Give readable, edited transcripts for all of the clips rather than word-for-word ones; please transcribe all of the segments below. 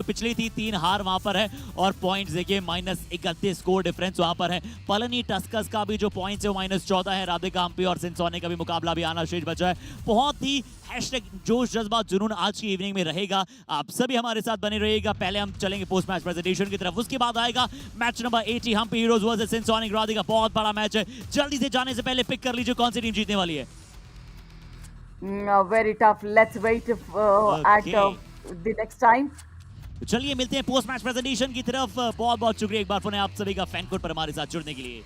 पिछली थी 3 हार वहां पर है और पॉइंट्स देखिए -31 स्कोर डिफरेंस वहां पर है। पलनी टस्कस का भी जो पॉइंट्स है वो -14 है। राधिका हम्पी और सिंसोने का भी मुकाबला भी आना शेष बचा है। बहुत ही जोश जज्बा जुनून आज की इवनिंग में रहेगा। आप सभी हमारे साथ बने रहिएगा। पहले हम चलेंगे पोस्ट मैच प्रेजेंटेशन की तरफ, उसके बाद आएगा match number 80 Hampi heroes versus सिंसोनिक राधिका। बहुत बड़ा मैच है। जल्दी से जाने से पहले पिक कर लीजिए कौन सी टीम जीतने वाली है। Very tough. Let's wait at the next time. चलिए मिलते हैं पोस्ट मैच प्रेजेंटेशन की तरफ। बहुत बहुत शुक्रिया एक बार पुनः आप सभी का फैन कोड पर हमारे साथ जुड़ने के लिए।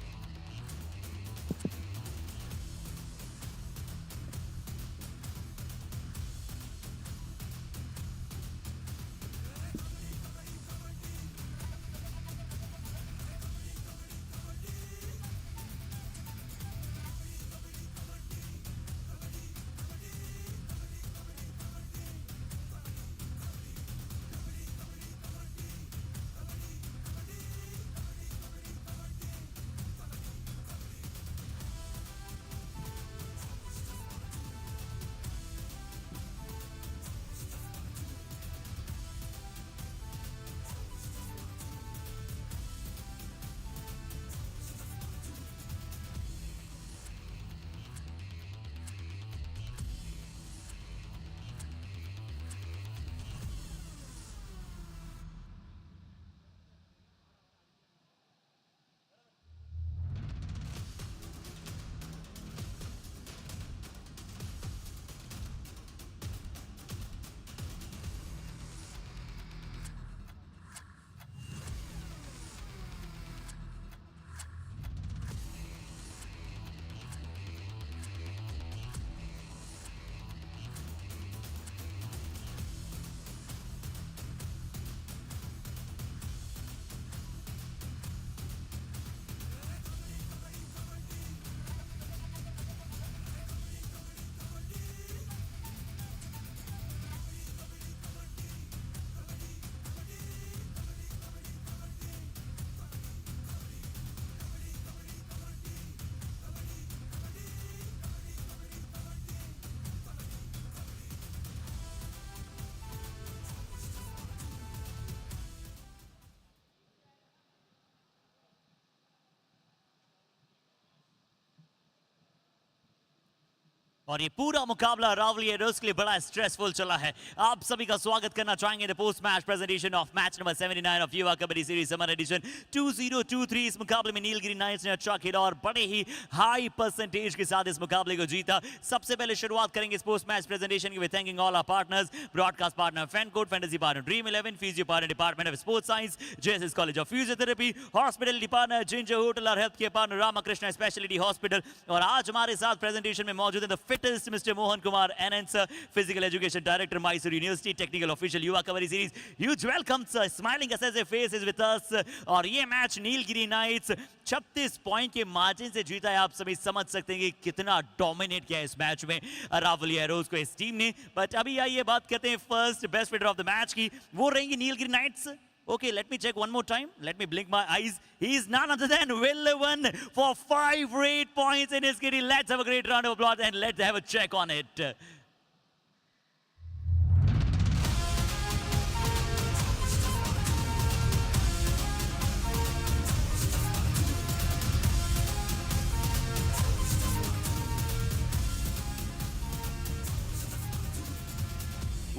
और ये पूरा मुकाबला रावली एरोस के लिए बड़ा स्ट्रेसफुल चला है। आप सभी का स्वागत करना चाहेंगे the post match presentation of match number 79 of युवा कबड्डी सीरीज समर एडिशन 2023। इस मुकाबले में नीलगिरी नाइट्स ने अच्छा खेला और बड़े ही हाई परसेंटेज के साथ इस मुकाबले को जीता। सबसे पहले शुरुआत करेंगे इस पोस्ट मैच प्रेजेंटेशन की with thanking all our partners, broadcast partner FanCode, fantasy partner dream 11, physio partner department of sports science, JSS college of physiotherapy, hospital partner Ginger hotel और health care partner Ramakrishna speciality hospital. और आज हमारे साथ presentation में मौजूद है the fittest mister Mohan Kumar NN sir, Physical Education Director, Mysore University, Technical Official Yuva Kabaddi Series. Huge welcome sir, smiling as a face is with us. और ये match Nilgiri nights 36 point के मार्जिन से जीता है। आप सभी समझ सकते हैं कि कितना डोमिनेट किया है इस मैच में रावली एरोज को इस टीम ने। बट अभी आइए बात करते हैं first best player of the match की, वो रहेंगी Nilgiri Knights. Okay, let me check one more time. Let me blink my eyes. He is none other than Will for 5 great points in his kitty. Let's have a great round of applause and let's have a check on it.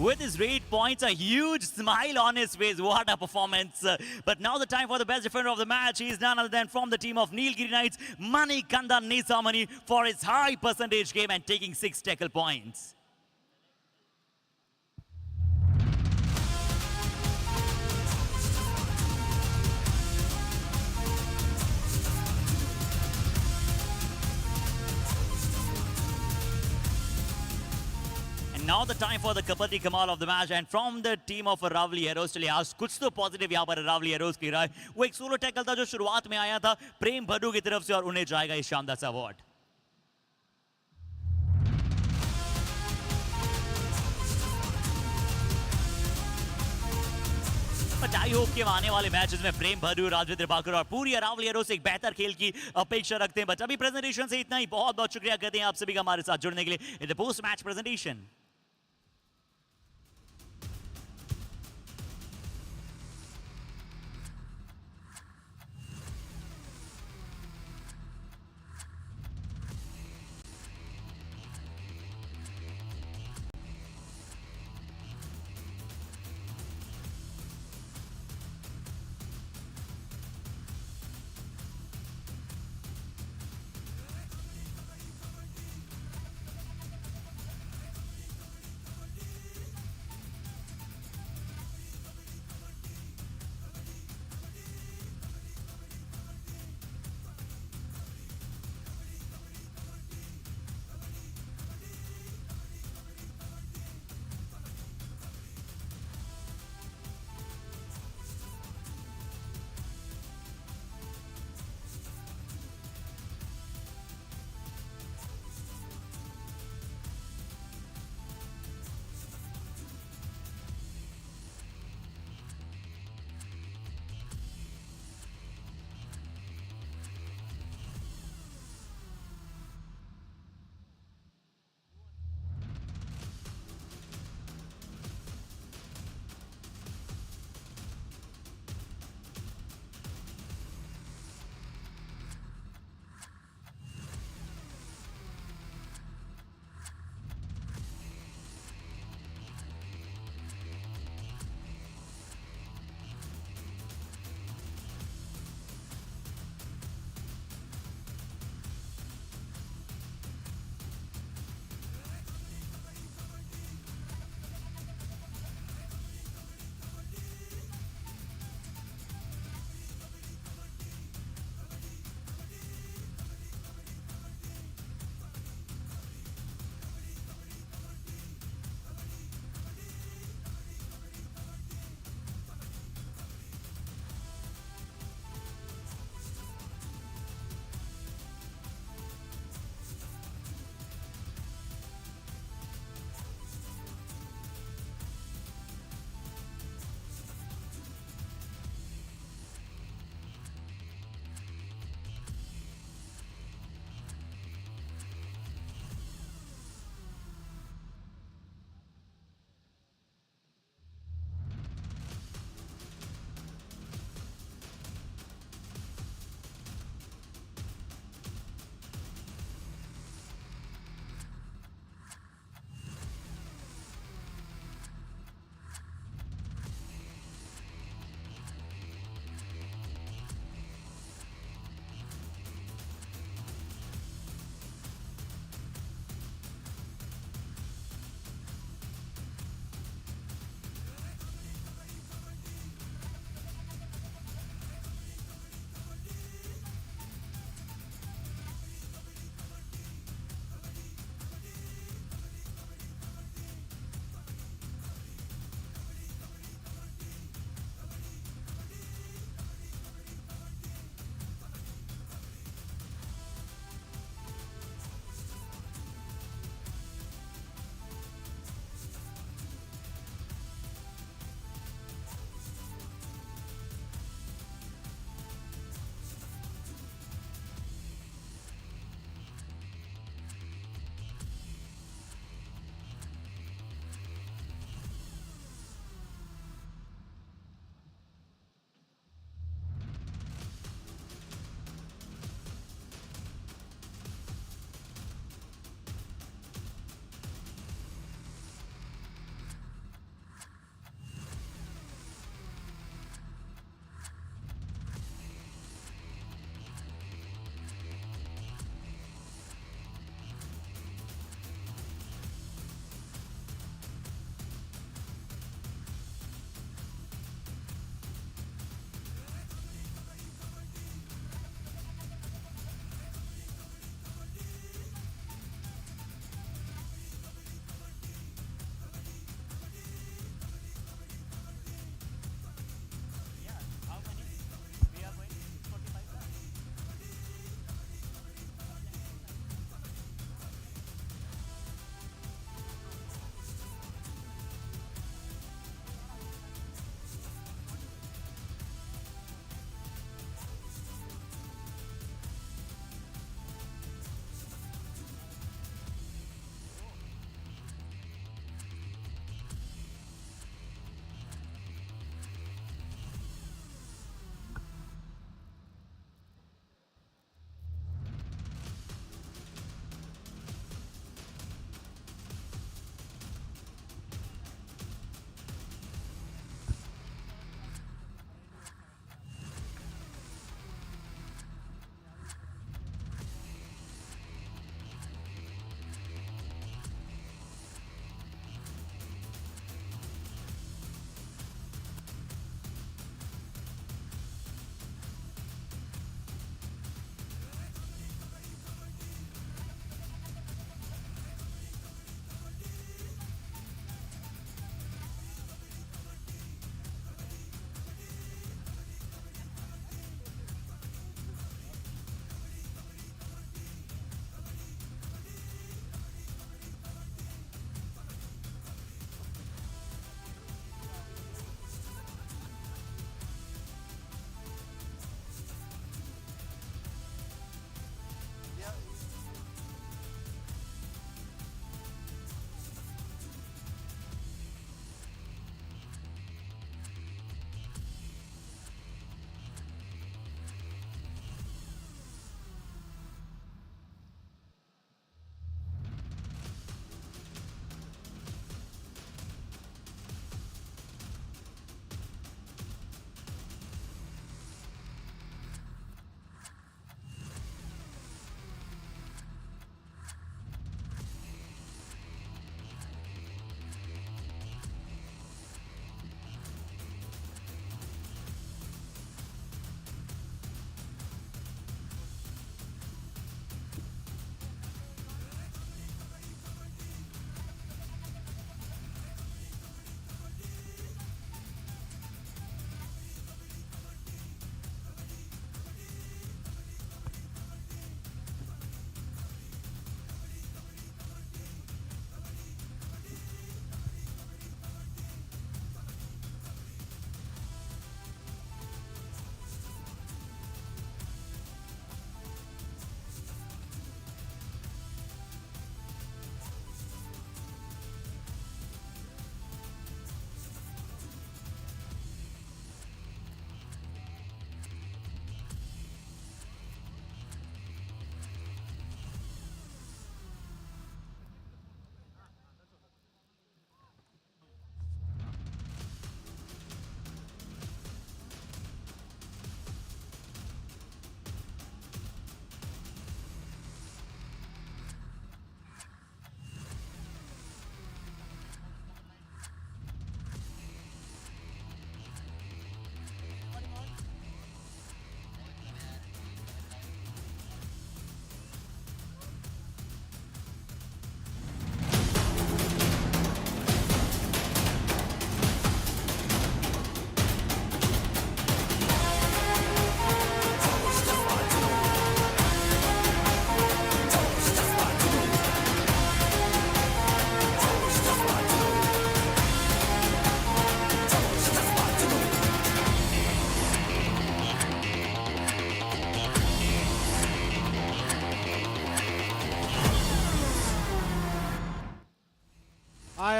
With his 8 points, a huge smile on his face. What a performance. But now the time for the best defender of the match. He is none other than from the team of Nilgiri Knights, Manikanda Nesamani, for his high percentage game and taking 6 tackle points. Now the time for the Kabaddi Kamal of the match, and from the team of Ravli Heroes, चलिए आज कुछ तो positive यहाँ पर रावली हेरोज की रहा है। वो एक सोलो टैकल था जो शुरुआत में आया था प्रेम भड्डू की तरफ से और उन्हें जाएगा इस शानदार सा अवार्ड। बट आई होप कि आने वाले मैचेस में प्रेम भड्डू, राजवीर बाकर और पूरी रावली हेरोज एक बेहतर खेल की अपेक्षा रखते हैं। बट अभी प्रेजेंटेशन से इतना ही। बहुत बहुत शुक्रिया करते हैं आप सभी का हमारे साथ जुड़ने के लिए in the post match presentation.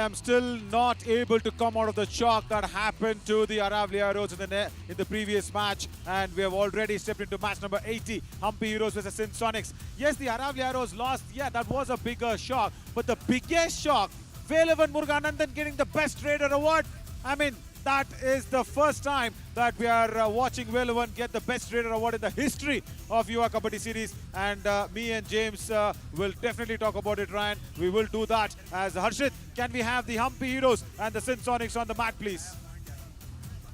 am still not able to come out of the shock that happened to the Aravali Heroes in the previous match, and we have already stepped into match number 80, Humpy Heroes versus Sin Sonics. Yes, the Aravali Heroes lost. Yeah, that was a bigger shock, but the biggest shock, Velavan Muruganandan getting the Best Trader Award. I mean, that is the first time that we are watching Velavan get the Best Trader Award in the history of Yuva Kabaddi series. And me and James will definitely talk about it, Ryan. We will do that. As Harshit, can we have the Humpy Heroes and the Sin Sonics on the mat, please?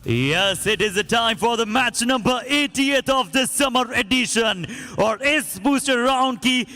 Yes, it is the time for the match number 80th of this summer edition, और इस booster round की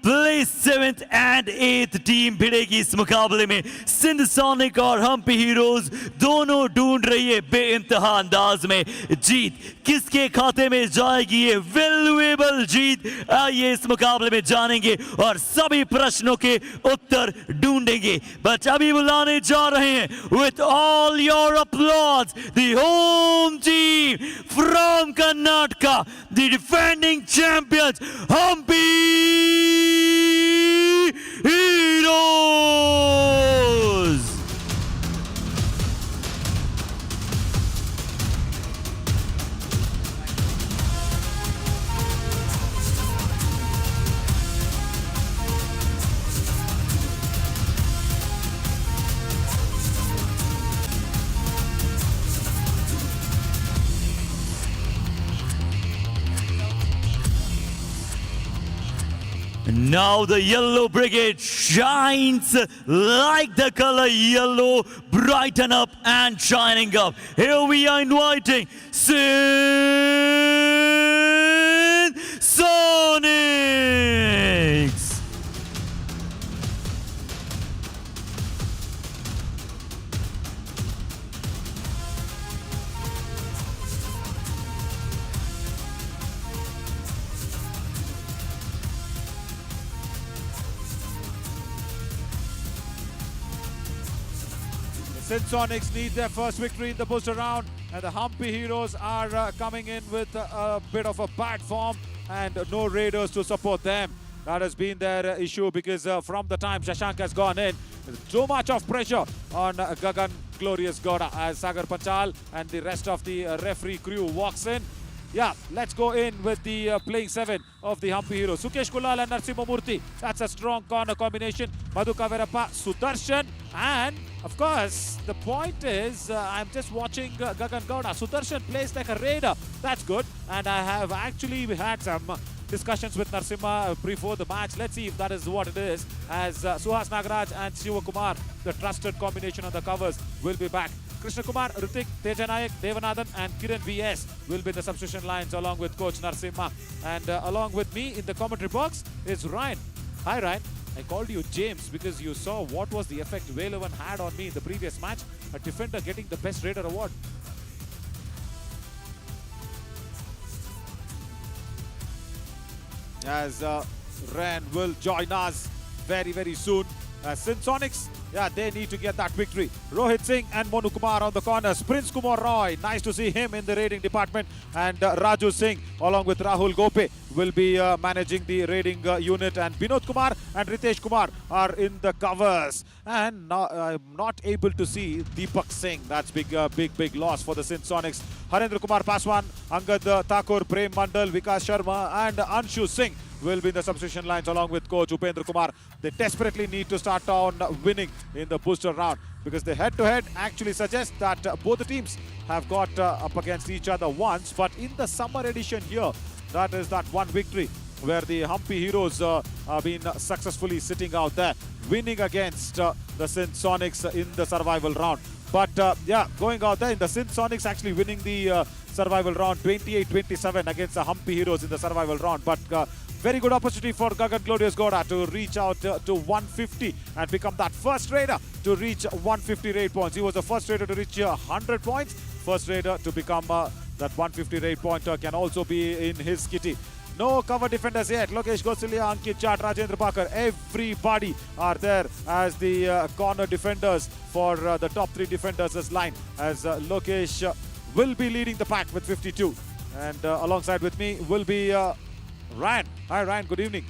place 7th and 8th team भिड़ेगी इस मुकाबले में। Sindh sonic और Hampi heroes दोनों ढूंढ रही है बेइंतहा अंदाज में जीत। किसके खाते में जाएगी ये वैल्यूएबल जीत, आइए इस मुकाबले में जानेंगे और सभी प्रश्नों के उत्तर ढूंढेंगे। बट अभी बुलाने जा रहे हैं with all your applause the home team from Karnataka, the defending champions Humpy Heroes. Now the Yellow Brigade shines like the color yellow, brighten up and shining up. Here we are inviting Sin Sonics. Sin Sonics need their first victory in the booster round, and the Humpy Heroes are coming in with a bit of a bad form and no Raiders to support them. That has been their issue because from the time Shashank has gone in, there's so much of pressure on Gagan Glorious Gowda as Sagar Panchal and the rest of the referee crew walks in. Yeah, let's go in with the playing 7 of the Humpy Heroes. Sukesh Kulal and Narsimha Murthy. That's a strong corner combination. Madhu Kavirappa, Sudarshan, and of course, the point is, I'm just watching Gagan Gowda. Sudarshan plays like a raider. That's good. And I have actually had some discussions with Narsimha before the match. Let's see if that is what it is. As Suhas Nagaraj and Shiva Kumar, the trusted combination on the covers, will be back. Krishna Kumar, Ritik, Teja Nayak, Devanathan and Kiran VS will be the substitution lines along with Coach Narsimha. And along with me in the commentary box is Ryan. Hi Ryan. I called you James because you saw what was the effect Velavan had on me in the previous match. A defender getting the Best Raider Award. As Ryan will join us very, very soon. Sin Sonics, yeah, they need to get that victory. Rohit Singh and Monu Kumar on the corners. Prince Kumar Roy, nice to see him in the raiding department. And Raju Singh along with Rahul Gope will be managing the raiding unit. And Vinod Kumar and Ritesh Kumar are in the covers. And I'm not able to see Deepak Singh. That's big loss for the Sin Sonics. Harendra Kumar Paswan, Angad Thakur, Prem Mandal, Vikas Sharma and Anshu Singh will be in the substitution lines along with Coach Upendra Kumar. They desperately need to start on winning in the booster round because the head-to-head actually suggests that both the teams have got up against each other once. But in the summer edition here, that is that one victory where the Humpy Heroes have been successfully sitting out there, winning against the Sin Sonics in the survival round. But yeah, going out there in the Sin Sonics actually winning the survival round 28-27 against the Humpy Heroes in the survival round. But very good opportunity for Gagan Glorious Gowda to reach out to 150 and become that first raider to reach 150 raid points. He was the first raider to reach 100 points. First raider to become that 150 raid pointer can also be in his kitty. No cover defenders yet. Lokesh Gosalia, Ankit Jat, Rajendra Pakar, everybody are there as the corner defenders for the top 3 defenders' line. As Lokesh will be leading the pack with 52. And alongside with me will be Ryan. Hi Ryan, good evening.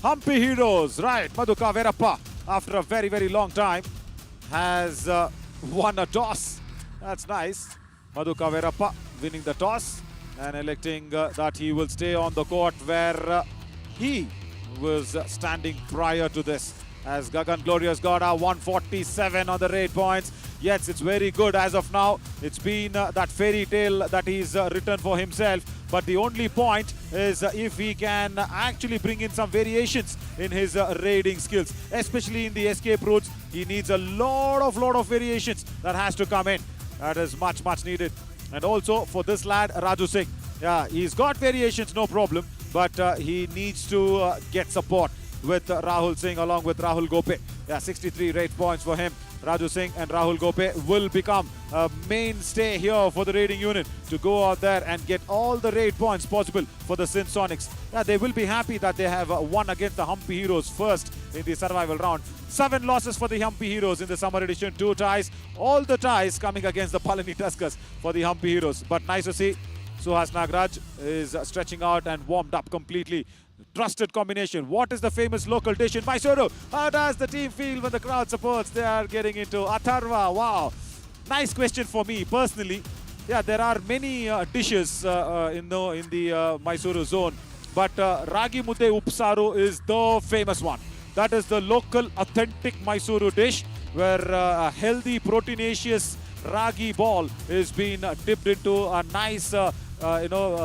Humpy Heroes, right. Madhuka Verappa, after a very, very long time, has won a toss. That's nice. Madhuka Verappa winning the toss and electing that he will stay on the court where he was standing prior to this. As Gagan Glorious got a 147 on the rate points. Yes, it's very good as of now. It's been that fairy tale that he's written for himself. But the only point is if he can actually bring in some variations in his raiding skills, especially in the escape routes. He needs a lot of variations that has to come in. That is much needed. And also for this lad, Raju Singh. Yeah, he's got variations, no problem. But he needs to get support with Rahul Singh along with Rahul Gope. Yeah, 63 rate points for him. Raju Singh and Rahul Gope will become a mainstay here for the raiding unit to go out there and get all the raid points possible for the Sin Sonics. Yeah, they will be happy that they have won against the Humpy Heroes first in the survival round. 7 losses for the Humpy Heroes in the summer edition, 2 ties. All the ties coming against the Palani Tuskers for the Humpy Heroes. But nice to see Suhas Nagraj is stretching out and warmed up completely. Trusted combination. What is the famous local dish in Mysuru? How does the team feel when the crowd supports? They are getting into Atharva. Wow. Nice question for me personally. Yeah, there are many dishes in the Mysuru zone. But Ragi Mudde Upsaru is the famous one. That is the local authentic Mysuru dish where a healthy proteinaceous ragi ball is being dipped into a nice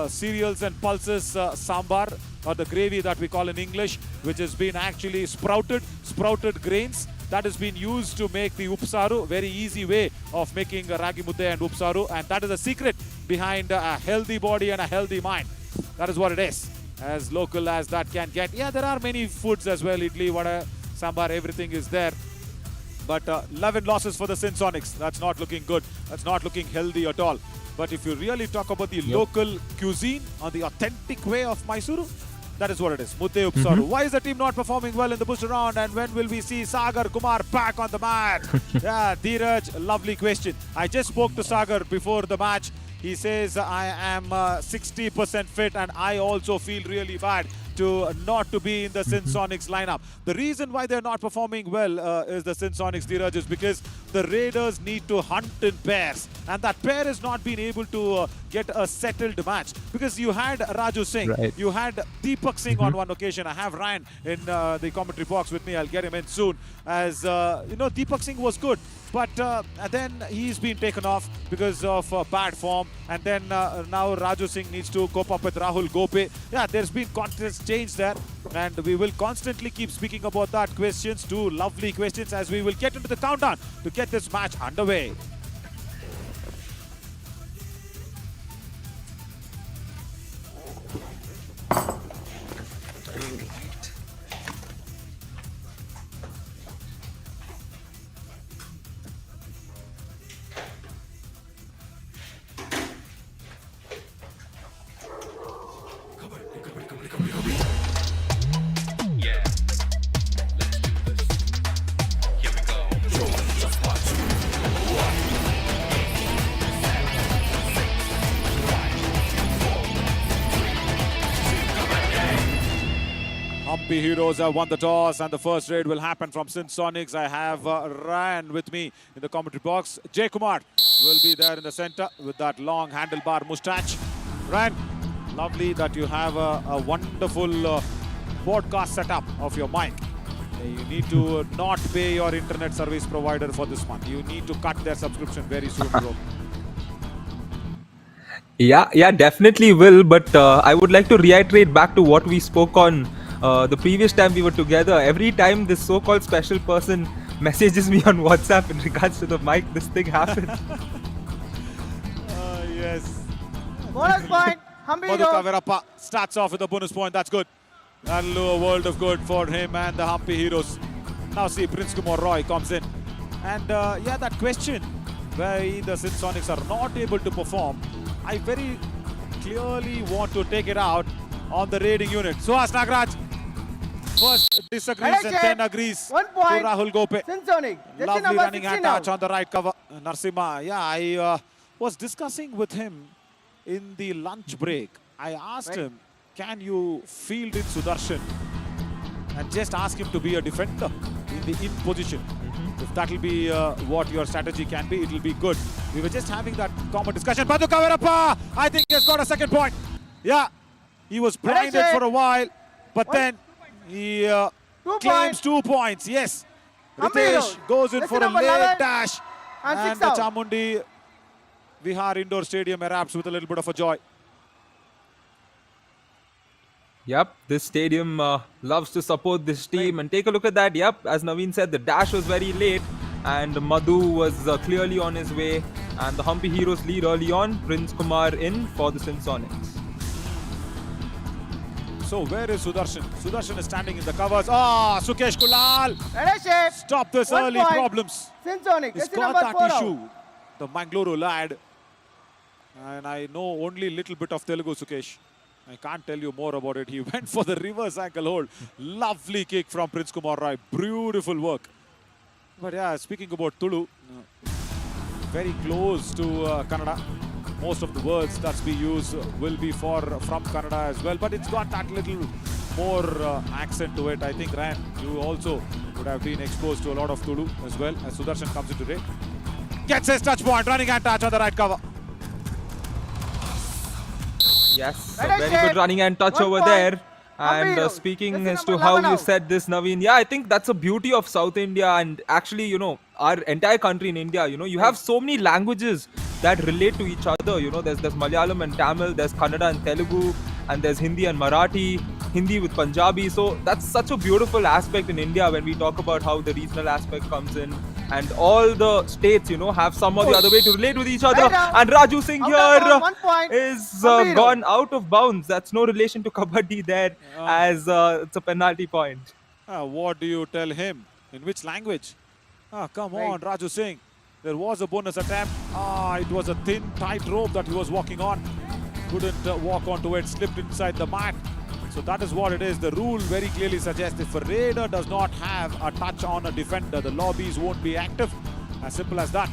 cereals and pulses sambar, or the gravy that we call in English, which has been actually sprouted grains that has been used to make the upsaru. Very easy way of making ragi mudde and upsaru, and that is the secret behind a healthy body and a healthy mind. That is what it is, as local as that can get. Yeah, there are many foods as well, idli, vada, sambar, everything is there. But 11 losses for the Sin Sonics. That's not looking good. That's not looking healthy at all. But if you really talk about the local cuisine on the authentic way of Mysuru, that is what it is. Mudde Upsaru. Why is the team not performing well in the booster round? And when will we see Sagar Kumar back on the mat? Yeah, Dheeraj, lovely question. I just spoke to Sagar before the match. He says, I am 60% fit and I also feel really bad to not to be in the Sin Sonics lineup. The reason why they're not performing well is the Sin Sonics, Dheeraj, is because the Raiders need to hunt in pairs. And that pair has not been able to get a settled match. Because you had Raju Singh, you had Deepak Singh on one occasion. I have Ryan in the commentary box with me. I'll get him in soon. As, Deepak Singh was good. But then he's been taken off because of bad form. And then now Raju Singh needs to cope up with Rahul Gope. Yeah, there's been contest change there. And we will constantly keep speaking about that. Questions, 2 lovely questions, as we will get into the countdown to get this match underway. Humpy Heroes have won the toss and the first raid will happen from Sin Sonics. I have Ryan with me in the commentary box. Jay Kumar will be there in the center with that long handlebar moustache. Ryan, lovely that you have a wonderful podcast setup of your mic. You need to not pay your internet service provider for this month. You need to cut their subscription very soon, bro. Yeah, definitely will. But I would like to reiterate back to what we spoke on the previous time we were together. Every time this so-called special person messages me on WhatsApp in regards to the mic, this thing happens. Yes. Bonus point. Madhuka Verappa starts off with a bonus point. That's good. That'll do a world of good for him and the Humpy Heroes. Now see, Prince Kumar Roy comes in. And that question where the Sin Sonics are not able to perform, I very clearly want to take it out on the raiding unit. Suhas Nagraj first disagrees and then agrees 1 point. to Rahul Gope. Sin Sonic. Lovely running hand touch on the right cover. Narsimha, yeah, I was discussing with him in the lunch break. I asked him, can you field in Sudarshan? and just ask him to be a defender in the in position. If that will be what your strategy can be, it will be good. We were just having that common discussion. Madhu Kavirappa, I think he has got a second point. Yeah, he was blinded for a while, but then he claims 2 points. Yes, Ritesh goes in for a late dash, and the Chamundi Vihar Indoor Stadium erupts with a little bit of a joy. Yep, this stadium loves to support this team. And take a look at that. Yep, as Naveen said, the dash was very late. And Madhu was clearly on his way. And the Humpy Heroes lead early on. Prince Kumar in for the Sinsonics. So where is Sudarshan? Sudarshan is standing in the covers. Ah, Sukesh Kulal! Stop this early problems. He's got that issue. The Mangaluru lad. And I know only little bit of Telugu, Sukesh. I can't tell you more about it. He went for the reverse ankle hold. Lovely kick from Prince Kumar Roy. Beautiful work. But yeah, speaking about Tulu, very close to Kannada. Most of the words that we use will be from Kannada as well. But it's got that little more accent to it. I think, Ryan, you also would have been exposed to a lot of Tulu as well. As Sudarshan comes into today. Gets his touch point. Running and touch on the right cover. Yes, a very good running and touch over there. And speaking as to how you said this, Naveen, yeah, I think that's a beauty of South India and actually, you know, our entire country in India. You know, you have so many languages that relate to each other. You know, there's Malayalam and Tamil, there's Kannada and Telugu, and there's Hindi and Marathi, Hindi with Punjabi. So that's such a beautiful aspect in India when we talk about how the regional aspect comes in. And all the states, you know, have some or the other way to relate with each other. And Raju Singh here is gone out of bounds. That's no relation to Kabaddi there, as it's a penalty point. What do you tell him? In which language? Come on, Raju Singh. There was a bonus attempt. It was a thin, tight rope that he was walking on. Couldn't walk onto it, slipped inside the mat. So that is what it is. The rule very clearly suggests if a raider does not have a touch on a defender, the lobbies won't be active. As simple as that.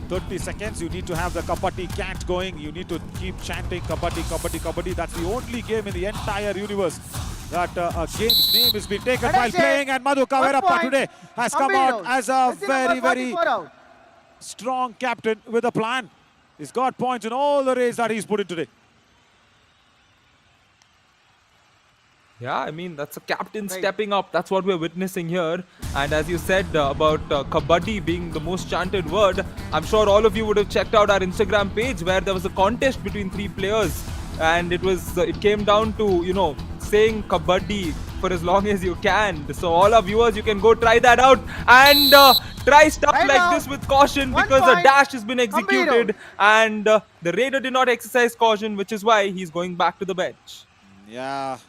30 seconds, you need to have the Kabaddi chant going. You need to keep chanting Kabaddi, Kabaddi, Kabaddi. That's the only game in the entire universe that a game's name has been taken while playing. And Madhu Kavirappa today has come out as a very, very strong captain with a plan. He's got points in all the raids that he's put in today. Yeah, I mean, that's a captain stepping up. That's what we're witnessing here. And as you said about Kabaddi being the most chanted word, I'm sure all of you would have checked out our Instagram page where there was a contest between 3 players. And it came down to, you know, saying Kabaddi for as long as you can. So all our viewers, you can go try that out and try stuff like this with caution because a dash has been executed. And the raider did not exercise caution, which is why he's going back to the bench. Yeah.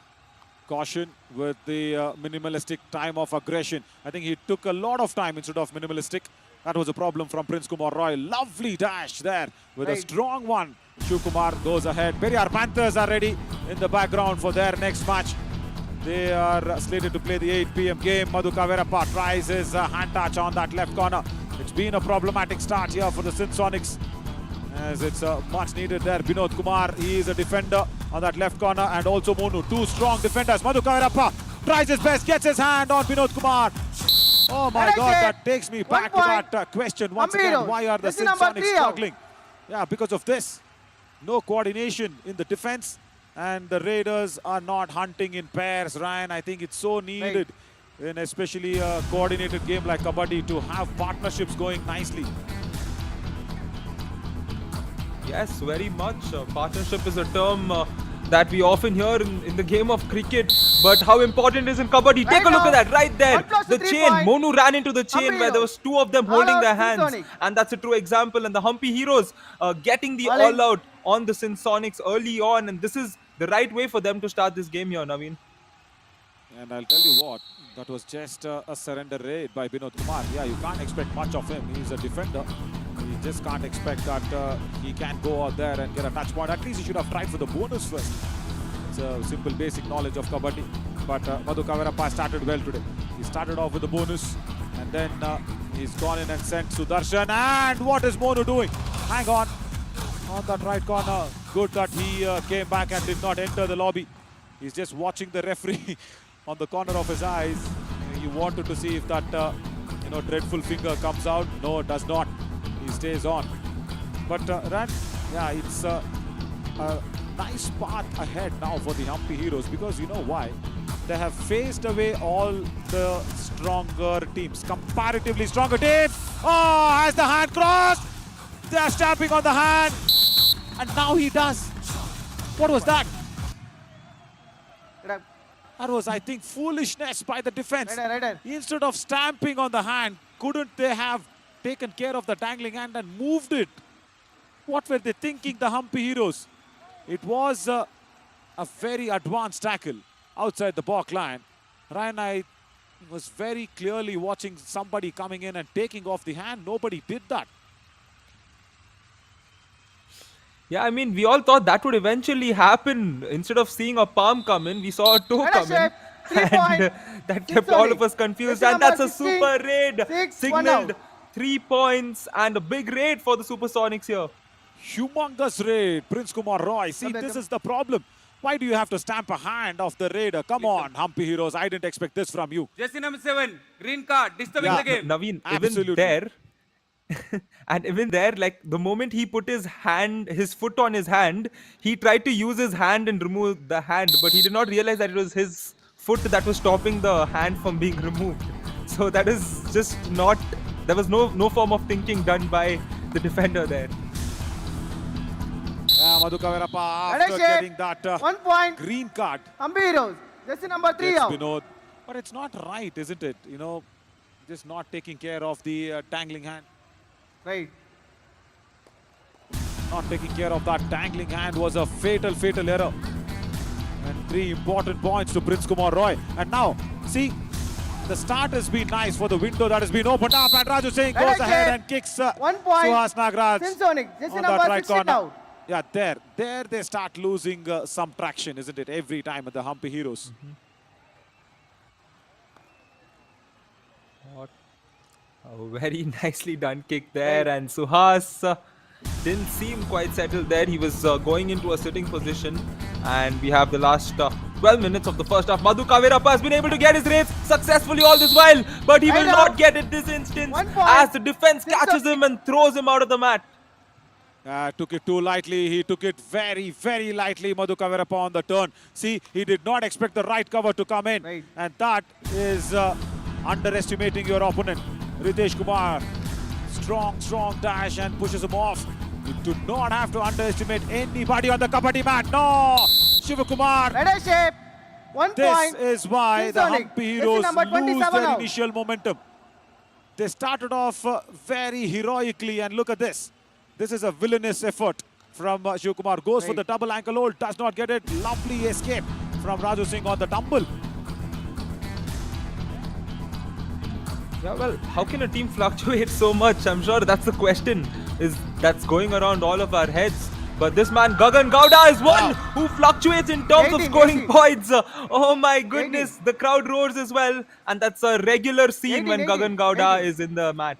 Caution with the minimalistic time of aggression. I think he took a lot of time instead of minimalistic. That was a problem from Prince Kumar Roy. Lovely dash there with a strong one. Shiv Kumar goes ahead. Periyar Panthers are ready in the background for their next match. They are slated to play the 8 p.m. game. Madhu Kavirappa tries his hand touch on that left corner. It's been a problematic start here for the Sinsonics, as it's much needed there. Vinod Kumar, he is a defender on that left corner, and also Monu. 2 strong defenders. Madhu Kavirappa tries his best, gets his hand on Vinod Kumar. Oh my God, that takes me back to that question once again. Why are the Sinsonics struggling? Yeah, because of this. No coordination in the defense, and the Raiders are not hunting in pairs. Ryan, I think it's so needed in especially a coordinated game like Kabaddi to have partnerships going nicely. Yes, very much. Partnership is a term that we often hear in the game of cricket. But how important is in Kabaddi? Take a look at that right there. The chain. Monu ran into the chain where there was 2 of them holding their hands. And that's a true example. And the Humpy Heroes getting the all-out on the Sinsonics early on. And this is the right way for them to start this game here, Naveen. And I'll tell you what, that was just a surrender raid by Vinod Kumar. Yeah, you can't expect much of him. He's a defender. You just can't expect that he can go out there and get a touch point. At least he should have tried for the bonus first. It's a simple basic knowledge of Kabaddi. But Madhu Kavirappa started well today. He started off with the bonus, and then he's gone in and sent Sudarshan. And what is Monu doing? Hang on that right corner. Good that he came back and did not enter the lobby. He's just watching the referee on the corner of his eyes. You wanted to see if that dreadful finger comes out. No, it does not. He stays on. But Ran, yeah, it's a nice path ahead now for the Humpy Heroes, because you know why? They have faced away all the stronger teams, comparatively stronger teams. Oh, has the hand crossed? They are stamping on the hand, and now he does. What was that? That was, I think, foolishness by the defense. Right. Instead of stamping on the hand, couldn't they have taken care of the dangling hand and moved it? What were they thinking, the Humpy Heroes? It was a very advanced tackle outside the back line. Ryan, I was very clearly watching somebody coming in and taking off the hand. Nobody did that. Yeah, I mean, we all thought that would eventually happen. Instead of seeing a palm come in, we saw a toe come in. And that kept all of us confused. And that's a super raid. Signaled 3 points and a big raid for the Supersonics here. Humongous raid, Prince Kumar Roy. See, this is the problem. Why do you have to stamp a hand of the raider? Come on, Humpy Heroes. I didn't expect this from you. Jersey number 7, green card, disturbing the game. Naveen, Absolutely. even there, and even there, like the moment he put his foot on his hand, he tried to use his hand and remove the hand, but he did not realize that it was his foot that was stopping the hand from being removed. So that is just not, there was no form of thinking done by the defender there. Yeah, Madhu Kavirappa after getting that 1 point. green card. Humpy Heroes, jersey number 3 Gets out. Vinod. But it's not right, isn't it? You know, just not taking care of the dangling hand. Right. Not taking care of that dangling hand was a fatal error. And 3 important points to Prince Kumar Roy. And now, see, the start has been nice for the window that has been opened up. And Raju Singh goes ahead and kicks 1 point. Suhas Nagraj Sensonic, jersey on number that right 16 corner. out. Yeah, there they start losing some traction, isn't it? Every time at the Humpy Heroes. Oh, very nicely done kick there, and Suhas didn't seem quite settled there. He was going into a sitting position, and we have the last 12 minutes of the first half. Madhu Kavirappa has been able to get his race successfully all this while, but he will not get it this instance as the defense catches him and throws him out of the mat. Took it too lightly. He took it very lightly, Madhu Kavirappa on the turn. See, he did not expect the right cover to come in. Right. And that is underestimating your opponent. Ritesh Kumar, strong dash and pushes him off. You do not have to underestimate anybody on the Kabaddi mat. No! Shiva Kumar. Red shape, 1 This point. is why the Sensonic, Humpy jersey Heroes number lose 27 their out. initial momentum. They started off very heroically, and look at this. This is a villainous effort from Shiv Kumar. Goes for the double ankle hold, does not get it. Lovely escape from Raju Singh on the tumble. Yeah, well, how can a team fluctuate so much? I'm sure that's the question that's going around all of our heads. But this man, Gagan Gowda, is one who fluctuates in terms of 18, scoring 18. points. Oh my goodness, the crowd roars as well. And that's a regular scene 18, when 18, Gagan Gowda 18. is in the mat.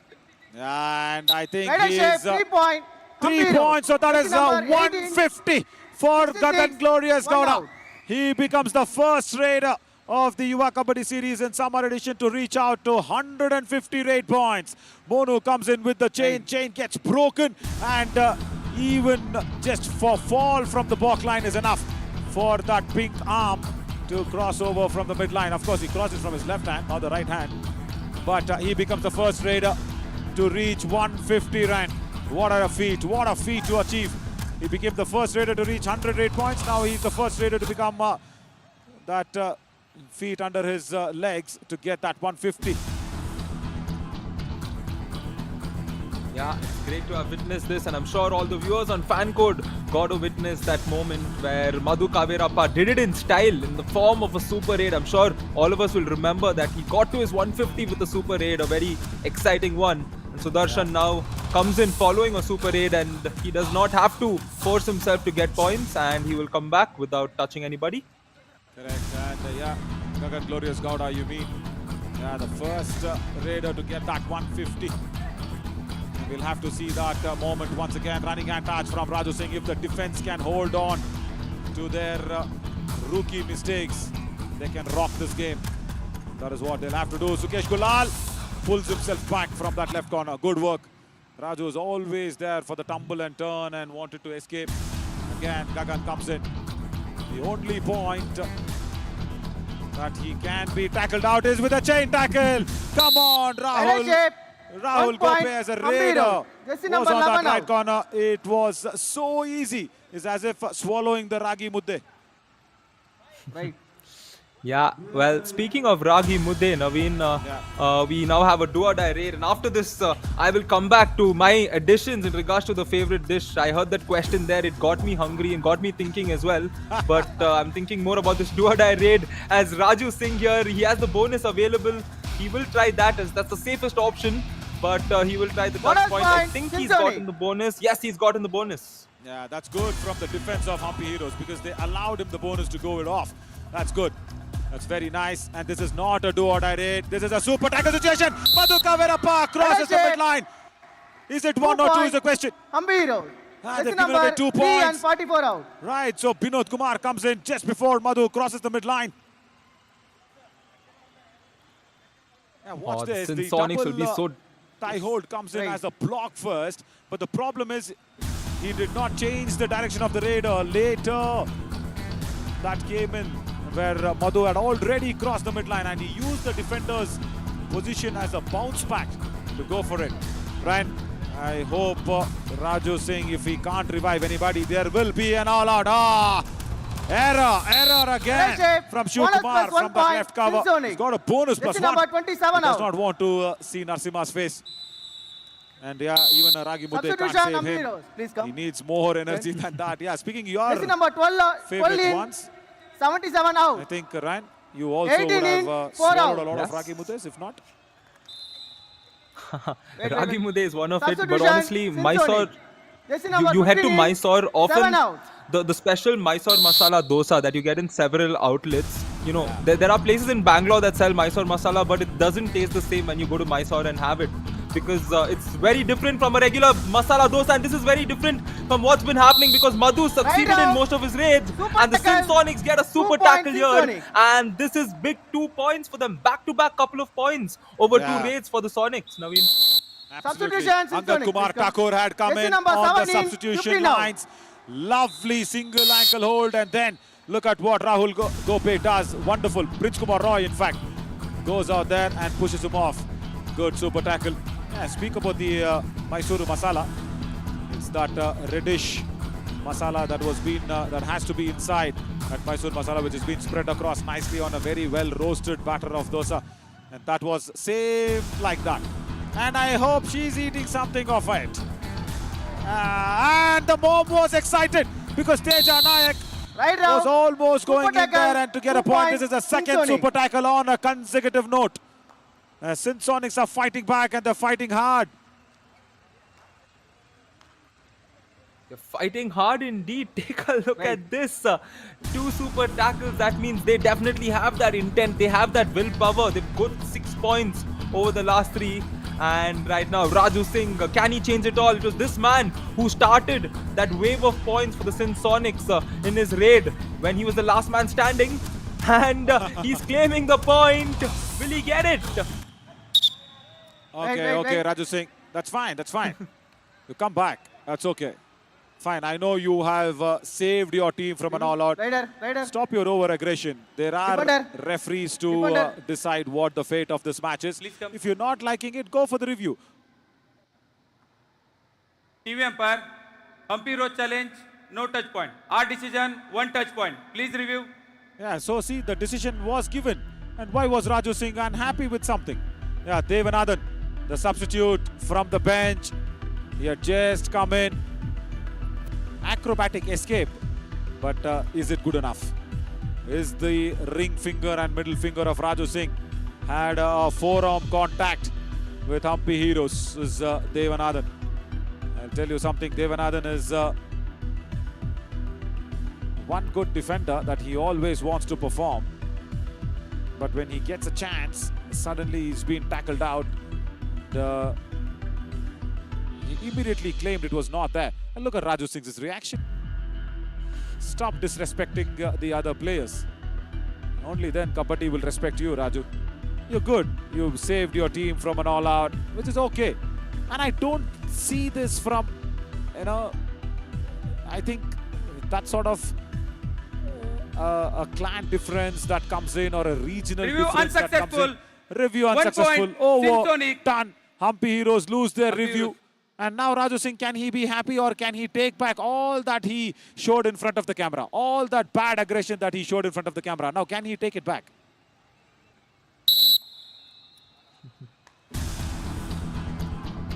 And I think Red he shape, is 3 point. 3 points. So that Jersey is number 18. 150 for 66, Gagan Glorious 1 Gowda. out. He becomes the first raider of the Yuva Kabaddi series in summer edition to reach out to 150 raid points. Monu comes in with the chain. Chain gets broken, and even just for fall from the back line is enough for that pink arm to cross over from the midline. Of course, he crosses from his left hand, not the right hand. But he becomes the first raider to reach 150 rank. What a feat to achieve. He became the first raider to reach 100 raid points. Now he's the first raider to become that feet under his legs to get that 150. Yeah, it's great to have witnessed this, and I'm sure all the viewers on Fan Code got to witness that moment where Madhu Kavirappa did it in style, in the form of a super raid. I'm sure all of us will remember that he got to his 150 with the super raid, a very exciting one. And Sudarshan now comes in following a super raid, and he does not have to force himself to get points, and he will come back without touching anybody. Correct, and yeah, Gagan Glorious Gowda, you mean? Yeah, the first raider to get that 150. We'll have to see that moment once again. Running hand touch from Raju Singh. If the defense can hold on to their rookie mistakes, they can rock this game. That is what they'll have to do. Sukesh Gulal pulls himself back from that left corner. Good work. Raju is always there for the tumble and turn and wanted to escape. Again, Gagan comes in. The only point that he can be tackled out is with a chain tackle. Come on, Rahul. Shape. Rahul 1 point. Gope as a Ambiro. raider Jersey was number on that 11 right out. corner. It was so easy. It's as if swallowing the ragi mudde. Right. Yeah, well, speaking of Ragi Mudde, Naveen, we now have a do-or-die raid, and after this, I will come back to my additions in regards to the favorite dish. I heard that question there, it got me hungry and got me thinking as well, but I'm thinking more about this do-or-die raid. As Raju Singh here, he has the bonus available. He will try that, as that's the safest option, but he will try the touch Bonus point. I point, think he's Sinsoni. gotten the bonus. Yes, he's gotten the bonus. Yeah, that's good from the defense of Hampi Heroes because they allowed him the bonus to go it off. That's good. That's very nice. And this is not a do-or-die raid. This is a super tackle situation. Madhu Kaverappa crosses the midline. Is it 1 or 2 is the question. Ambiro. They've Jersey given away number 2 3 and points. 44 out. Right, so Binod Kumar comes in just before Madhu crosses the midline. Yeah, watch The this. The Sonics will be double, so... tie hold comes in Right. as a block first, but the problem is he did not change the direction of the raider. Later, that came in where Madhu had already crossed the midline and he used the defender's position as a bounce back to go for it. Brian, I hope Raju Singh, if he can't revive anybody, there will be an all-out. Error again Shape. from Shiv Bonus Kumar plus 1 from that point, left cover. Sinsoni. He's got a bonus plus Jersey 1. number 27 He does out. not want to see Narsimha's face. And yeah, even a Ragi Mudde can't Substitution, save him. Ambiros. Please come. He needs more energy than that. Yeah, speaking your Jersey number 12 favorite in, ones, 77 I out. think, Ryan, you also 18 would in, have 4 swallowed out. a lot of Yes. Ragi Muddes, if not. Ragi Mudde is one of it, but Substitution, honestly, Sinsoni. Mysore... Jersey number You head to 15 in, Mysore 7 often. out. The special Mysore masala dosa that you get in several outlets. You know, there are places in Bangalore that sell Mysore masala, but it doesn't taste the same when you go to Mysore and have it. Because it's very different from a regular masala dosa, and this is very different from what's been happening because Madhu succeeded in out. most of his raids, Super and the tackle. Sonics get a 2 super points, tackle here, Sinsoni. and this is big 2 points for them. Back-to-back couple of points over Yeah. 2 raids for the Sonics, Naveen. Absolutely. Substitution, Angad Sinsoni, Kumar please come. Thakur had come Jersey in number on the 17, substitution 50 now. lines. Lovely single ankle hold, and then look at what Rahul Gope does. Wonderful. Prince Kumar Roy, in fact, goes out there and pushes him off. Good super tackle. Yeah, speak about the Mysuru masala. It's that reddish masala that was been that has to be inside that Mysuru masala, which has been spread across nicely on a very well roasted batter of dosa, and that was same like that. And I hope she's eating something of it. And the mom was excited because Teja Nayak Right was now. almost Super going in tackle, there and to get a 2 point. points, This is a second Sinsoni. super tackle on a consecutive note. Sonics are fighting back and they're fighting hard. They're fighting hard indeed. Take a look Right. at this. 2 super tackles. That means they definitely have that intent. They have that willpower. They've got 6 points over the last 3. And right now, Raju Singh, can he change it all? It was this man who started that wave of points for the Sin Sonics in his raid when he was the last man standing. And he's claiming the point. Will he get it? Okay, okay, Raju Singh. That's fine, that's fine. You come back. That's okay. Fine, I know you have saved your team from an all-out. Rider. Stop your over-aggression. There are Defender. referees to Defender. decide what the fate of this match is. Please come. If you're not liking it, go for the review. TV umpire, Hampi Road challenge, no touch point. Our decision, 1 touch point. Please review. Yeah, so see, the decision was given. And why was Raju Singh unhappy with something? Yeah, Devanathan, the substitute from the bench. He had just come in. Acrobatic escape. But is it good enough? Is the ring finger and middle finger of Raju Singh had a forearm contact with Hampi Heroes is Devanathan. I'll tell you something, Devanathan is one good defender that he always wants to perform. But when he gets a chance, suddenly he's been tackled out. He immediately claimed it was not there. And look at Raju Singh's reaction. Stop disrespecting the other players. Only then Kabaddi will respect you, Raju. You're good. You've saved your team from an all-out, which is okay. And I don't see this from, I think that sort of a clan difference that comes in or a regional Review difference that comes in. unsuccessful. Review 1 unsuccessful. point. Over. Syntonic. Done. Humpy Heroes lose their Humpy review. Heroes. And now Raju Singh, can he be happy or can he take back all that he showed in front of the camera? All that bad aggression that he showed in front of the camera. Now, can he take it back?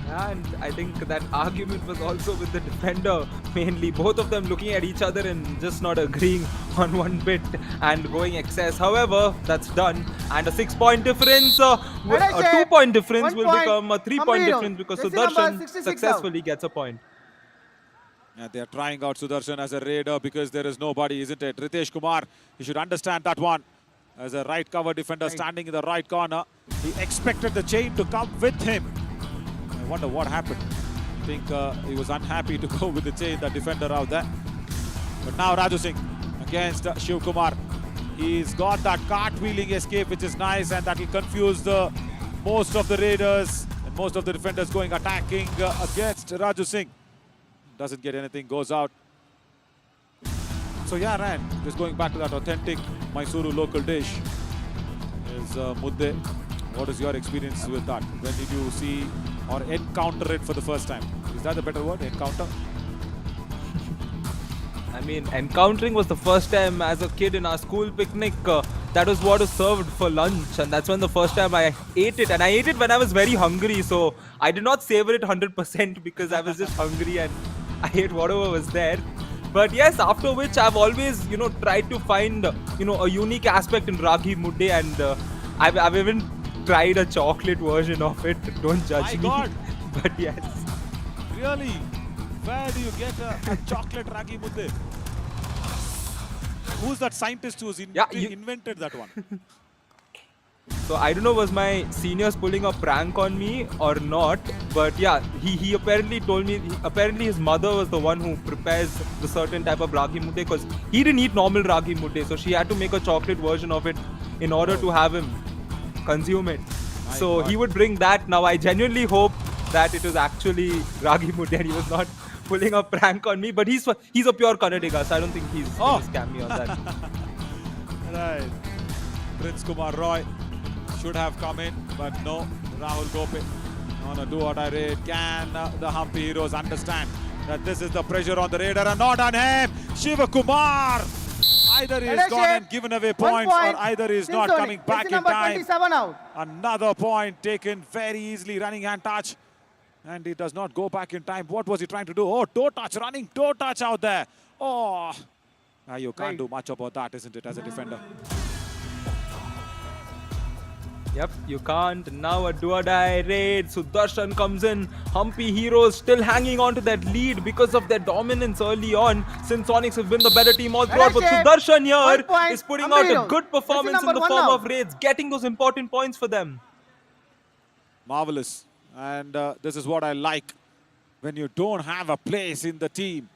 Yeah, and I think that argument was also with the defender mainly. Both of them looking at each other and just not agreeing on one bit and going excess. However, that's done. And a 6-point difference, a 2-point difference will become a 3-point difference because Sudarshan successfully gets a point. Yeah, they are trying out Sudarshan as a raider because there is nobody, isn't it? Ritesh Kumar, you should understand that one. As a right cover defender standing in the right corner, he expected the chain to come with him. I wonder what happened. I think he was unhappy to go with the chain, the defender out there. But now Raju Singh against Shiv Kumar. He's got that cartwheeling escape, which is nice, and that will confuse the most of the raiders and most of the defenders going attacking against Raju Singh. Doesn't get anything, goes out. So yeah, Ryan, just going back to that authentic Mysuru local dish is mudde. What is your experience with that? When did you see or encounter it for the first time? Is that a better word, encounter? I mean, encountering was the first time as a kid in our school picnic. That was what was served for lunch, and that's when the first time I ate it. And I ate it when I was very hungry, so I did not savor it 100% because I was just hungry and I ate whatever was there. But yes, after which I've always, tried to find, a unique aspect in Ragi Mudde, and I've even tried a chocolate version of it. Don't judge me. God. But yes. Really? Where do you get a chocolate ragi mudde? Who's that scientist who's invented that one? So I don't know, was my seniors pulling a prank on me or not, but yeah, he apparently told me, apparently his mother was the one who prepares the certain type of ragi mudde because he didn't eat normal ragi mudde, so she had to make a chocolate version of it in order to have him consume it. So he would bring that. Now I genuinely hope that it was actually ragi mudde and he was not pulling a prank on me, but he's a pure Kannadiga, so I don't think he's going to scam me on that. Right. Prince Kumar Roy should have come in, but no. Rahul Gope on a do-or-die raid. Can the Humpy Heroes understand that this is the pressure on the raider and not on him? Shiva Kumar! Either he has gone and given away points or either he is not coming back in time. 27 out. Another point taken very easily, running hand touch. And he does not go back in time. What was he trying to do? Oh, toe touch, running toe touch out there. Oh, you can't do much about that, isn't it, as a defender? Yep, you can't. Now a do-or-die raid. Sudarshan comes in. Humpy Heroes still hanging on to that lead because of their dominance early on. Since Sonics have been the better team all throughout. But Sudarshan here is putting out a good performance in the form of raids, getting those important points for them. Marvelous. And this is what I like. When you don't have a place in the team,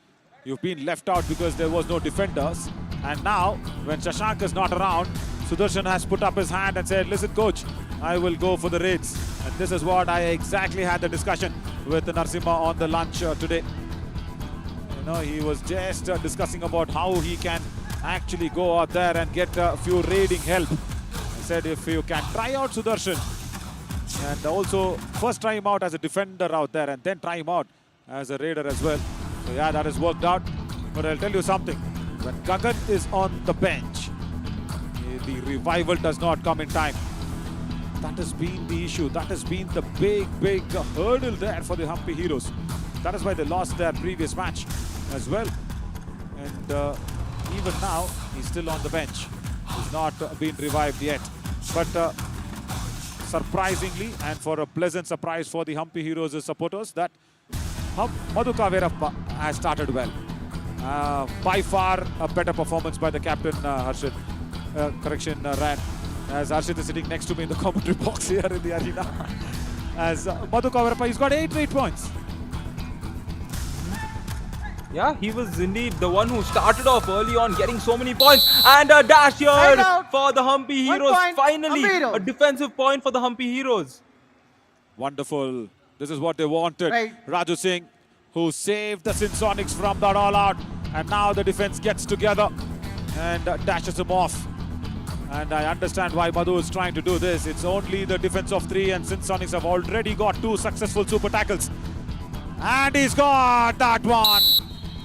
you've been left out because there was no defenders. And now, when Shashank is not around, Sudarshan has put up his hand and said, listen, coach, I will go for the raids. And this is what I exactly had the discussion with Narasimha on the lunch today. He was just discussing about how he can actually go out there and get a few raiding help. I said, if you can try out Sudarshan, and also first try him out as a defender out there and then try him out as a raider as well. So yeah, that has worked out. But I'll tell you something. When Gagan is on the bench, the revival does not come in time. That has been the issue. That has been the big hurdle there for the Humpy Heroes. That is why they lost their previous match as well. And even now, he's still on the bench. He's not been revived yet. But surprisingly, and for a pleasant surprise for the Humpy Heroes supporters, that Madhuka Veerappa has started well. By far a better performance by the captain Harshit. Ran. As Harshit is sitting next to me in the commentary box here in the arena. As Madhuka Veerappa, he's got 8 points. Yeah, he was indeed the one who started off early on, getting so many points. And a dash here Right out. for the Humpy 1 Heroes. point, Finally, Humpy Heroes. a defensive point for the Humpy Heroes. Wonderful. This is what they wanted. Right. Raju Singh, who saved the Sinsonics from that all-out. And now the defense gets together and dashes him off. And I understand why Madhu is trying to do this. It's only the defense of 3 and Sinsonics have already got 2 successful super tackles. And he's got that one.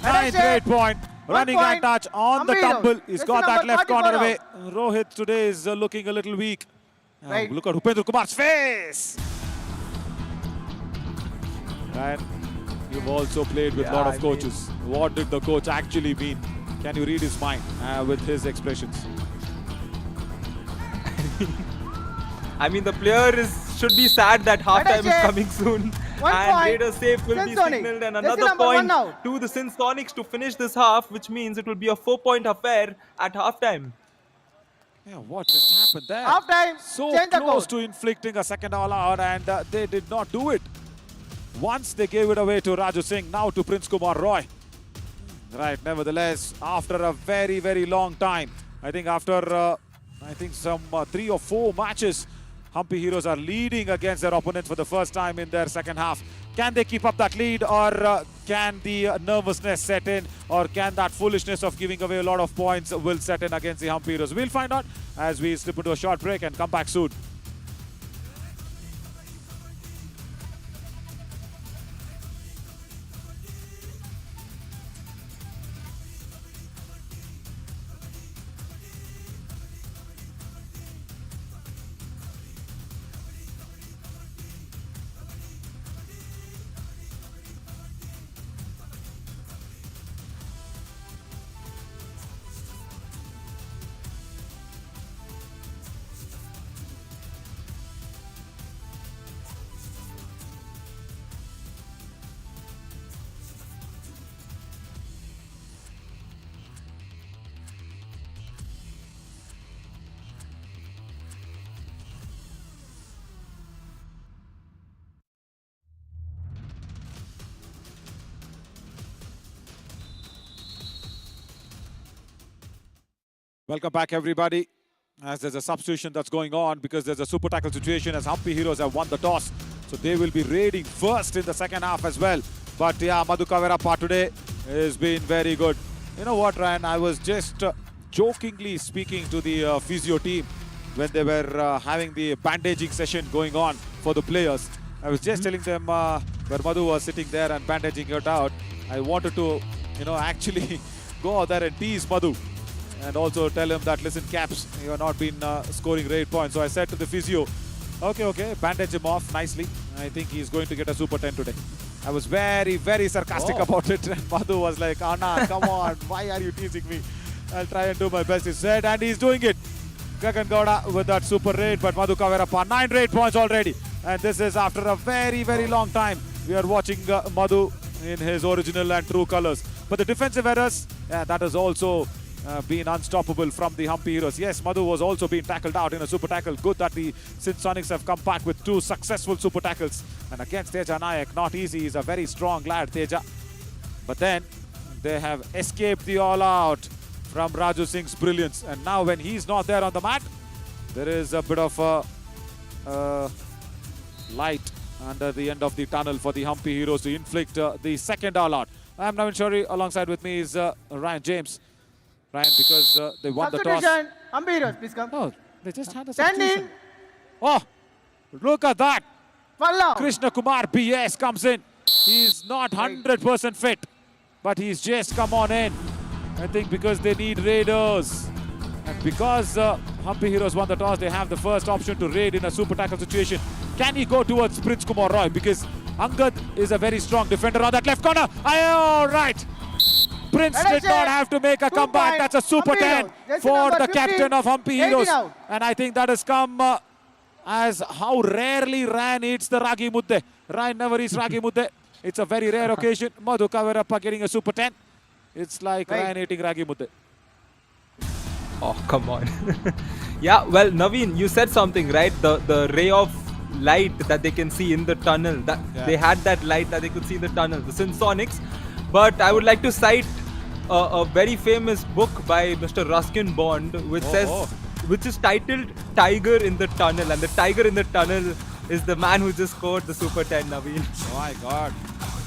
Nice, great point. Running point. at touch on the Humpy tumble. Heroes. He's This got is that number left 34 corner away. out. Rohit today is looking a little weak. Right. Look at Upendra Kumar's face. And you've also played with a lot of coaches. What did the coach actually mean? Can you read his mind with his expressions? I mean, the player should be sad that halftime is check. coming soon. 1 And point. Raiders safe will be Sinsonics. signaled, and This is another number 1 point now. to the Sinsonics to finish this half, which means it will be a 4-point affair at halftime. Yeah, what just happened there? Halftime. So Change the close code. to inflicting a second all-out, and they did not do it. Once they gave it away to Raju Singh, now to Prince Kumar Roy. Right, nevertheless, after a very, very long time, I think after some 3 or 4 matches, Humpy Heroes are leading against their opponents for the first time in their second half. Can they keep up that lead, or can the nervousness set in, or can that foolishness of giving away a lot of points will set in against the Humpy Heroes? We'll find out as we slip into a short break and come back soon. Welcome back, everybody. As there's a substitution that's going on because there's a super tackle situation as Humpy Heroes have won the toss. So they will be raiding first in the second half as well. But yeah, Madhu Kaverappa today has been very good. You know what, Ryan? I was just jokingly speaking to the physio team when they were having the bandaging session going on for the players. I was just telling them where Madhu was sitting there and bandaging it out. I wanted to, actually go out there and tease Madhu. And also tell him that, listen, Caps, you have not been scoring great points. So I said to the physio, okay, bandage him off nicely. I think he's going to get a super 10 today. I was very, very sarcastic about it. And Madhu was like, Anna, come on, why are you teasing me? I'll try and do my best, he said, and he's doing it. Gagan Gowda with that super raid, but Madhu Kaverappa, 9 raid points already. And this is after a very, very long time. We are watching Madhu in his original and true colors. But the defensive errors, that has also been unstoppable from the Humpy Heroes. Yes, Madhu was also being tackled out in a super tackle. Good that the Sinsonics have come back with 2 successful super tackles. And against Teja Nayak, not easy. He's a very strong lad, Teja. But then they have escaped the all-out from Raju Singh's brilliance. And now when he's not there on the mat, there is a bit of a light under the end of the tunnel for the Humpy Heroes to inflict the second all-out. I'm Navin Shori. Alongside with me is Ryan James. Ryan, because they won the toss. Substitution. Humpy Heroes, please come. Oh, they just had a Stand substitution. in. Oh, look at that. Fall down. Krishna Kumar BS comes in. He's not 100% fit, but he's just come on in. I think because they need raiders. And because Humpy Heroes won the toss, they have the first option to raid in a super tackle situation. Can he go towards Prince Kumar Roy? Because Angad is a very strong defender on that left corner. All right. Prince did not have to make a comeback. That's a super 10 for the captain of Humpy Heroes. And I think that has come as how rarely Ryan eats the Ragi Mudde. Ryan never eats Ragi Mudde. It's a very rare occasion. Madhu Kaverappa getting a super 10. It's like Ryan eating Ragi Mudde. Oh, come on. Yeah, well, Naveen, you said something, right? The ray of light that they can see in the tunnel. They had that light that they could see in the tunnel, the Sinsonics. But I would like to cite a very famous book by Mr. Ruskin Bond, which which is titled "Tiger in the Tunnel," and the tiger in the tunnel is the man who just scored the Super 10. Naveen. Oh my God.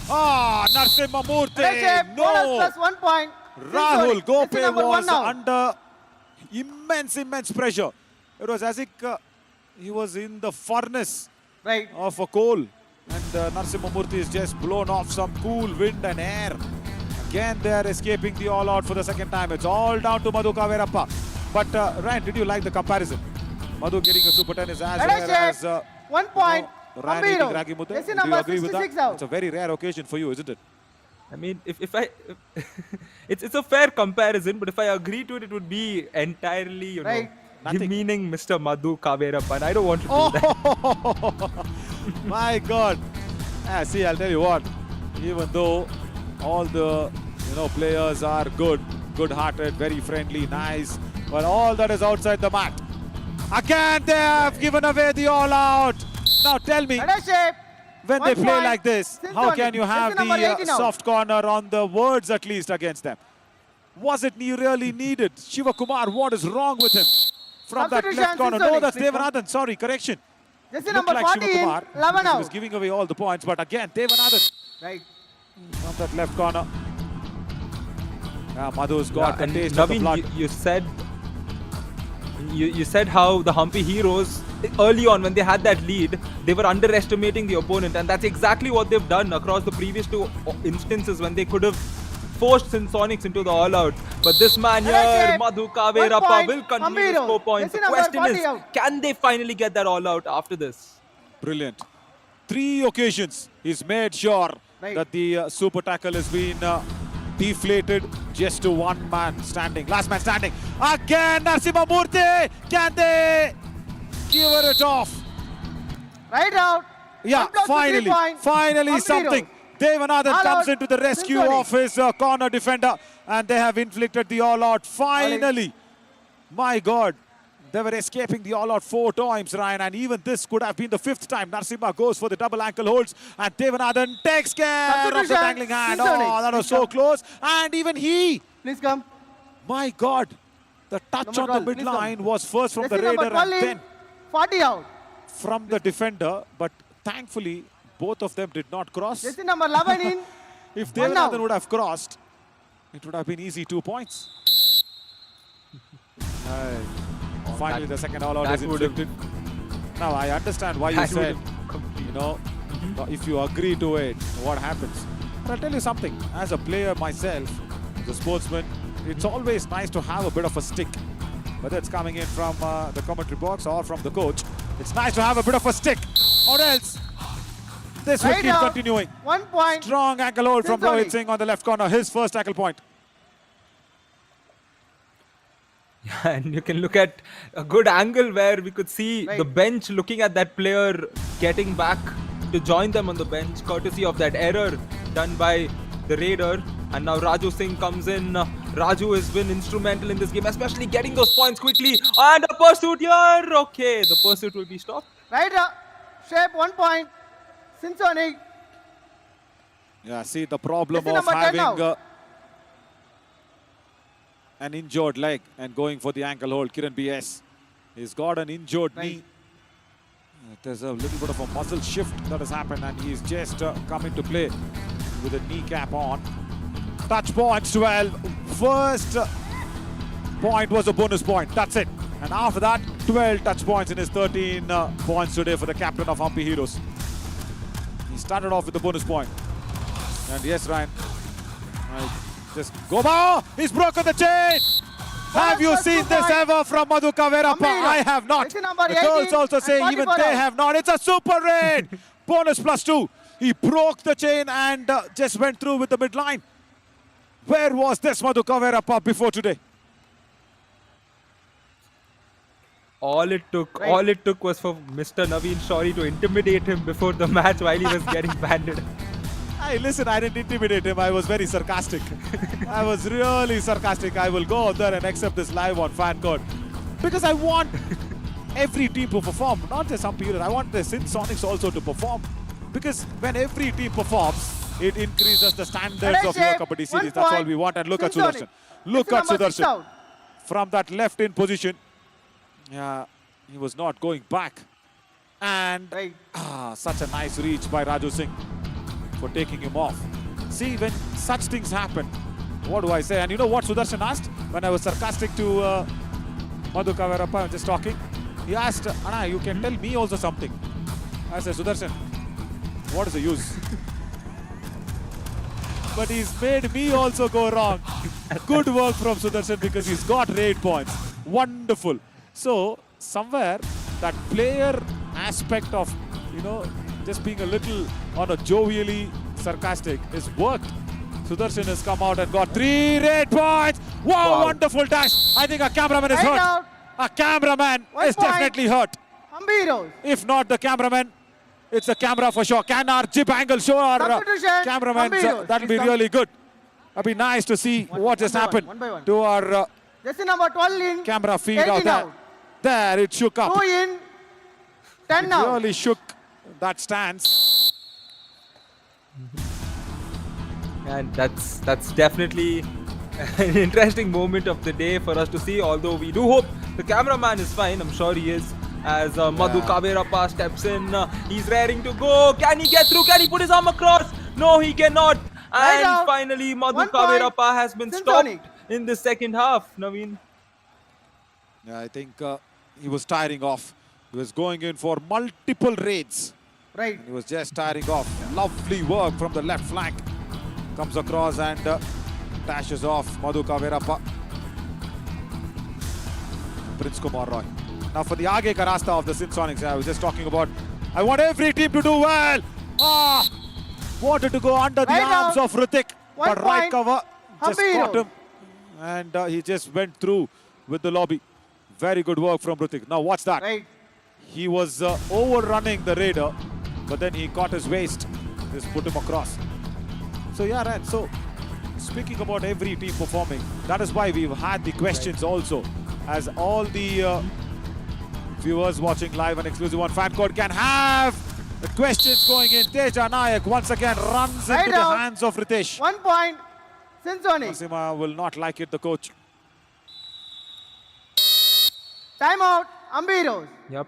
Ah, Narsimha Murthy. Bonus No. plus 1 point. Rahul Gope That's number one was now. under immense pressure. It was as if he was in the furnace Right. of a coal. And Narsimha Murthy is just blown off some cool wind and air. Again, they are escaping the all-out for the second time. It's all down to Madhu Kaverappa. But Ryan, did you like the comparison? Madhu getting a Super 10 is as rare as 1 point. Ryan Ambiro. eating Ragi Mudde. Jersey Do you number agree with that? 66 out. It's a very rare occasion for you, isn't it? I mean, if I, it's a fair comparison, but if I agree to it, it would be entirely, you know, Right. Nothing. demeaning Mr. Madhu Kaverappa, and I don't want to do that. Oh, my God. See, I'll tell you what. Even though all the players are good-hearted, very friendly, nice, but all that is outside the mat. Again, they have given away the all-out. Now tell me, Better shape. when 1 they play point. like this, Since how on can it. you have Jersey number the 18 out. soft corner on the words at least against them? Was it really needed? Shiva Kumar, what is wrong with him? From that Substitution, left corner. Since on No, it, that's please come. Devanathan. Sorry, correction. Jersey Looked number like 14. Shiva Kumar. 11 because he was out. giving away all the points. But again, Devanathan Right. from that left corner. Madhu's got the And taste of the Naveen, blood. you said how the Humpy Heroes early on when they had that lead, they were underestimating the opponent, and that's exactly what they've done across the previous two instances when they could have forced Sonics into the all-out. But this man here, Madhu Kaverappa, point. will continue to Ambiro. score points. The Jersey number question 40 is, out. can they finally get that all-out after this? Brilliant. 3 occasions he's made sure Right. that the super tackle has been deflated just to one man standing. Last man standing. Again, Narsimha Murthy. Can they give it off? Right out. Yeah, 1 plus 3 finally point. finally Ambiro. something. Devanathan All comes out. into the rescue Symphony. of his corner defender, and they have inflicted the all-out. Finally, my God, they were escaping the all-out 4 times, Ryan, and even this could have been the 5th time. Narsimha goes for the double ankle holds, and Devanathan takes care of the Substitution. dangling hand. Symphony. Oh, that was so close, and even he, Please come. my God, the touch Number on the 12, please midline come. was first from the Jersey number raider and 12 in. then 40 out. from the defender, but thankfully both of them did not cross. Jersey number 11 in. If One out. Devanathan would have crossed, it would have been easy 2 points. Finally, the second all-out that is would have- inflicted. Now, I understand why you That would said, if you agree to it, what happens? But I'll tell you something. As a player myself, as a sportsman, it's always nice to have a bit of a stick. Whether it's coming in from the commentary box or from the coach, it's nice to have a bit of a stick. Or else, this will Right keep out. continuing. 1 point. Strong ankle hold from Symphony. Rohit Singh on the left corner, his first tackle point. And you can look at a good angle where we could see Right. the bench looking at that player getting back to join them on the bench, courtesy of that error done by the Raider. And now Raju Singh comes in. Raju has been instrumental in this game, especially getting those points quickly. And a pursuit here. Okay, the pursuit will be stopped. Right out. Shape 1 point. Sinsonic. Yeah, see the problem Jersey of number 10 having now. an injured leg and going for the ankle hold. Kiran BS, he's got an injured Right. knee. There's a little bit of a muscle shift that has happened, and he's just come into play with a kneecap on. Touch points 12. First point was a bonus point. That's it. And after that, 12 touch points in his 13 points today for the captain of Humpy Heroes. He started off with the bonus point. And yes, Ryan, just go by. He's broken the chain. Have you plus seen 2 this points. ever from Madhu Kaverappa? Ambiro. I have not. Jersey number The girls 18 also and say even 44 they out. have not. It's a super raid. Bonus plus 2. He broke the chain and just went through with the midline. Where was this Madhu Kaverappa before today? All it took Right. was for Mr. Naveen Shawri to intimidate him before the match while he was getting banded. Hey, listen, I didn't intimidate him. I was very sarcastic. I was really sarcastic. I will go out there and accept this live on fan code. Because I want every team to perform, not just some period. I want the Sonics also to perform. Because when every team performs, It increases the standards Correct, of your Shape. Kabaddi 1 series. That's all point. we want. And look at Sinsonic. Sudarshan. Look It's at number 6 Sudarshan. out. From that left in position. Yeah, he was not going back. And Right. such a nice reach by Raju Singh for taking him off. See, when such things happen, what do I say? And you know what Sudarshan asked? When I was sarcastic to Madhu Kaverappa, I'm just talking. He asked, Anna, you can tell me also something. I said, Sudarshan, what is the use? But he's made me also go wrong. Good work from Sudarshan because he's got 8 points. Wonderful. So, somewhere, that player aspect of, just being a little on a jovially sarcastic is worked. Sudarshan has come out and got 3 red points. Wow, wonderful dash. I think a cameraman is Right hurt. out. A cameraman 1 is point. definitely hurt. Hampi Heroes. If not the cameraman, it's the camera for sure. Can our chip angle show our Substitution. cameraman? Hampi Heroes. That'll be Please really good. It'll be nice to see what just one by happened one by one. to our Jersey number 12 in. camera feed 18 out there. out. There, it shook up. 2 in. 10 It now. really shook that stance. And that's definitely an interesting moment of the day for us to see. Although we do hope the cameraman is fine. I'm sure he is. As Madhu Kaverappa steps in, he's raring to go. Can he get through? Can he put his arm across? No, he cannot. Right And out. finally, Madhu 1 point. Kaverappa has been Synchronic. stopped in the second half. Naveen. Yeah, I think he was tiring off. He was going in for multiple raids. Right. He was just tiring off. Lovely work from the left flank. Comes across and dashes off Madhu Kaverappa. Prince Kumar Roy. Now for the Aage ka rasta of the Sinsonics, I was just talking about, I want every team to do well. Wanted to go under the Right arms now. of Hrithik, 1 but right point. cover just Hampi caught Heroes. him. And he just went through with the lobby. Very good work from Hrithik. Now watch that. Right. He was overrunning the raider, but then he caught his waist. Just put him across. So yeah, Ryan, so speaking about every team performing, that is why we've had the questions also. As all the viewers watching live and exclusive on fan code can have the questions going in. Teja Nayak once again runs Right into the out. hands of Ritesh. 1 point. Sinsonic. Nasima will not like it, the coach. Time out. Hampi Heroes. Yep.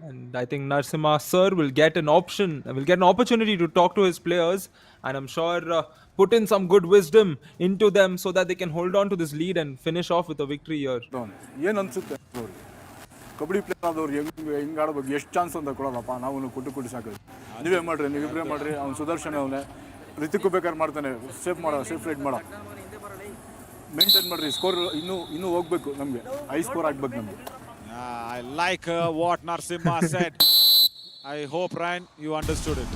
And I think Narsimha sir will get an opportunity to talk to his players, and I'm sure put in some good wisdom into them so that they can hold on to this lead and finish off with a victory here. ಏನು ಅನ್ಸುತ್ತೆ ಅವ್ರಿಗೆ kabaddi player ಆದವ್ರು ಹೆಂಗೆ ಆಡಬೇಕು ಎಷ್ಟು chance ಅಂತ ಕೊಡೋದಪ್ಪ ನಾವು ಕೊಟ್ಟು ಸಾಕೋದು ನೀವೇ ಮಾಡ್ರಿ ನೀವಿಬ್ಬರೇ ಮಾಡ್ರಿ ಅವ್ನು ಸುದರ್ಶನ್ ಅವನೇ ರಿತಿಕ್ಕು ಬೇಕಾದ್ರೆ ಮಾಡ್ತಾನೆ ಸೇಫ್ ರೈಡ್ ಮಾಡೋ ಮೇಂಟೈನ್ ಮಾಡ್ರಿ ಸ್ಕೋರ್ ಇನ್ನೂ ಹೋಗ್ಬೇಕು ನಮಗೆ ಹೈ ಸ್ಕೋರ್ ಆಗ್ಬೇಕು ನಮಗೆ I like what Narsimha said. I hope, Ryan, you understood it.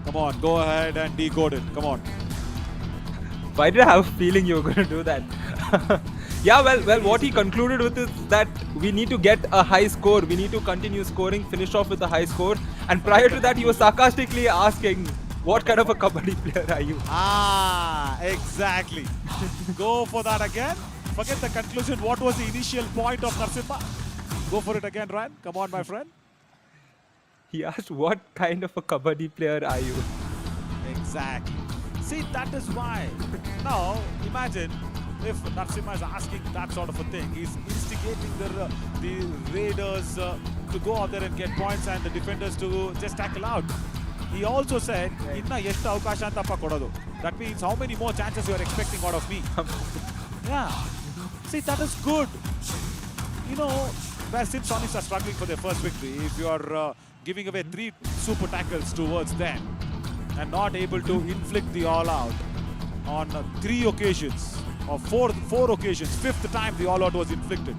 Come on, go ahead and decode it. Come on. Why did I have a feeling you were going to do that? Yeah, well, what he concluded with is that we need to get a high score. We need to continue scoring, finish off with a high score. And prior to that, he was sarcastically asking, what kind of a kabaddi player are you? Exactly. Go for that again. Forget the conclusion. What was the initial point of Narsimha? Go for it again, Ryan. Come on, my friend. He asked, what kind of a kabaddi player are you? Exactly. See, that is why. Now, imagine if Narsimha is asking that sort of a thing. He's instigating the raiders to go out there and get points and the defenders to just tackle out. He also said, "Inna eshta avakasha antappa kododu." That means how many more chances you are expecting out of me? Yeah. See, that is good. You know, where Sinsonics are struggling for their first victory, if you are giving away 3 super tackles towards them and not able to inflict the all-out on 3 occasions or 4 occasions, 5th time the all-out was inflicted.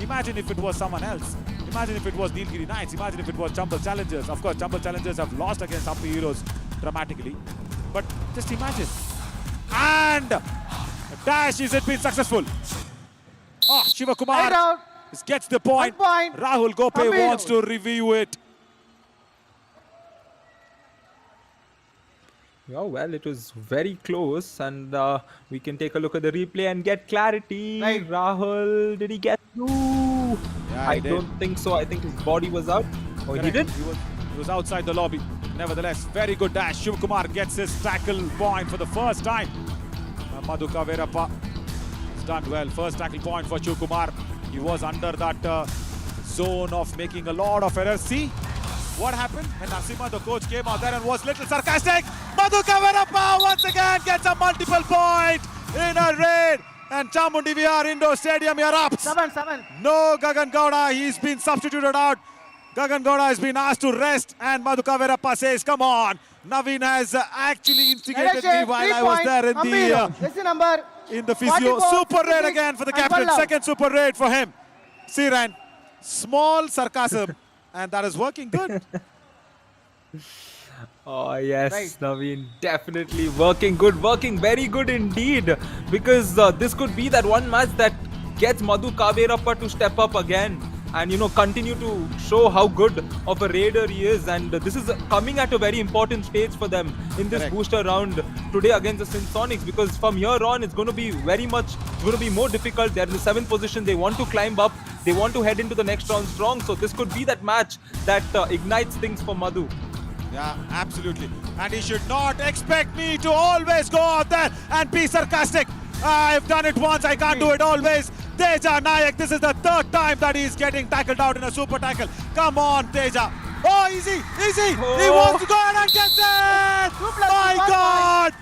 Imagine if it was someone else. Imagine if it was Nilgiri Knights. Imagine if it was Chambal Challengers. Of course, Chambal Challengers have lost against Hampi Heroes dramatically. But just imagine. And dash, is it been successful? Shiva Kumar Right out. gets the point. 1 point. Rahul Gope Hampi wants Heroes. to review it. Yeah, well, it was very close, and we can take a look at the replay and get clarity. Right. Rahul, did he get through? Yeah, I he did. don't think so. I think his body was out. Oh, he Correct. did? He He was outside the lobby. Nevertheless, very good dash. Yuva Kumar gets his tackle point for the first time. Madhu Kaverappa has done well. First tackle point for Yuva Kumar. He was under that zone of making a lot of errors. See what happened when Narsima, the coach, came out there and was little sarcastic. Madhu Kaverappa once again gets a multiple point in a raid. And Chamundi Vihar Indoor Stadium erupts. 7. No Gagan Gowda, he's been substituted out. Gagan Gowda has been asked to rest, and Madhu Kaverappa says, come on. Naveen has actually instigated me while I was there in the physio. Super raid again for the captain. Second super raid for him. Siran, small sarcasm, and that is working good. Oh yes, Right. Naveen, definitely working good, working very good indeed. Because this could be that one match that gets Madhu Kaverappa to step up again and continue to show how good of a raider he is. And this is coming at a very important stage for them in this Correct. booster round today against the Sonics. Because from here on, it's going to be more difficult. They're in the 7th position. They want to climb up. They want to head into the next round strong. So this could be that match that ignites things for Madhu. Yeah, absolutely. And he should not expect me to always go out there and be sarcastic. I've done it once, I can't do it always. Teja Nayak, this is the 3rd time that he's getting tackled out in a super tackle. Come on, Teja. Oh, easy. He Oh. wants to go ahead and gets it. 2+1 My God.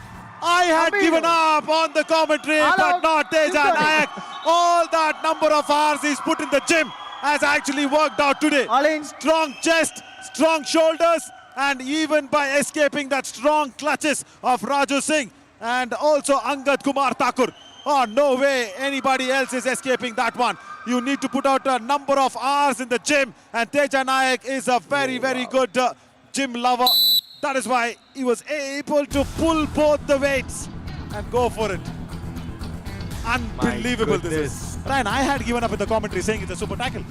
I had Amir. given up on the commentary, All but out. not Teja Simple. Nayak. All that number of hours he's put in the gym has actually worked out today. All in. Strong chest, strong shoulders, and even by escaping that strong clutches of Raju Singh and also Angad Kumar Thakur. Oh, no way anybody else is escaping that one. You need to put out a number of hours in the gym, and Teja Nayak is a very, very good gym lover. That is why he was able to pull both the weights and go for it. Unbelievable this is. Ryan, I had given up in the commentary saying it's a super tackle.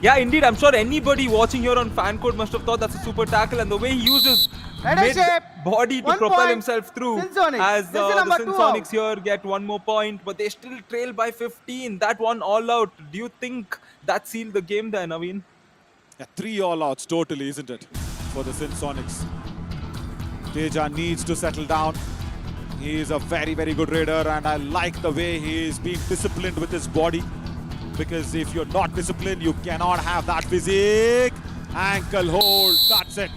Yeah, indeed. I'm sure anybody watching here on fan code must have thought that's a super tackle, and the way he uses Right shape. body to 1 propel point. himself through. Sinsonics. As This is the number 2 Sonics out. here get 1 more point, but they still trail by 15. That one all out. Do you think that sealed the game there, Naveen? Yeah, 3 all-outs totally, isn't it, for the Sonics? Teja needs to settle down. He is a very, very good raider, and I like the way he is being disciplined with his body. Because if you're not disciplined, you cannot have that physique. Ankle hold, that's it.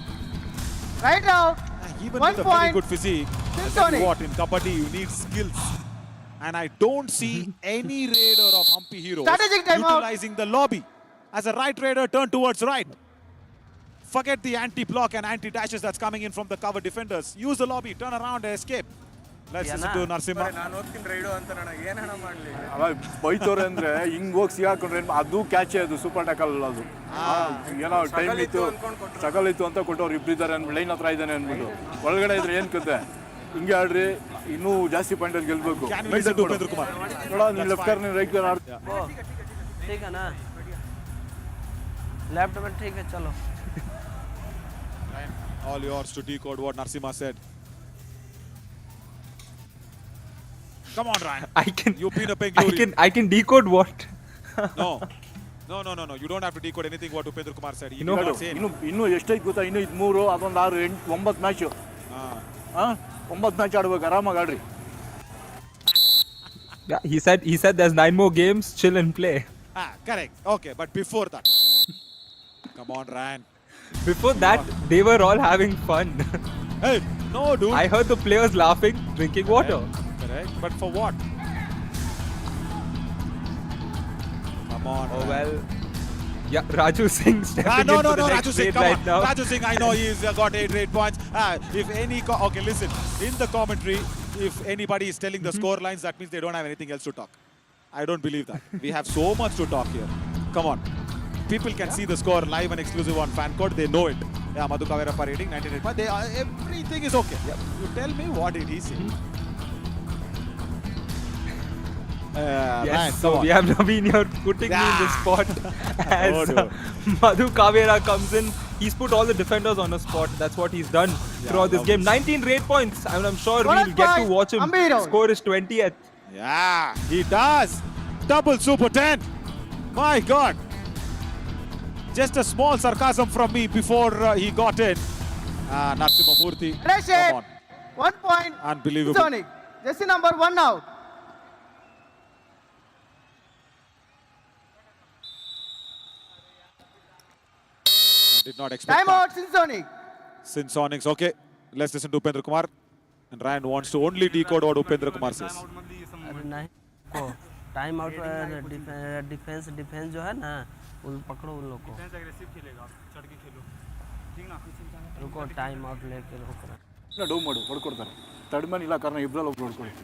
Right now. Even 1 with a very point. good physique, I tell Sonic. you what, in Kabaddi you need skills. And I don't see any raider of Humpy Heroes Strategic timeout. utilizing the lobby. As a right raider, turn towards right. Forget the anti-block and anti-dashes that's coming in from the cover defenders. Use the lobby, turn around and escape. Let's listen to Narsimha. ಅಲ್ಲ ಬೈತವ್ರೆ ಅಂದ್ರೆ ಹಿಂಗ್ ಹೋಗಿ ಸಿಗಾಕೊಂಡ್ರೆ ಅದು ಕ್ಯಾಚೆ ಅದು super tackle ಅಲ್ಲ ಅದು ಏನೋ time ಇತ್ತು ಸ್ಟ್ರಗಲ್ ಇತ್ತು ಅಂತ ಕೊಟ್ಟವ್ರು ಇಬ್ಬರಿದ್ದಾರೆ ಲೈನ್ ಹತ್ರ ಇದ್ದಾನೆ ಅಂದ್ಬಿಟ್ಟು ಒಳಗಡೆ ಇದ್ರೆ ಏನ್ ಕತೆ ಹಿಂಗೆ ಆಡ್ರಿ ಇನ್ನೂ ಜಾಸ್ತಿ ಪಾಯಿಂಟ್ ಅಲ್ಲಿ ಗೆಲ್ಬೇಕು Can we listen to Upendra Kumar? ನೋಡ ನೀನ್ ಲೆಫ್ಟ್ ಕಾರ್ನರ್ ರೈಟ್ ಕಾರ್ನರ್ ठीक है ना लेफ्ट में ठीक है चलो All yours to decode what Narsimha said. Come on, Ryan. You've been a Bengaluru. I can decode what? No. You don't have to decode anything what Upendra Kumar said. He You know- did not say anything. ಇನ್ನು ಎಷ್ಟೈತೆ ಗೊತ್ತಾ ಇನ್ನು ಇದು 3 ಅದೊಂದು 6 8 9 match 9 match ಆಡ್ಬೇಕು ಆರಾಮಾಗಿ ಆಡ್ರಿ Yeah, he said there's 9 more games, chill and play. Correct. Okay, but before that. Come on, Ryan. Before that, they were all having fun. Hey, no, dude. I heard the players laughing, drinking water. Correct. But for what? Come on. Oh Ryan. well. Yeah, Raju Singh stepping No, into the Raju next Singh, raid come right on. now. Raju Singh, I know he's got 8 points. If any, okay, listen. In the commentary, if anybody is telling the score lines, that means they don't have anything else to talk. I don't believe that. We have so much to talk here. Come on. People can see the score live and exclusive on fan code. They know it. Yeah, Madhu Kaverappa rating 98 points. Everything is okay. You tell me what did he say? Yes, Ryan, so come on. we have Naveen here putting me in the spot as Oh, no. Madhu Kavera comes in. He's put all the defenders on a spot. That's what he's done throughout this game. 19 raid points. I mean, I'm sure Bonus we'll get to point. watch him Ambiro. score his 20th. Yeah, he does. Double super 10. My God. Just a small sarcasm from me before he got in. Narasimha Murthy, Red shape. come on. 1 point. Unbelievable. Sonic. Jersey number 1 out. Did not expect Time that. out, Sinsonic. Sinsonics. Okay, let's listen to Upendra Kumar. And Ryan wants to only decode what Upendra Kumar says. अरे नहीं को time out defence जो है ना उन पकड़ो उन लोग को रुको टाइम आउट लेके रोक रहा ಇಲ್ಲ ಡೌ ಮಾಡು ಹೊಡ್ಕೊಡ್ತಾರೆ ತರ್ಡ್ ಮ್ಯಾನ್ ಇಲ್ಲ ಕಾರಣ ಇಬ್ಬರಲ್ಲಿ ಒಬ್ರು ಹೊಡ್ಕೊಳ್ಳಿ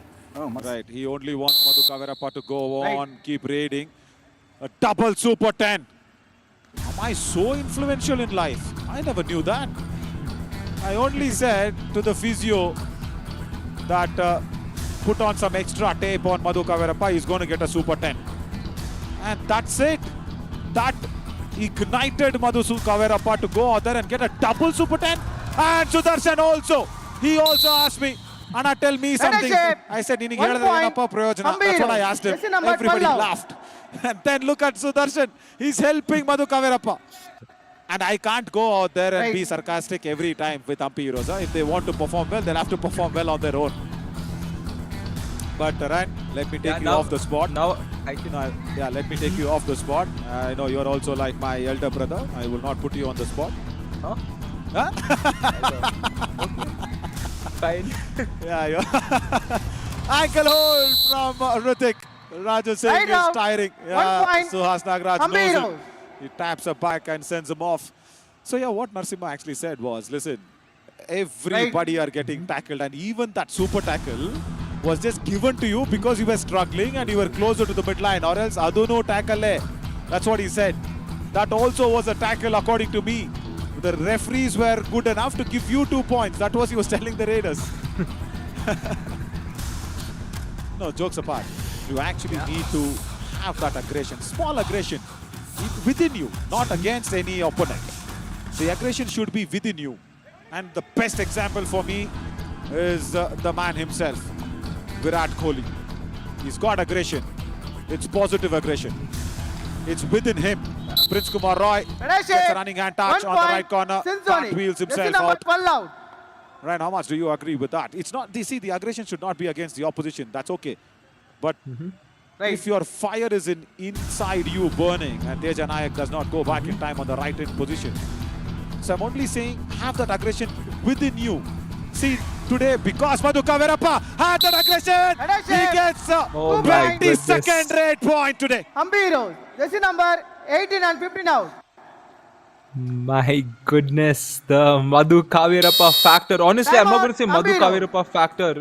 Right, he only wants Madhu Kavirappa to go on, keep raiding. A double super 10. Am I so influential in life? I never knew that. I only said to the physio that put on some extra tape on Madhu Kavirappa, he's going to get a super 10. And that's it. That ignited Madhu Kavirappa to go out there and get a double super 10. And Sudarshan also. He also asked me, Anna, tell me something. shape. I said, "Ninige 1 helada point. enappa prayojana." Ambir. That's what I asked him. Jersey number Everybody 12 out. laughed. And then look at Sudarshan. He's helping Madhu Kavirappa. And I can't go out there and Right. be sarcastic every time with Ampi heroes. If they want to perform well, they'll have to perform well on their own. But Ryan, let me take you off the spot. Now I can. Let me take you off the spot. I know you're also like my elder brother. I will not put you on the spot. Huh? Huh? Fine. Ankle hold from Ritik. Raju Singh Right is out. tiring. 1 point. Suhas Nagaraj knows Ambiro. it. He taps her back and sends him off. So what Narasimha actually said was, listen, everybody are getting tackled, and even that super tackle was just given to you because you were struggling and you were closer to the midline, or else aduno tackle. That's what he said. That also was a tackle according to me. The referees were good enough to give you 2 points. That was he was telling the Raiders. No, jokes apart. You actually need to have that aggression, small aggression within you, not against any opponent. The aggression should be within you. And the best example for me is the man himself, Virat Kohli. He's got aggression. It's positive aggression. It's within him. Prince Kumar Roy gets a running hand touch 1 on the point. right corner. Sinsonic. Wheels Jersey himself number out. 12 out. Ryan, how much do you agree with that? It's not, see, the aggression should not be against the opposition. That's okay. But Right. if your fire is inside you burning and Teja Nayak does not go back in time on the right hand position. So I'm only saying have that aggression within you. See, today, because Madhu Kavirappa had that aggression, he gets a Oh my 22nd rate point today. Ambiro. Jersey number 18 and 15 out. My goodness, the Madhu Kavirappa factor. Honestly, I'm not going to say Madhu Ambiro. Kavirappa factor.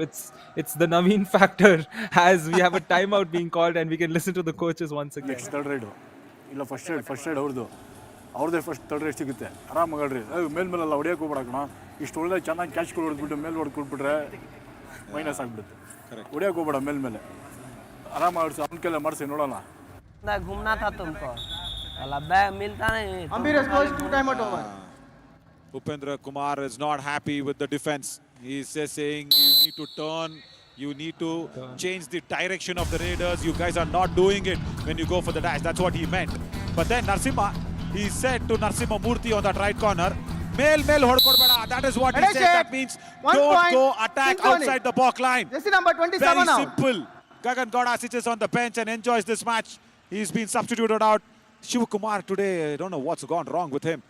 It's the Naveen factor, as we have a timeout being called and we can listen to the coaches once again. Next third raid ಇಲ್ಲ first ride ಅವ್ರದ್ದೇ first third ride ಸಿಗುತ್ತೆ ಆರಾಮಾಗಿ ಆಡ್ರಿ ಮೇಲೆಲ್ಲ ಹೊಡಿಯೋಕೆ ಹೋಗ್ಬಿಡಕಣ ಇಷ್ಟು ಒಳ್ಳೆ ಚೆನ್ನಾಗಿ catch ಹೊಡೆದ್ಬಿಟ್ಟು ಮೇಲೆ ಹೊಡ್ಕೊಟ್ಬಿಟ್ರೆ ಮೈನಸ್ ಆಗಿಬಿಡುತ್ತೆ ಹೊಡಿಯೋಕೆ ಹೋಗ್ಬೇಡ ಮೇಲೆ ಆರಾಮಾಗಿ ಆಡಿಸಿ ಅವ್ನ ಕೆಲ ಮಾಡಿಸಿ ನೋಡೋಣ घूमना था तुमको साला बैग मिलता नहीं Ambiro scores 2 time out over. Upendra Kumar is not happy with the defense. He's just saying you need to turn, you need to change the direction of the Raiders. You guys are not doing it when you go for the dash. That's what he meant. But then Narasimha, he said to Narasimha Murthy on that right corner, Mail hodkodbeda. That is what he said. That means 1 don't point. go attack Sinsonic. outside the balk line. Jersey number 27 Very out. simple. Gagan Gowda sits on the bench and enjoys this match. He's been substituted out. Shiv Kumar today, I don't know what's gone wrong with him.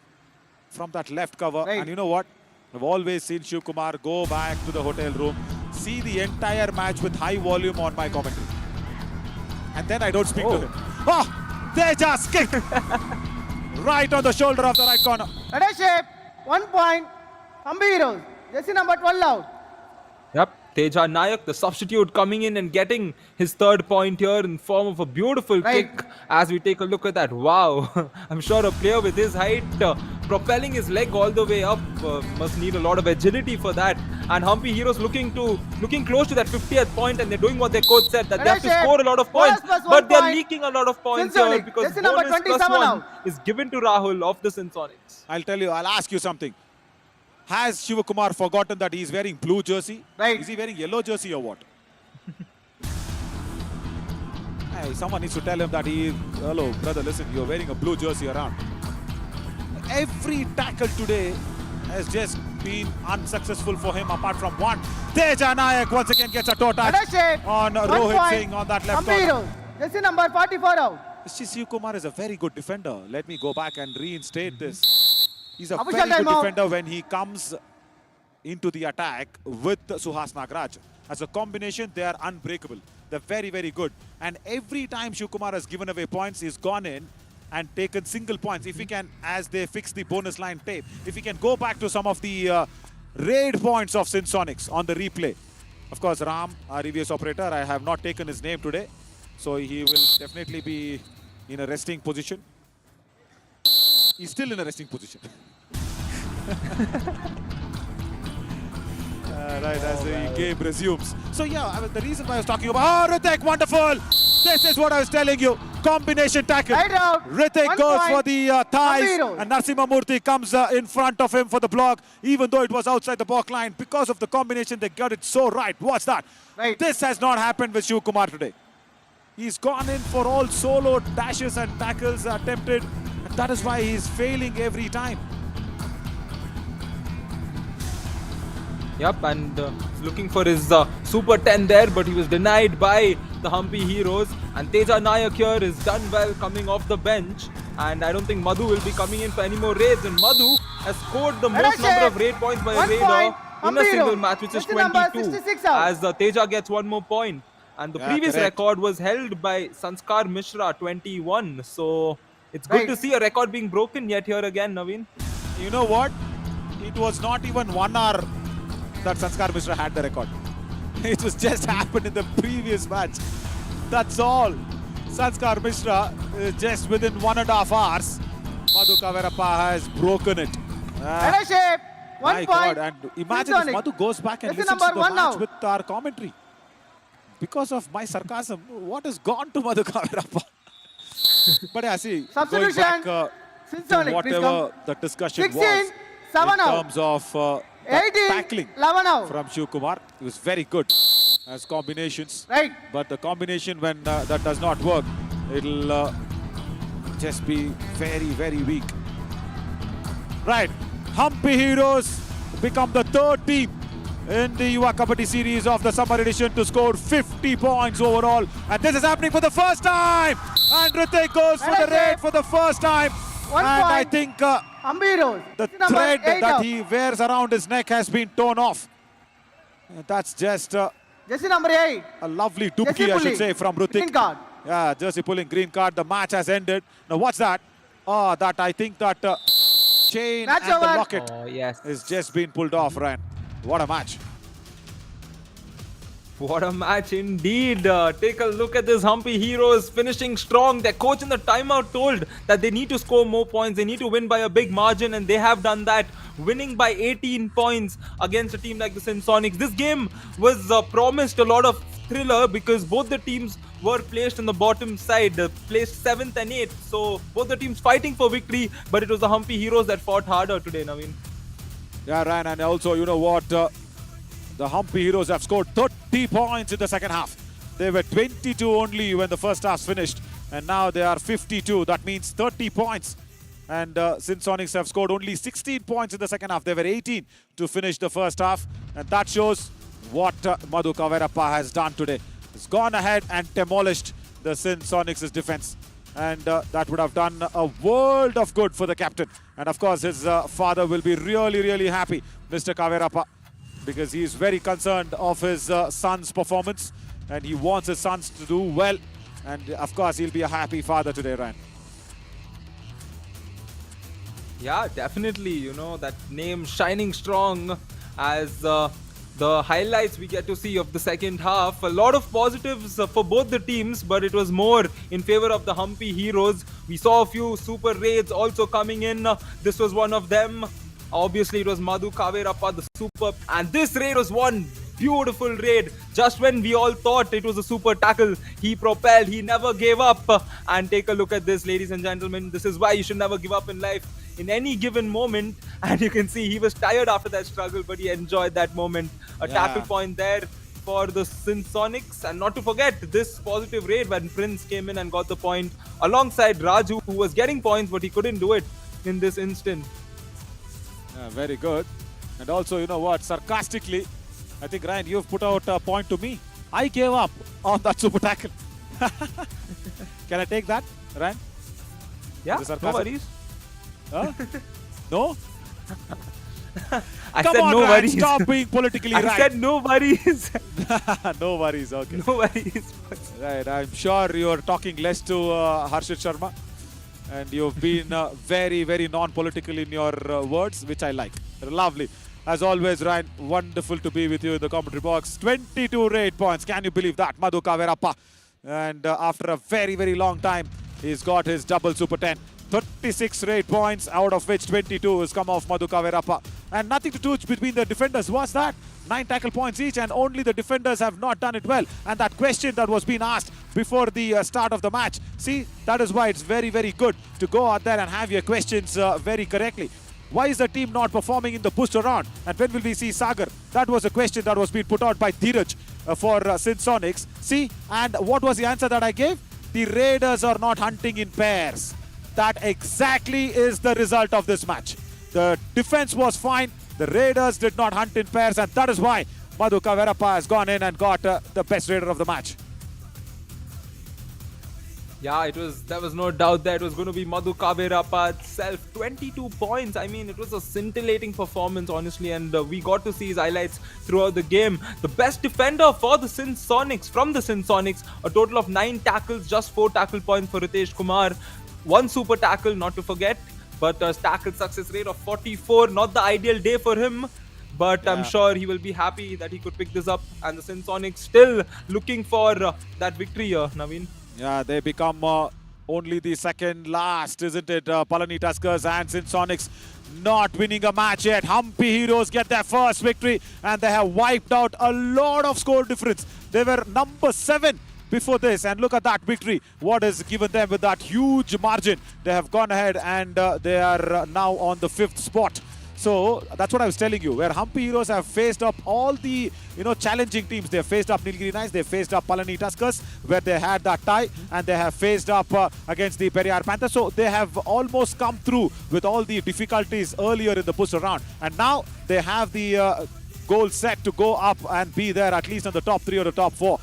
From that left cover. Right. And you know what? I've always seen Shiv Kumar go back to the hotel room, see the entire match with high volume on my commentary. And then I don't speak to him. Oh, they just kicked right on the shoulder of the right corner. Red shape. 1 point. Ambiro. Jersey number 12 out. Yep, Teja Nayak, the substitute, coming in and getting his third point here in form of a beautiful Right. kick. As we take a look at that, wow! I'm sure a player with his height, propelling his leg all the way up, must need a lot of agility for that. And Humpy Heroes looking close to that 50th point, and they're doing what their coach said, that they have to Shape. score a lot of points. Plus But 1 they're point. leaking a lot of points Sinsonic. here because Jersey number bonus plus 27 1 out. is given to Rahul of the Sinsonics. I'll tell you, I'll ask you something. Has Shiva Kumar forgotten that he's wearing blue jersey? Right. Is he wearing yellow jersey or what? Hey, someone needs to tell him that hello, brother, listen, you're wearing a blue jersey around. every tackle today has just been unsuccessful for him apart from one. Teja Nayak once again gets a toe touch Shake. on 1 Rohit point. Singh on that left Hampi corner. Heroes. Jersey number 44 out. Shiv Kumar is a very good defender. Let me go back and reinstate this. He's a Official very good timeout. defender when he comes into the attack with Suhas Nagraj. As a combination, they are unbreakable. They're very, very good. And every time Shiv Kumar has given away points, he's gone in and taken single points. If he can, as they fix the bonus line tape, if he can go back to some of the raid points of Sinsonics on the replay. Of course, Ram, our EVS operator, I have not taken his name today. So he will definitely be in a resting position. He's still in a resting position. Right, as the game resumes. So yeah, I mean, the reason why I was talking about, Ritik, wonderful! This is what I was telling you. Combination tackle. Right out. Ritik 1 goes point. for the thighs, Heroes. and Narasimha Murthy comes in front of him for the block, even though it was outside the block line. Because of the combination, they got it so right. What's that? Right. This has not happened with Shiv Kumar today. He's gone in for all solo dashes and tackles attempted, and that is why he's failing every time. Yep, and looking for his Super 10 there, but he was denied by the Hampi Heroes. And Teja Nayak here is done well coming off the bench. And I don't think Madhu will be coming in for any more raids. And Madhu has scored the most number of raid points by a 1 raider point. in a Hampi single Heroes. match, which is Jersey number 22. 66 out. As Teja gets one more point. And the Yeah, previous correct. record was held by Sanskar Mishra, 21. So it's good Right. to see a record being broken yet here again, Naveen. You know what? It was not even 1 hour that Sanskar Mishra had the record. It was just happened in the previous match. That's all. Sanskar Mishra, just within 1.5 hours, Madhu Kaverappa has broken it. Better shape. 1 My point. God, and imagine if Sinsonic. Madhu goes back and Jersey listens to number the 1 match now. with our commentary. Because of my sarcasm, what has gone to Madhu Kaverappa? But yeah, see, going Substitution. back to Sinsonic, please whatever come. the discussion 16, was 7 in out. terms of that 18, tackling 11 out. from Shiv Kumar, it was very good as combinations. Right. But the combination, when that does not work, it'll just be very, very weak. Right, Hampi Heroes become the third team in the Yuva Kabaddi series of the summer edition to score 50 points overall. And this is happening for the first time. And Ritik goes for the raid for the first time. 1 And I point. think Hampi Heroes. the Jersey number thread 8 that out. he wears around his neck has been torn off. And that's just Jersey number 8. a lovely Jersey dupki, I should pulling. say, from Ritik. Green card. Yeah, jersey pulling, green card. The match has ended. Now, what's that? Oh, that I think that chain Match and the over. locket Oh, yes. is just been pulled off, Ryan. What a match. What a match indeed. Take a look at this Hampi Heroes finishing strong. Their coach in the timeout told that they need to score more points. They need to win by a big margin, and they have done that, winning by 18 points against a team like the Sinsonics. This game was promised a lot of thriller because both the teams were placed on the bottom side, placed 7th and 8th. So both the teams fighting for victory, but it was the Hampi Heroes that fought harder today, Naveen. Yeah, Ryan, and also, you know what? The Hampi Heroes have scored 30 points in the second half. They were 22 only when the first half finished, and now they are 52. That means 30 points. And Sinsonics have scored only 16 points in the second half. They were 18 to finish the first half, and that shows what Madhu Kaverappa has done today. He's gone ahead and demolished the Sinsonics' defense, and that would have done a world of good for the captain. And of course, his father will be really, really happy, Mr. Kaverappa, because he is very concerned of his son's performance, and he wants his sons to do well. And of course, he'll be a happy father today, Ryan. Yeah, definitely. You know, that name shining strong as the highlights we get to see of the second half. A lot of positives for both the teams, but it was more in favor of the Hampi Heroes. We saw a few super raids also coming in. This was one of them. Obviously, it was Madhu Kaverappa, the super. And this raid was one beautiful raid. Just when we all thought it was a super tackle, he propelled, he never gave up. And take a look at this, ladies and gentlemen. This is why you should never give up in life in any given moment. And you can see he was tired after that struggle, but he enjoyed that moment. A tackle point there for the Sinsonics. And not to forget this positive raid when Prince came in and got the point alongside Raju, who was getting points, but he couldn't do it in this instant. Yeah, very good. And also, you know what? Sarcastically, I think, Ryan, you've put out a point to me. I gave up on that super tackle. Can I take that, Ryan? Yeah, Is it no sarcasm? worries. Huh? No? I Come said on, no Ryan, worries. stop being politically I right. said no worries. No worries, okay. No worries. Right, I'm sure you're talking less to Harshit Sharma. And you've been very, very non-political in your words, which I like. Lovely. As always, Ryan, wonderful to be with you in the commentary box. 22 rate points. Can you believe that? Madhu Kaverappa. And after a very, very long time, he's got his double super 10. 36 rate points, out of which 22 has come off Madhu Kaverappa. And nothing to do between the defenders. What's that? 9 tackle points each, and only the defenders have not done it well. And that question that was being asked before the start of the match. See, that is why it's very, very good to go out there and have your questions very correctly. Why is the team not performing in the booster round? And when will we see Sagar? That was a question that was being put out by Dheeraj for Sonics. See, and what was the answer that I gave? The Raiders are not hunting in pairs. That exactly is the result of this match. The defense was fine. The Raiders did not hunt in pairs, and that is why Madhu Kaverappa has gone in and got the best Raider of the match. Yeah, there was no doubt that it was going to be Madhu Kaverappa itself. 22 points. I mean, it was a scintillating performance, honestly, and we got to see his highlights throughout the game. The best defender for the Sonics, from the Sonics, a total of 9 tackles, just 4 tackle points for Ritesh Kumar. 1 super tackle, not to forget, but a tackle success rate of 44. Not the ideal day for him, but I'm sure he will be happy that he could pick this up. And the Sonics still looking for that victory here, Naveen. Yeah, they become only the second last, isn't it? Palani Tuskers and Sonics not winning a match yet. Humpy Heroes get their first victory, and they have wiped out a lot of score difference. They were number 7 before this, and look at that victory. What has given them with that huge margin? They have gone ahead, and they are now on the 5th spot. So that's what I was telling you, where Humpy Heroes have faced up all the challenging teams. They have faced up Nilgiri Knights, they have faced up Palani Tuskers, where they had that tie, and they have faced up against the Periyar Panthers. So they have almost come through with all the difficulties earlier in the booster round, and now they have the goal set to go up and be there at least in the top 3 or the top 4.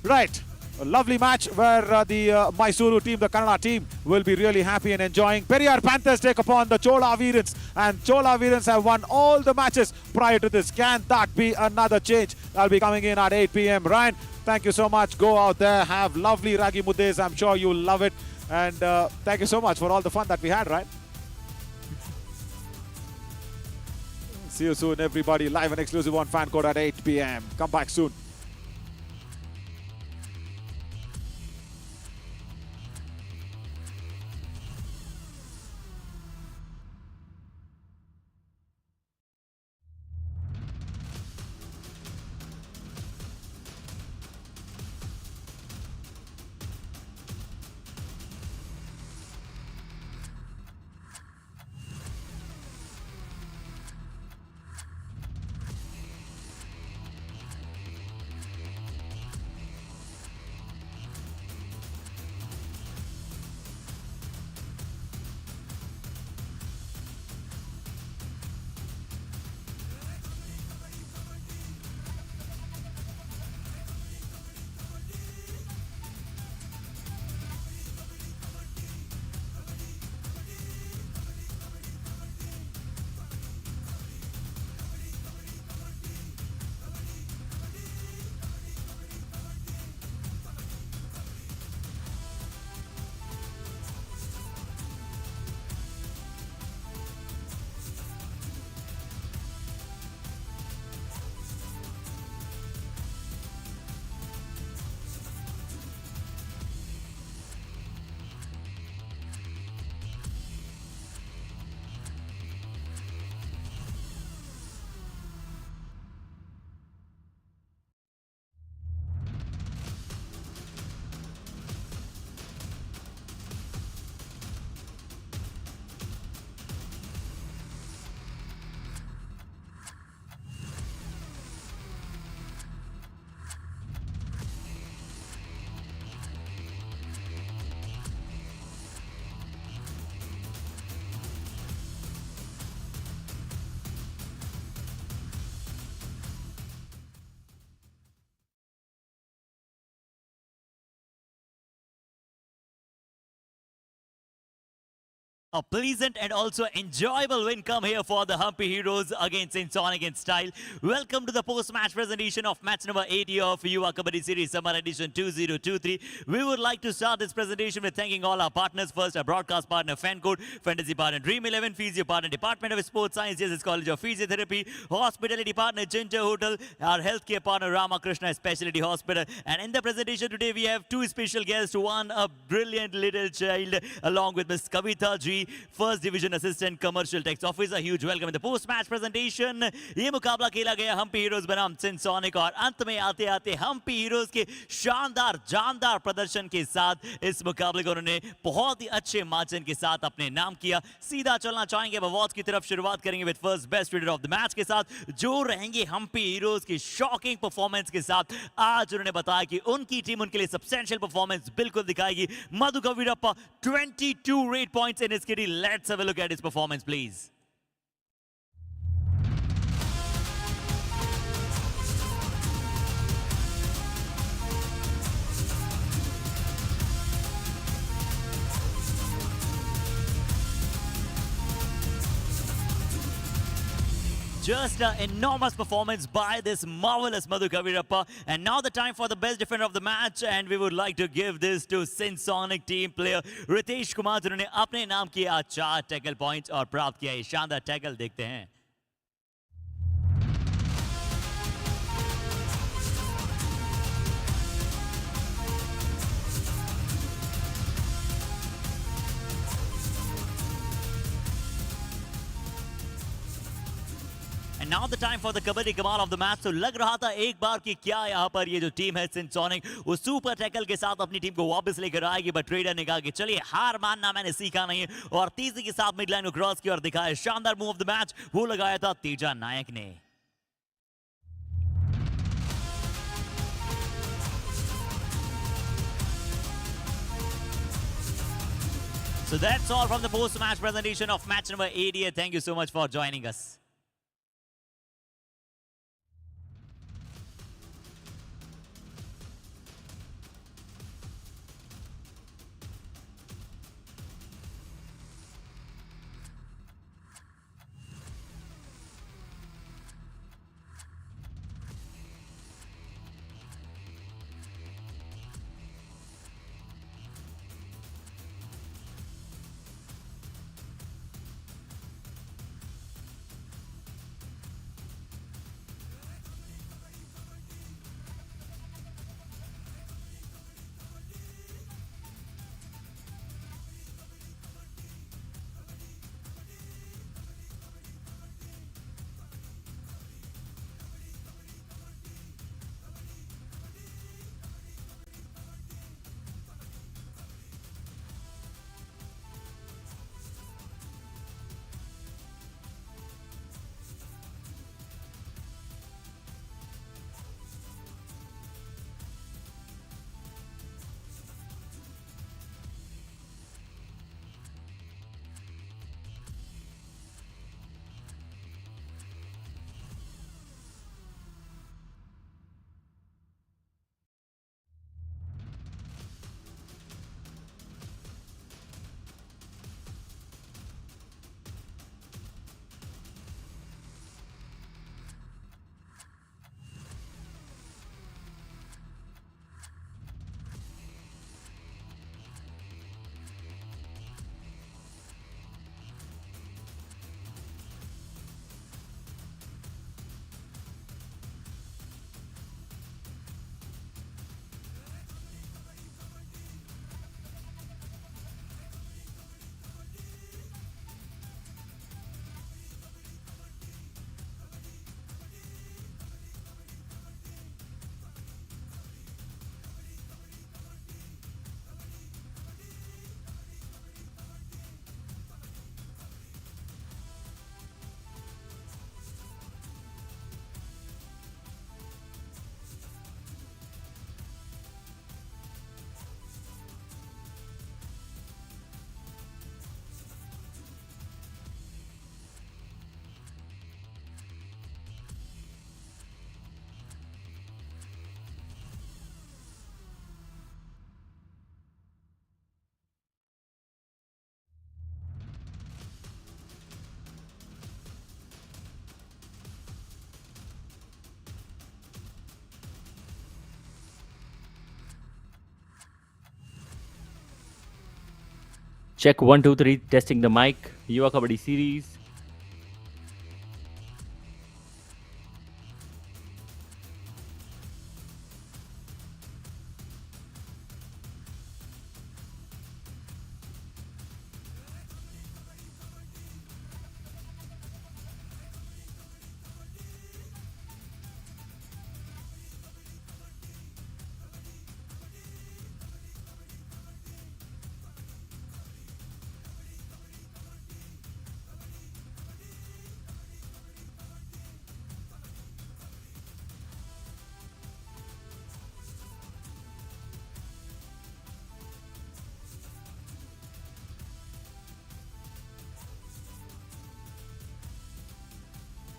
Right. A lovely match where the Mysuru team, the Kannada team, will be really happy and enjoying. Periyar Panthers take upon the Chola Veerans, and Chola Veerans have won all the matches prior to this. Can that be another change? That'll be coming in at 8 p.m. Ryan, thank you so much. Go out there, have lovely Ragi Muddes. I'm sure you'll love it. And thank you so much for all the fun that we had, Ryan. See you soon, everybody. Live and exclusive on Fan Code at 8 p.m. Come back soon. A pleasant and also enjoyable win come here for the Humpy Heroes against Insonic in style. Welcome to the post-match presentation of match number 80 of Yuva Kabaddi Series Summer Edition 2023. We would like to start this presentation with thanking all our partners. First, our broadcast partner FanCode, fantasy partner Dream 11, physio partner Department of Sports Science, Jesus College of Physiotherapy, hospitality partner Ginger Hotel, our healthcare partner Ramakrishna Specialty Hospital. And in the presentation today, we have two special guests. One, a brilliant little child, along with Miss Kavita G, First Division Assistant Commercial Tax Officer. Huge welcome in the post-match presentation. ये मुकाबला खेला गया Hampi heroes बनाम सिंसोनिक और अंत में आते आते हम्पी हीरोज के शानदार जानदार प्रदर्शन के साथ इस मुकाबले को उन्होंने बहुत ही अच्छे मार्जिन के साथ अपने नाम किया. सीधा चलना चाहेंगे अवार्ड्स की तरफ. शुरुआत करेंगे with first best reader of the match के साथ जो रहेंगे हम्पी हीरोज की शॉकिंग परफॉर्मेंस के साथ. आज उन्होंने बताया कि उनकी टीम उनके लिए सब्सटेंशियल परफॉर्मेंस बिल्कुल दिखाएगी. मधु कवीरप्पा 22 rate points in his kitty. Let's have a look at his performance, please. Just an enormous performance by this marvelous Madhu Kavirappa. And now the time for the best defender of the match. And we would like to give this to Sinsonic team player Ritesh Kumar, जिन्होंने अपने नाम किया 4 tackle points और प्राप्त किया ये शानदार tackle. देखते हैं. And now the time for the Kabaddi Kamal of the match. तो लग रहा था एक बार कि क्या यहाँ पर ये जो टीम है सिंसोनिक वो सुपर टैकल के साथ अपनी टीम को वापस लेकर आएगी. बट ट्रेडर ने कहा कि चलिए हार मानना मैंने सीखा नहीं है और तेजी के साथ मिड लाइन को क्रॉस किया और दिखाया शानदार मूव ऑफ द मैच. वो लगाया था तेजा नायक ने. So that's all from the post-match presentation of match number 80. Thank you so much for joining us. Check 1 2 3. Testing the mic. Yuva Kabaddi series.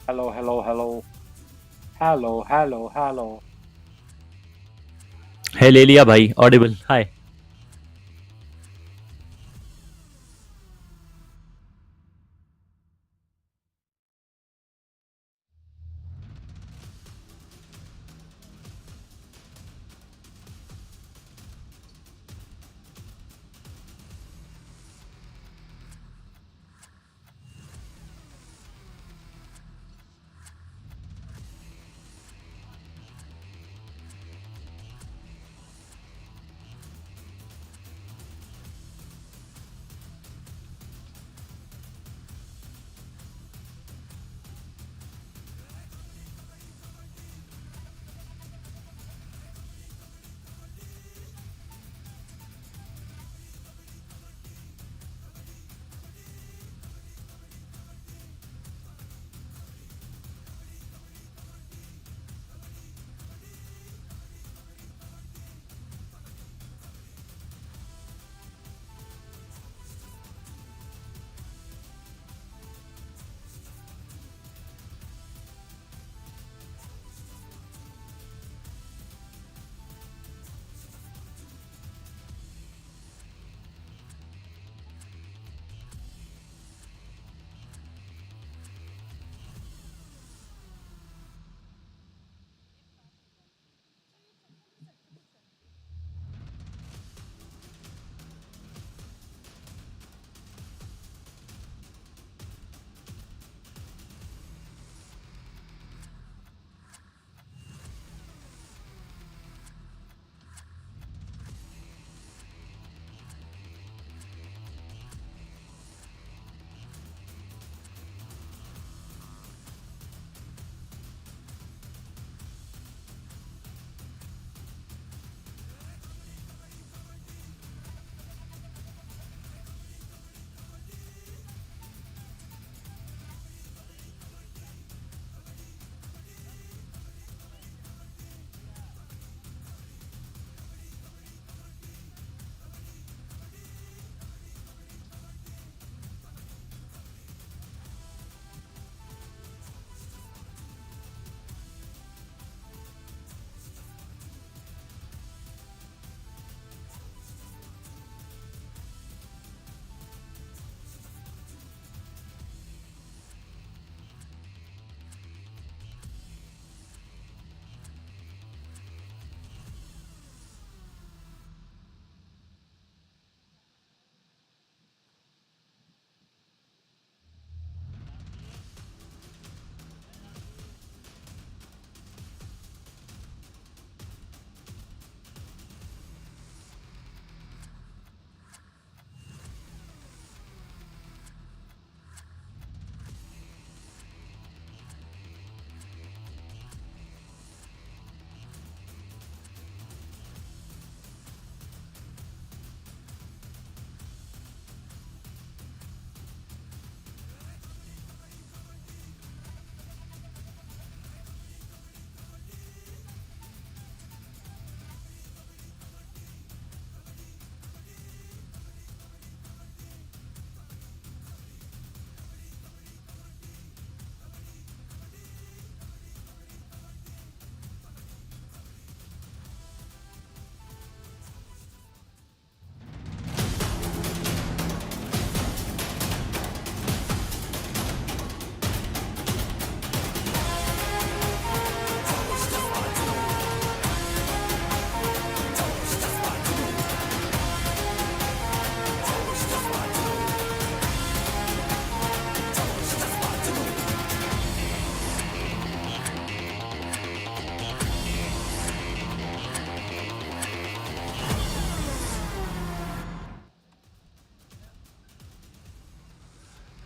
Hello, hello, hello. Hello, hello, hello. Hey, ले लिया भाई. Audible. Hi.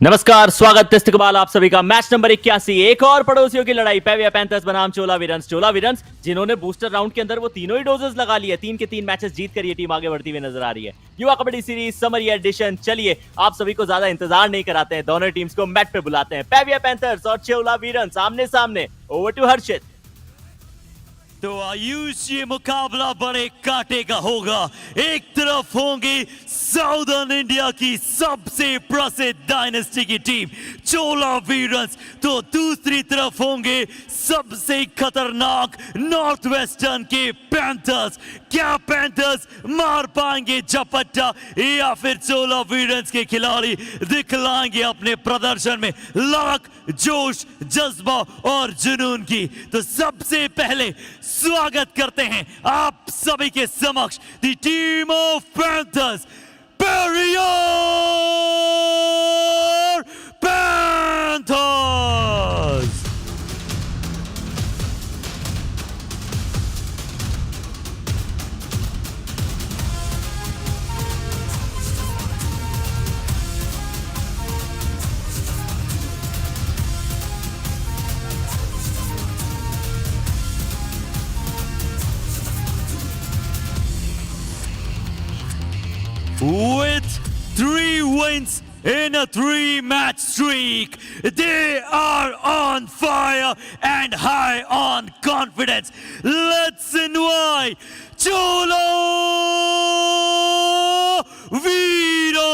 नमस्कार, स्वागत इस्तकबाल आप सभी का। Match number 81, एक और पड़ोसियों की लड़ाई। पेविया पैंथर्स बनाम चोला वीरन्स जिन्होंने बूस्टर राउंड के अंदर वो तीनों ही डोजेस लगा लिए, 3 के 3 मैचेस जीत कर ये टीम आगे बढ़ती हुई नजर आ रही है। युवा कबड्डी सीरीज समर एडिशन। चलिए आप सभी को ज्यादा इंतजार नहीं कराते हैं, दोनों टीम्स को मैच पे बुलाते हैं। पेविया पैंथर्स और चोला वीरन्स आमने सामने। ओवर टू हर्षित। तो आयुष ये मुकाबला बड़े कांटे का होगा। एक तरफ होंगे साउदर्न इंडिया की सबसे प्रसिद्ध डायनेस्टी की टीम चोला वीरन्स, तो दूसरी तरफ होंगे सबसे खतरनाक नॉर्थ वेस्टर्न के पैंथर्स। क्या पैंथर्स मार पाएंगे झपट्टा या फिर चोला वीरन्स के खिलाड़ी दिखलाएंगे अपने प्रदर्शन में लाख जोश, जज्बा और जुनून की। तो सबसे पहले स्वागत करते हैं आप सभी के समक्ष the team of panthers, Periyar panthers. With 3 wins in a 3-match streak, they are on fire and high on confidence. Let's invite Chola Vino.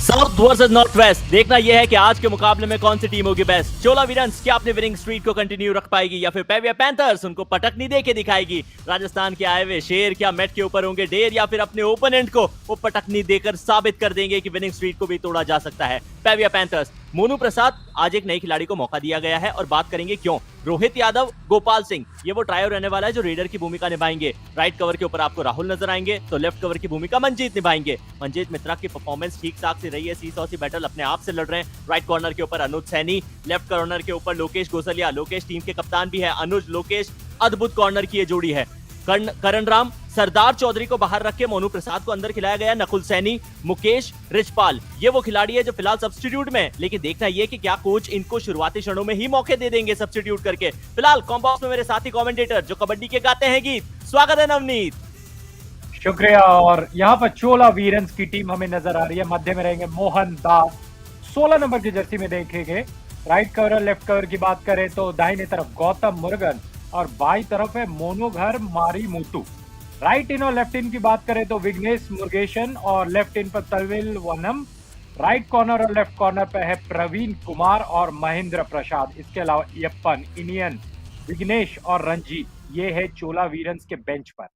South versus north west. देखना यह है कि आज के मुकाबले में कौन सी टीम होगी बेस्ट। चोला वीरन्स क्या अपने विनिंग स्ट्रीक को कंटिन्यू रख पाएगी या फिर पेविया पैंथर्स उनको पटकनी दे के दिखाएगी। राजस्थान के आए हुए शेर क्या मैट के ऊपर होंगे ढेर या फिर अपने ओपोनेंट को वो पटकनी देकर साबित कर देंगे कि विनिंग स्ट्रीक को भी तोड़ा जा सकता है। पेविया पैंथर्स मोनू प्रसाद, आज एक नई खिलाड़ी को मौका दिया गया है और बात करेंगे क्यों। रोहित यादव, गोपाल सिंह, ये वो ट्रायो रहने वाला है जो रेडर की भूमिका निभाएंगे। राइट कवर के ऊपर आपको राहुल नजर आएंगे, तो लेफ्ट कवर की भूमिका मंजीत निभाएंगे। मंजीत मित्रा की परफॉर्मेंस ठीक ठाक से रही है, सी बैटल अपने आप से लड़ रहे हैं। राइट कॉर्नर के ऊपर अनुज सैनी, लेफ्ट कॉर्नर के ऊपर लोकेश गोसलिया। लोकेश टीम के कप्तान भी है। अनुज लोकेश अद्भुत कॉर्नर की ये जोड़ी है। करण राम, सरदार चौधरी को बाहर रख के मोनू प्रसाद को अंदर खिलाया गया। नकुल सैनी, मुकेश, रिचपाल, ये वो खिलाड़ी है जो फिलहाल सब्स्टिट्यूट में, लेकिन देखना ये कि क्या कोच इनको शुरुआती क्षणों में ही मौके दे देंगे सब्स्टिट्यूट करके। फिलहाल कॉम्बॉक्स में मेरे साथी कमेंटेटर जो कबड्डी के गाते हैं गीत। स्वागत है नवनीत। शुक्रिया। और यहाँ पर चोला वीरन्स की टीम हमें नजर आ रही है। मध्य में रहेंगे मोहन दास, 16 नंबर की जर्सी में देखेंगे। राइट कवर और लेफ्ट कवर की बात करें तो दाहिने तरफ गौतम मुरुगन और बाई तरफ है मोनोघर मारी मुतु। राइट इन और लेफ्ट इन की बात करें तो विघ्नेश मुरुगेशन और लेफ्ट इन पर तलविल वनम। राइट कॉर्नर और लेफ्ट कॉर्नर पे है प्रवीण कुमार और महेंद्र प्रसाद। इसके अलावा यप्पन, इनियन, विघ्नेश और रंजीत, ये है चोला वीरन्स के बेंच पर।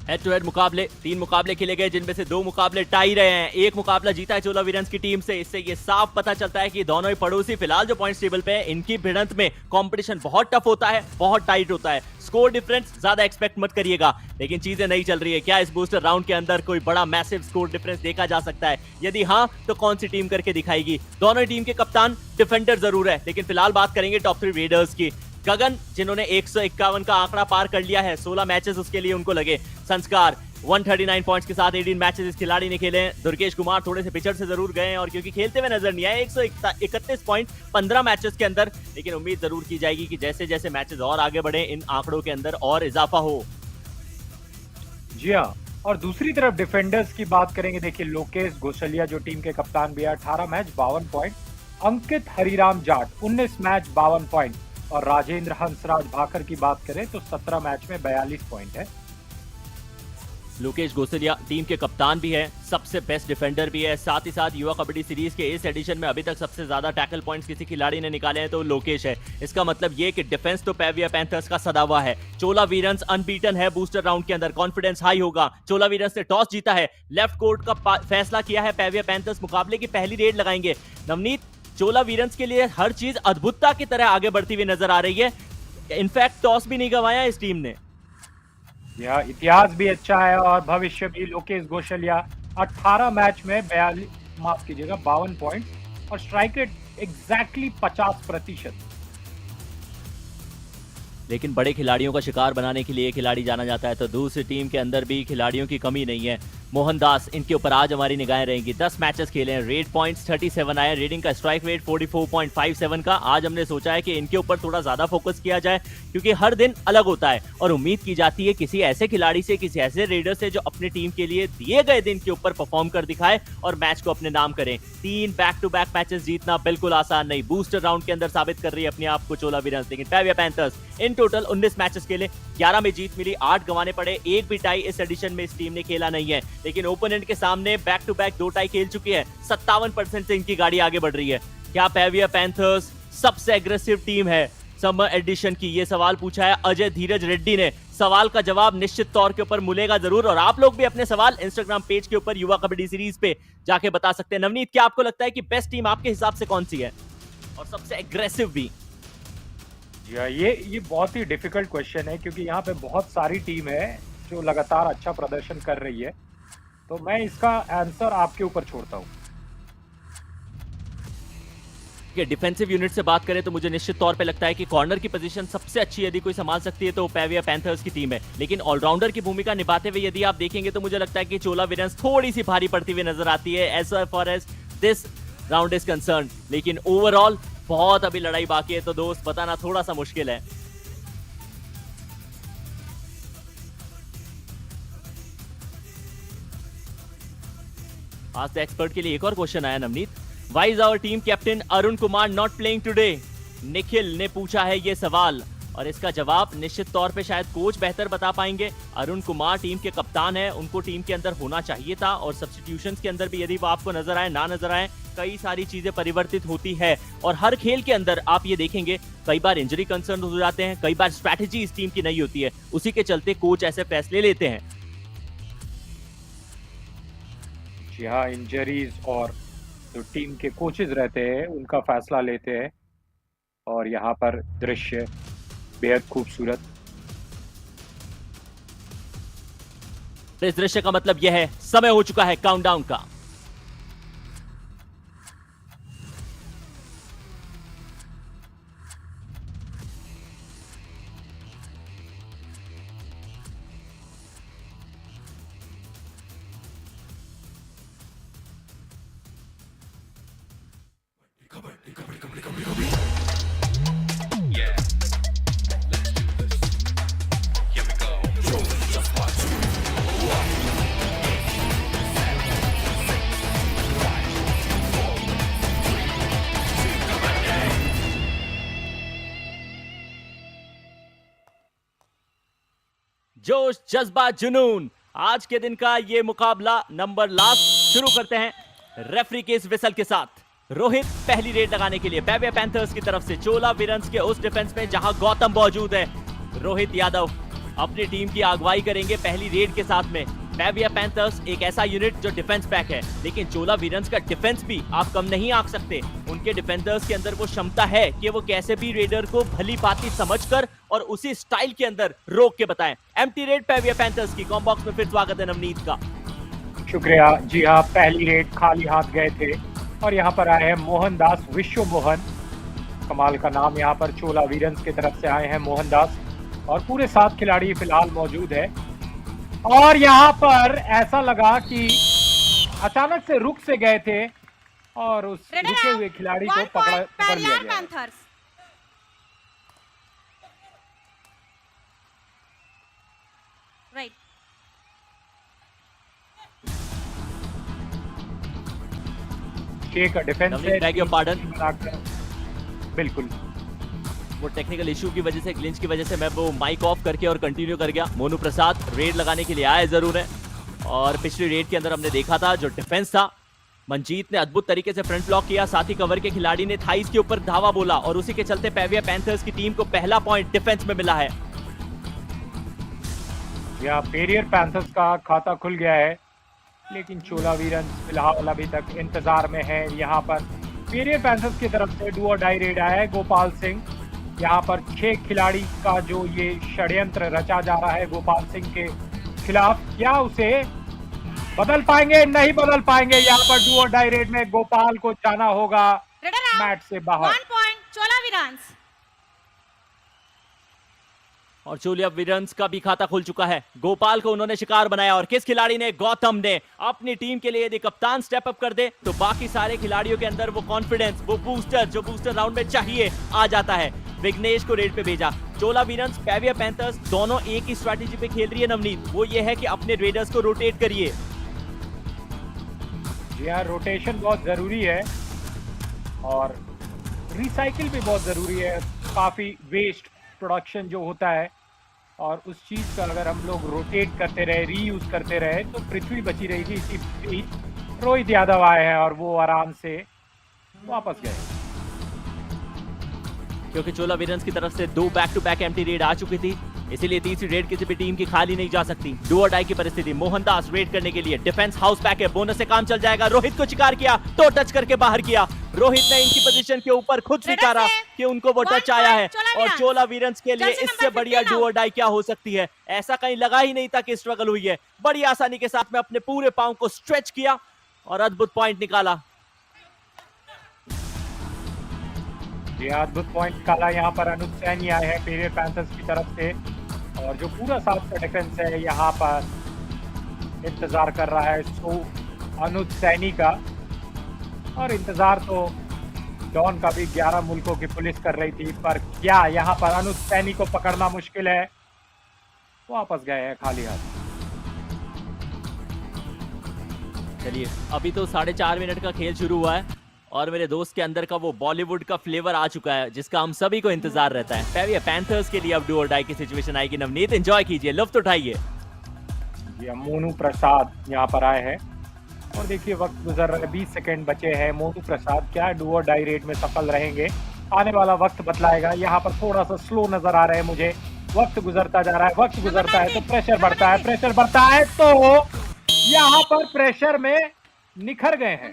हेड टू हेड मुकाबले 3 मुकाबले खेले गए जिनमें से 2 मुकाबले टाई रहे हैं। एक मुकाबला जीता है चोला वीरन्स की टीम से। इससे ये साफ पता चलता है कि दोनों ही पड़ोसी फिलहाल जो पॉइंट्स टेबल पे है, इनकी भिड़ंत में कंपटीशन बहुत टफ होता है, बहुत टाइट होता है। स्कोर डिफरेंस ज्यादा एक्सपेक्ट मत करिएगा, लेकिन चीजें नहीं चल रही है। क्या इस बूस्टर राउंड के अंदर कोई बड़ा मैसिव स्कोर डिफरेंस देखा जा सकता है? यदि हाँ, तो कौन सी टीम करके दिखाएगी? दोनों टीम के कप्तान डिफेंडर जरूर है, लेकिन फिलहाल बात करेंगे टॉप 3 रेडर्स की। गगन, जिन्होंने 151 का आंकड़ा पार कर लिया है, 16 मैचेस उसके लिए उनको लगे। संस्कार 139 पॉइंट्स के साथ 18 मैचेस इस खिलाड़ी ने खेले हैं। दुर्गेश कुमार थोड़े से पिचड़ से जरूर गए हैं और क्योंकि खेलते हुए नजर नहीं आए, 131 पॉइंट 15 मैचेस के अंदर, लेकिन उम्मीद जरूर की जाएगी कि जैसे जैसे मैचेस और आगे बढ़े इन आंकड़ों के अंदर और इजाफा हो। जी हाँ, और दूसरी तरफ डिफेंडर्स की बात करेंगे। देखिए लोकेश गोसलिया जो टीम के कप्तान भी है, 18 मैच 52 पॉइंट। अंकित हरिराम जाट 19 मैच 52 पॉइंट। और राजेंद्र हंसराज भाकर की बात करें तो 17 मैच में 42 पॉइंट है। लोकेश गोसलिया टीम के कप्तान भी है, सबसे बेस्ट डिफेंडर भी है। साथ ही साथ युवा कबड्डी सीरीज के इस एडिशन में अभी तक सबसे ज्यादा टैकल पॉइंट्स किसी खिलाड़ी ने निकाले हैं तो लोकेश है। इसका मतलब ये कि डिफेंस तो पेविया पैंथर्स का सदा हुआ है। चोला वीरन्स अनबीटन है बूस्टर राउंड के अंदर, कॉन्फिडेंस हाई होगा। चोला वीरन्स ने टॉस जीता है, लेफ्ट कोर्ट का फैसला किया है। पेविया पैंथर्स मुकाबले की पहली रेड लगाएंगे। नवनीत, चोला वीरन्स के लिए हर चीज अद्भुतता की तरह आगे बढ़ती हुई नजर आ रही है। इनफैक्ट टॉस भी नहीं गंवाया इस टीम ने। यह इतिहास भी अच्छा है और भविष्य भी। लोकेश गोशलिया 18 मैच में 52 पॉइंट और स्ट्राइक रेट एग्जैक्टली 50%। लेकिन बड़े खिलाड़ियों का शिकार बनाने के लिए खिलाड़ी जाना जाता है, तो दूसरी टीम के अंदर भी खिलाड़ियों की कमी नहीं है। मोहनदास, इनके ऊपर आज हमारी निगाहें रहेंगी। 10 मैचेस खेले हैं, रेड पॉइंट्स 37 आए, रेडिंग का स्ट्राइक रेट 44.57 का। आज हमने सोचा है कि इनके ऊपर थोड़ा ज्यादा फोकस किया जाए, क्योंकि हर दिन अलग होता है और उम्मीद की जाती है किसी ऐसे खिलाड़ी से, किसी ऐसे रेडर से जो अपनी टीम के लिए दिए गए दिन के ऊपर परफॉर्म कर दिखाए और मैच को अपने नाम करें। 3 बैक टू बैक मैचेस जीतना बिल्कुल आसान नहीं। बूस्टर राउंड के अंदर साबित कर रही है अपने आप को चोला वीरन्स। लेकिन पैविया पैंथर्स इन टोटल 19 मैचेस खेले, 11 में जीत मिली, 8 गंवाने पड़े, एक भी टाई इस एडिशन में इस टीम ने खेला नहीं है। लेकिन ओपोनेंट के सामने बैक टू बैक 2 टाई खेल चुकी है। 57% से इनकी गाड़ी आगे बढ़ रही है। क्या पैविया पैंथर्स सबसे एग्रेसिव टीम है समर एडिशन की? ये सवाल पूछा है अजय धीरज रेड्डी ने। सवाल का जवाब निश्चित तौर के ऊपर मिलेगा जरूर, और आप लोग भी अपने सवाल इंस्टाग्राम पेज के ऊपर युवा कबड्डी सीरीज पे जाके बता सकते हैं। नवनीत, क्या आपको लगता है कि बेस्ट टीम आपके हिसाब से कौन सी है और सबसे एग्रेसिव भी? ये बहुत ही डिफिकल्ट क्वेश्चन है, क्योंकि यहाँ पे बहुत सारी टीम है जो लगातार अच्छा प्रदर्शन कर रही है, तो मैं इसका आंसर आपके ऊपर छोड़ता हूँ। डिफेंसिव यूनिट से बात करें तो मुझे निश्चित तौर पे लगता है कि कॉर्नर की पोजीशन सबसे अच्छी यदि कोई संभाल सकती है तो पैविया पैंथर्स की टीम है। लेकिन ऑलराउंडर की भूमिका निभाते हुए यदि आप देखेंगे तो मुझे लगता है कि चोला वीरन्स थोड़ी सी भारी पड़ती हुई नजर आती है as far as this round is concern. लेकिन ओवरऑल बहुत अभी लड़ाई बाकी है, तो दोस्त बताना थोड़ा सा मुश्किल है। आज द एक्सपर्ट के लिए एक और क्वेश्चन आया Navneet. Why is our team captain Arun Kumar not playing today? Nikhil ने पूछा है ये सवाल, और इसका जवाब निश्चित तौर पे शायद कोच बेहतर बता पाएंगे। अरुण कुमार टीम के कप्तान है, उनको टीम के अंदर होना चाहिए था, और सब्स्टिट्यूशंस के अंदर भी यदि वो आपको नजर आए ना नजर आए, कई सारी चीजें परिवर्तित होती है। और हर खेल के अंदर आप ये देखेंगे कई बार इंजरी कंसर्न हो जाते हैं, कई बार स्ट्रैटेजी इस टीम की नहीं होती है, उसी के चलते कोच ऐसे फैसले लेते हैं। यहाँ इंजरीज और जो टीम के कोचेज रहते हैं उनका फैसला लेते हैं, और यहाँ पर दृश्य बेहद खूबसूरत। इस दृश्य का मतलब यह है समय हो चुका है काउंटडाउन का। जोश, जज्बा, जुनून, आज के दिन का ये मुकाबला नंबर लास्ट शुरू करते हैं रेफरी के इस विसल के साथ। रोहित पहली रेड लगाने के लिए पैविया पैंथर्स की तरफ से चोला वीरन्स के उस डिफेंस में जहां गौतम मौजूद है। रोहित यादव अपनी टीम की अगुवाई करेंगे पहली रेड के साथ में। पैविया पैंथर्स एक ऐसा यूनिट जो डिफेंस पैक है, लेकिन चोला वीरन्स का डिफेंस भी आप कम नहीं आंक सकते। उनके डिफेंडर्स के अंदर वो क्षमता है कि वो कैसे भी रेडर को भली भांति समझकर और उसी स्टाइल के अंदर रोक के बताएं। एम्प्टी रेड पैविया पैंथर्स की कॉम बॉक्स में फिर स्वागत है नवनीत का। शुक्रिया। जी हाँ, पहली रेड खाली हाथ गए थे और यहाँ पर आए हैं मोहनदास, विश्व मोहन, कमाल का नाम। यहाँ पर चोला वीरन्स की तरफ से आए हैं मोहनदास, और पूरे 7 खिलाड़ी फिलहाल मौजूद है। और यहाँ पर ऐसा लगा कि अचानक से रुक से गए थे और उस रुके हुए खिलाड़ी को पकड़ लिया गया। राइट। डिफेंस बिल्कुल वो टेक्निकल इशू की वजह से, ग्लिच की वजह से मैं वो माइक ऑफ करके और कंटिन्यू कर गया। मोनू प्रसाद रेड लगाने के लिए आए जरूर है, और पिछली रेड के अंदर हमने देखा था जो डिफेंस था, मंजीत ने अद्भुत तरीके से फ्रंट ब्लॉक किया, साथ ही कवर के खिलाड़ी ने थाइस के ऊपर धावा बोला, और उसी के चलते पैविया पैंथर्स की टीम को पहला पॉइंट डिफेंस में मिला है। यहाँ पेरियर पैंथर्स का खाता खुल गया है, लेकिन चोला वीरन्स फिलहाल अभी तक इंतजार में है। यहाँ पर पेरियर पैंथर्स की तरफ से डू और डाई रेड आया है। गोपाल सिंह यहाँ पर 6 खिलाड़ी का जो ये षड्यंत्र रचा जा रहा है गोपाल सिंह के खिलाफ, क्या उसे बदल पाएंगे? नहीं बदल पाएंगे। यहाँ पर डू और डाई रेड में गोपाल को जाना होगा मैच से बाहर। 1 पॉइंट चोला वीरांस। और चोला वीरन्स का भी खाता खुल चुका है। गोपाल को उन्होंने शिकार बनाया और किस खिलाड़ी ने? गौतम ने। अपनी टीम के लिए यदि कप्तान स्टेप अप कर दे तो बाकी सारे खिलाड़ियों के अंदर वो कॉन्फिडेंस, वो बूस्टर जो बूस्टर राउंड में चाहिए आ जाता है। विघ्नेश को रेड पे भेजा। चोला वीरन्स, पेविया पैंथर्स दोनों एक ही स्ट्रैटेजी पे खेल रही है नवनीत, वो ये है कि अपने रेडर्स को रोटेट करिए। जी हाँ, रोटेशन बहुत जरूरी है और रिसाइकिल भी बहुत जरूरी है। काफी वेस्ट प्रोडक्शन जो होता है और उस चीज का अगर हम लोग रोटेट करते रहे, रीयूज करते रहे तो पृथ्वी बची रहेगी। इसी बीच रोहित यादव आए हैं और वो आराम से वापस गए, क्योंकि चोला वीरन्स की तरफ से 2 back to back empty raid आ चुकी थी, इसीलिए तीसरी रेड किसी भी टीम की खाली नहीं जा सकती। डू और डाई की परिस्थिति। मोहनदास रेड करने के लिए, डिफेंस हाउस पैक है, बोनस से काम चल जाएगा। रोहित को शिकार किया तो टच करके बाहर किया। रोहित ने इनकी पोजीशन के ऊपर खुद स्वीकारा कि उनको वो टच आया है और चोला वीरन्स के लिए इससे बढ़िया डू और डाई क्या हो सकती है। ऐसा कहीं लगा ही नहीं था कि स्ट्रगल हुई है। बड़ी आसानी के साथ में अपने पूरे पांव को स्ट्रेच किया और अद्भुत पॉइंट निकाला। ये अद्भुत पॉइंट निकाला। यहाँ पर अनुज सैनी आए हैं पेविया पैंथर्स की तरफ से और जो पूरा साउथ का डिफेंस है यहाँ पर इंतजार कर रहा है सो अनुज सैनी का। और इंतजार तो डॉन का भी 11 मुल्कों की पुलिस कर रही थी, पर क्या यहाँ पर अनुज सैनी को पकड़ना मुश्किल है। वापस गए हैं खाली हाथ। चलिए, अभी तो 4.5 मिनट का खेल शुरू हुआ है और मेरे दोस्त के अंदर का वो बॉलीवुड का फ्लेवर आ चुका है जिसका हम सभी को इंतजार रहता है। पेविया पैंथर्स के लिए अब डू और डाई की सिचुएशन आएगी। नवनीत, एंजॉय कीजिए, लुत्फ उठाइए। ये मोनू प्रसाद यहाँ पर आए हैं और देखिए वक्त गुजर रहा है, 20 सेकंड बचे हैं। मोनू प्रसाद क्या डू और डाई रेड में सफल रहेंगे? आने वाला वक्त बतलाएगा। यहाँ पर थोड़ा सा स्लो नजर आ रहे हैं मुझे। वक्त गुजरता जा रहा है, वक्त गुजरता है तो प्रेशर बढ़ता है, प्रेशर बढ़ता है तो यहाँ पर प्रेशर में निखर गए हैं।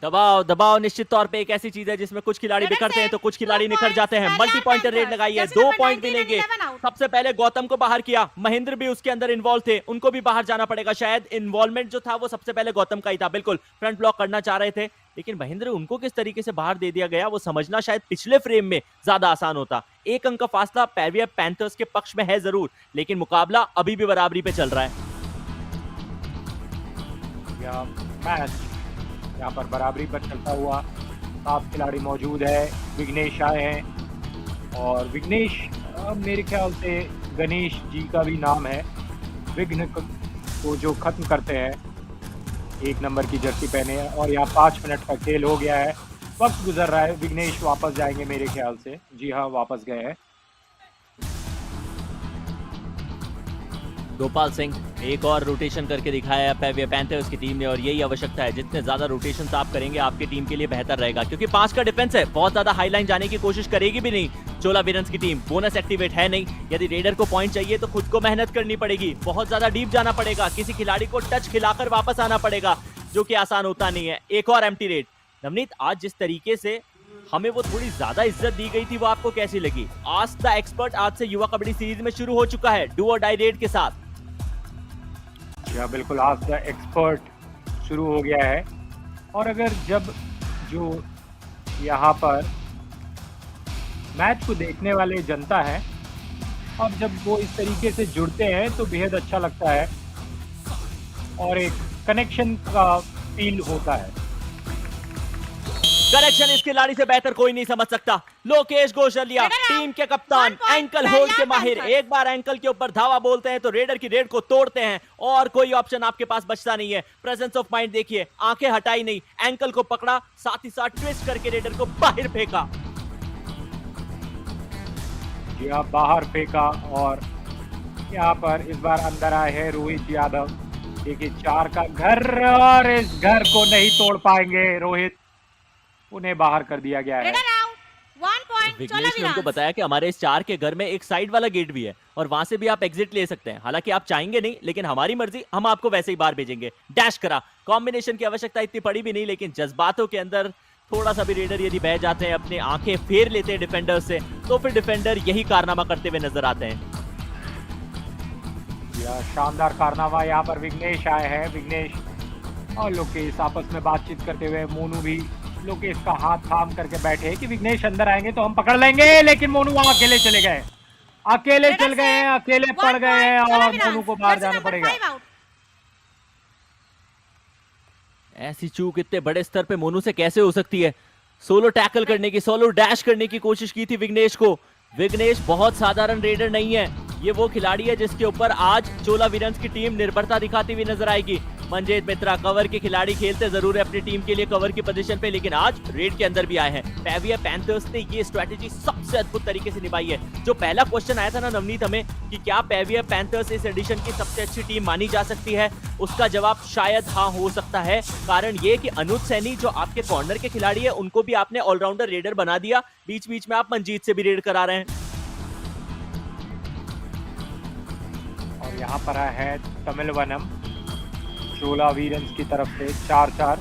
दबाव दबाव निश्चित तौर पे एक ऐसी चीज है जिसमें कुछ खिलाड़ी बिखरते हैं तो कुछ खिलाड़ी निखर जाते हैं। मल्टी पॉइंटर रेड लगाई है, 2 पॉइंट मिलेंगे। सबसे पहले गौतम को बाहर किया, महेंद्र भी उसके अंदर इन्वॉल्व थे, उनको भी बाहर जाना पड़ेगा। शायद इन्वॉल्वमेंट जो था वो सबसे पहले गौतम का ही था। बिल्कुल फ्रंट ब्लॉक करना चाह रहे थे लेकिन महेंद्र उनको किस तरीके से बाहर दे दिया गया वो समझना शायद पिछले फ्रेम में ज्यादा आसान होता। 1 अंक का फासला पेविया पैंथर्स के पक्ष में है जरूर, लेकिन मुकाबला अभी भी बराबरी पे चल रहा है। मैच यहाँ पर बराबरी पर चलता हुआ, 7 खिलाड़ी मौजूद है। विघ्नेश आए हैं और विघ्नेश मेरे ख्याल से गणेश जी का भी नाम है। विघ्न को जो खत्म करते हैं, 1 नंबर की जर्सी पहने हैं और यहाँ 5 मिनट का खेल हो गया है। वक्त गुजर रहा है, विघ्नेश वापस जाएंगे मेरे ख्याल से। जी हाँ, वापस गए हैं। गोपाल सिंह एक और रोटेशन करके दिखाया पेविया पैंथर्स की टीम ने और यही आवश्यकता है। जितने ज्यादा रोटेशन आप करेंगे आपकी टीम के लिए बेहतर रहेगा, क्योंकि 5 का डिफेंस है। बहुत ज्यादा हाई लाइन जाने की कोशिश करेगी भी नहीं चोला वीरन्स की टीम। बोनस एक्टिवेट है नहीं, यदि रेडर को पॉइंट चाहिए तो खुद को मेहनत करनी पड़ेगी, बहुत ज्यादा डीप जाना पड़ेगा, किसी खिलाड़ी को टच खिलाकर वापस आना पड़ेगा, जो कि आसान होता नहीं है। एक और एम्प्टी रेड। नवनीत, आज जिस तरीके से हमें वो थोड़ी ज्यादा इज्जत दी गई थी वो आपको कैसी लगी? आज द एक्सपर्ट आज से युवा कबड्डी सीरीज में शुरू हो चुका है डू और डाई रेड के साथ। बिल्कुल, आज द एक्सपर्ट शुरू हो गया है और अगर जब जो यहाँ पर मैच को देखने वाले जनता है और जब वो इस तरीके से जुड़ते हैं तो बेहद अच्छा लगता है और एक कनेक्शन का फील होता है। कनेक्शन इस खिलाड़ी से बेहतर कोई नहीं समझ सकता। लोकेश गोशलिया, टीम के कप्तान, एंकल होल्ड के माहिर, एक बार एंकल के ऊपर धावा बोलते हैं तो रेडर की रेड को तोड़ते हैं और कोई ऑप्शन आपके पास बचता नहीं है। प्रेजेंस ऑफ माइंड देखिए, आंखें हटाई नहीं, एंकल को पकड़ा, साथ ही साथ ट्विस्ट करके रेडर को बाहर फेंका। बाहर फेंका और यहाँ पर इस बार अंदर आए हैं रोहित यादव। देखिए 4 का घर और इस घर को नहीं तोड़ पाएंगे रोहित, उन्हें बाहर कर दिया गया है। विघ्नेश ने उनको बताया कि हमारे इस 4 के घर में एक साइड वाला गेट भी है और वहां से भी आप एग्जिट ले सकते हैं। हालांकि आप चाहेंगे नहीं, लेकिन हमारी मर्जी, हम आपको वैसे ही बाहर भेजेंगे। डैश करा, कॉम्बिनेशन की आवश्यकता इतनी पड़ी भी नहीं, लेकिन जज्बातों के अंदर थोड़ा सा भी रेडर यदि बह जाते हैं, अपने आंखें फेर लेते हैं डिफेंडर से, तो फिर डिफेंडर यही कारनामा करते हुए नजर आते हैं। यह शानदार कारनामा यहाँ पर विघ्नेश आए हैं। विघ्नेश और लोकेश आपस में बातचीत करते हुए, मोनू भी लोकेश का हाथ थाम करके बैठे कि विघ्नेश अंदर आएंगे तो हम पकड़ लेंगे, लेकिन मोनू वहां अकेले चले गए, अकेले चल गए हैं, अकेले पड़ गए हैं और मोनू को बाहर जाना पड़ेगा। ऐसी चूक इतने बड़े स्तर पे मोनू से कैसे हो सकती है? सोलो टैकल करने की, सोलो डैश करने की कोशिश की थी विघ्नेश को। विघ्नेश बहुत साधारण रेडर नहीं है, ये वो खिलाड़ी है जिसके ऊपर आज चोला वीरन्स की टीम निर्भरता दिखाती हुई नजर आएगी। मंजीत मित्रा कवर के खिलाड़ी खेलते जरूर है अपनी टीम के लिए कवर की पोजीशन पे, लेकिन आज रेड के अंदर भी आए हैं। पेविया पैंथर्स ने ये स्ट्रेटेजी सबसे अद्भुत तरीके से निभाई है। जो पहला क्वेश्चन आया था ना नवनीत हमें कि क्या पेविया पैंथर्स इस एडिशन की सबसे अच्छी टीम मानी जा सकती है, उसका जवाब शायद हाँ हो सकता है। कारण ये कि अनुज सैनी जो आपके कॉर्नर के खिलाड़ी है, उनको भी आपने ऑलराउंडर रेडर बना दिया, बीच बीच में आप मंजीत से भी रेड करा रहे हैं। और यहाँ पर है तमिल वनम चोला वीरन्स की तरफ से 4-4।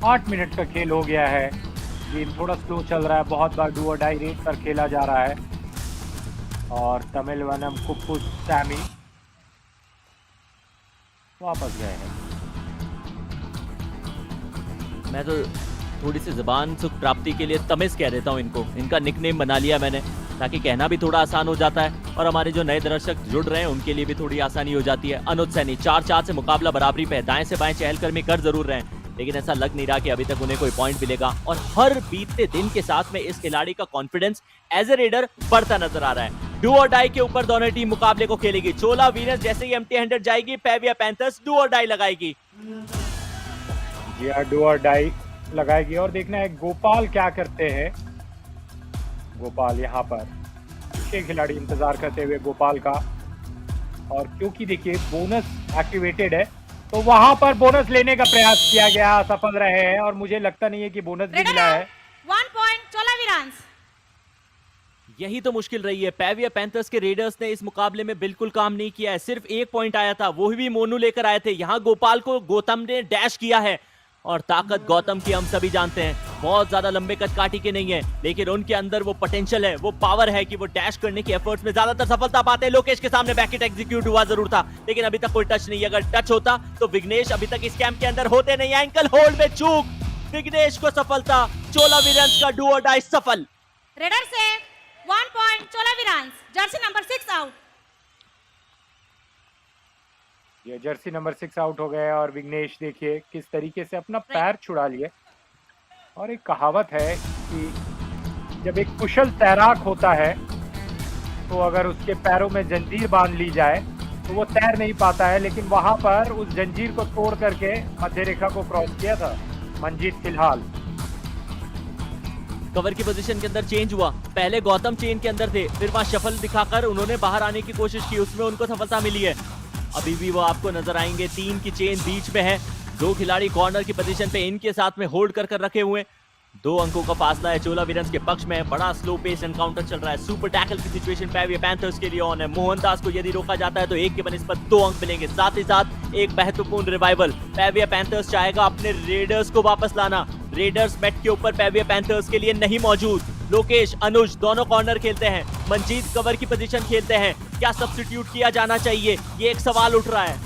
8 मिनट का खेल हो गया है, गेम थोड़ा स्लो चल रहा है, बहुत बार डू और डाई रेट पर खेला जा रहा है। और तमिल वनम कुप्पू सैमी वापस गए हैं। मैं तो थोड़ी सी जुबान सुख प्राप्ति के लिए तमिस कह देता हूँ इनको, इनका निकनेम बना लिया मैंने, ताकि कहना भी थोड़ा आसान हो जाता है और हमारे जो नए दर्शक जुड़ रहे हैं उनके लिए भी थोड़ी आसानी हो जाती है। अनुज सैनी 4-4 से मुकाबला बराबरी पे है, दाएं से बाएं चहलकदमी कर जरूर रहे हैं, लेकिन ऐसा लग नहीं रहा कि अभी तक उन्हें कोई पॉइंट मिलेगा। और हर बीतते दिन के साथ में इस खिलाड़ी का कॉन्फिडेंस एज ए रेडर बढ़ता नजर आ रहा है। डू और डाई के ऊपर दोनों टीम मुकाबले को खेलेगी। चोला वीरन्स जैसे ही एम्प्टी हैंडेड जाएगी, पेविया पैंथर्स डू और डाई लगाएगी। डू और डाई लगाएगी और देखना है गोपाल क्या करते हैं। गोपाल यहाँ पर 6 खिलाड़ी इंतजार करते हुए गोपाल का, और क्योंकि देखिए बोनस एक्टिवेटेड है तो वहां पर बोनस लेने का प्रयास किया गया, सफल रहे हैं और मुझे लगता नहीं है कि बोनस भी मिला है। 1 पॉइंट चोला वीरन्स। यही तो मुश्किल रही है। पेविया पैंथर्स के रेडर्स ने इस मुकाबले में बिल्कुल काम नहीं किया है, सिर्फ 1 पॉइंट आया था, वो भी मोनू लेकर आए थे। यहाँ गोपाल को गौतम ने डैश किया है और ताकत गौतम की हम सभी जानते हैं, बहुत ज्यादा लंबे कद काटी के नहीं है, लेकिन उनके अंदर वो पोटेंशियल है, वो पावर है कि वो डैश करने के एफर्ट्स में ज्यादातर सफलता पाते हैं। लोकेश के सामने बैकेट एग्जीक्यूट हुआ जरूर था, लेकिन अभी तक कोई टच नहीं। अगर टच होता तो विघ्नेश अभी तक इस कैंप के अंदर होते नहीं। एंकल होल्ड में चूक, विघ्नेश को सफलता, चोला वीरन्स का डू और डाई सफल। रेडर से 1 point Chola Veerans. Jersey number 6 out. ये जर्सी नंबर 6 आउट हो गए और विघ्नेश देखिए किस तरीके से अपना पैर छुड़ा लिए। और एक कहावत है कि जब एक कुशल तैराक होता है तो अगर उसके पैरों में जंजीर बांध ली जाए तो वो तैर नहीं पाता है, लेकिन वहां पर उस जंजीर को तोड़ करके मध्य रेखा को क्रॉस किया था मंजीत फिलहाल। कवर की पोजीशन के अंदर चेंज हुआ, पहले गौतम चेन के अंदर थे, फिर वहां शफल दिखाकर उन्होंने बाहर आने की कोशिश की, उसमें उनको सफलता मिली है। अभी भी वो आपको नजर आएंगे, 3 की चेन बीच में है, 2 खिलाड़ी कॉर्नर की पोजीशन पे इनके साथ में होल्ड कर रखे हुए, 2 अंकों का फासला है चोला वीरन्स के पक्ष में। बड़ा स्लो पेस एनकाउंटर चल रहा है, सुपर टैकल की सिचुएशन पेविया पैंथर्स के लिए ऑन है। मोहनदास को यदि रोका जाता है तो 1 के बनिस्बत 2 अंक मिलेंगे, साथ ही साथ एक महत्वपूर्ण रिवाइवल। पेविया पैंथर्स चाहेगा अपने रेडर्स को वापस लाना, रेडर्स मैट के ऊपर पेविया पैंथर्स के लिए नहीं मौजूद। लोकेश अनुज दोनों कॉर्नर खेलते हैं, मंजीत कवर की पोजीशन खेलते हैं, क्या सब्स्टिट्यूट किया जाना चाहिए, ये एक सवाल उठ रहा है।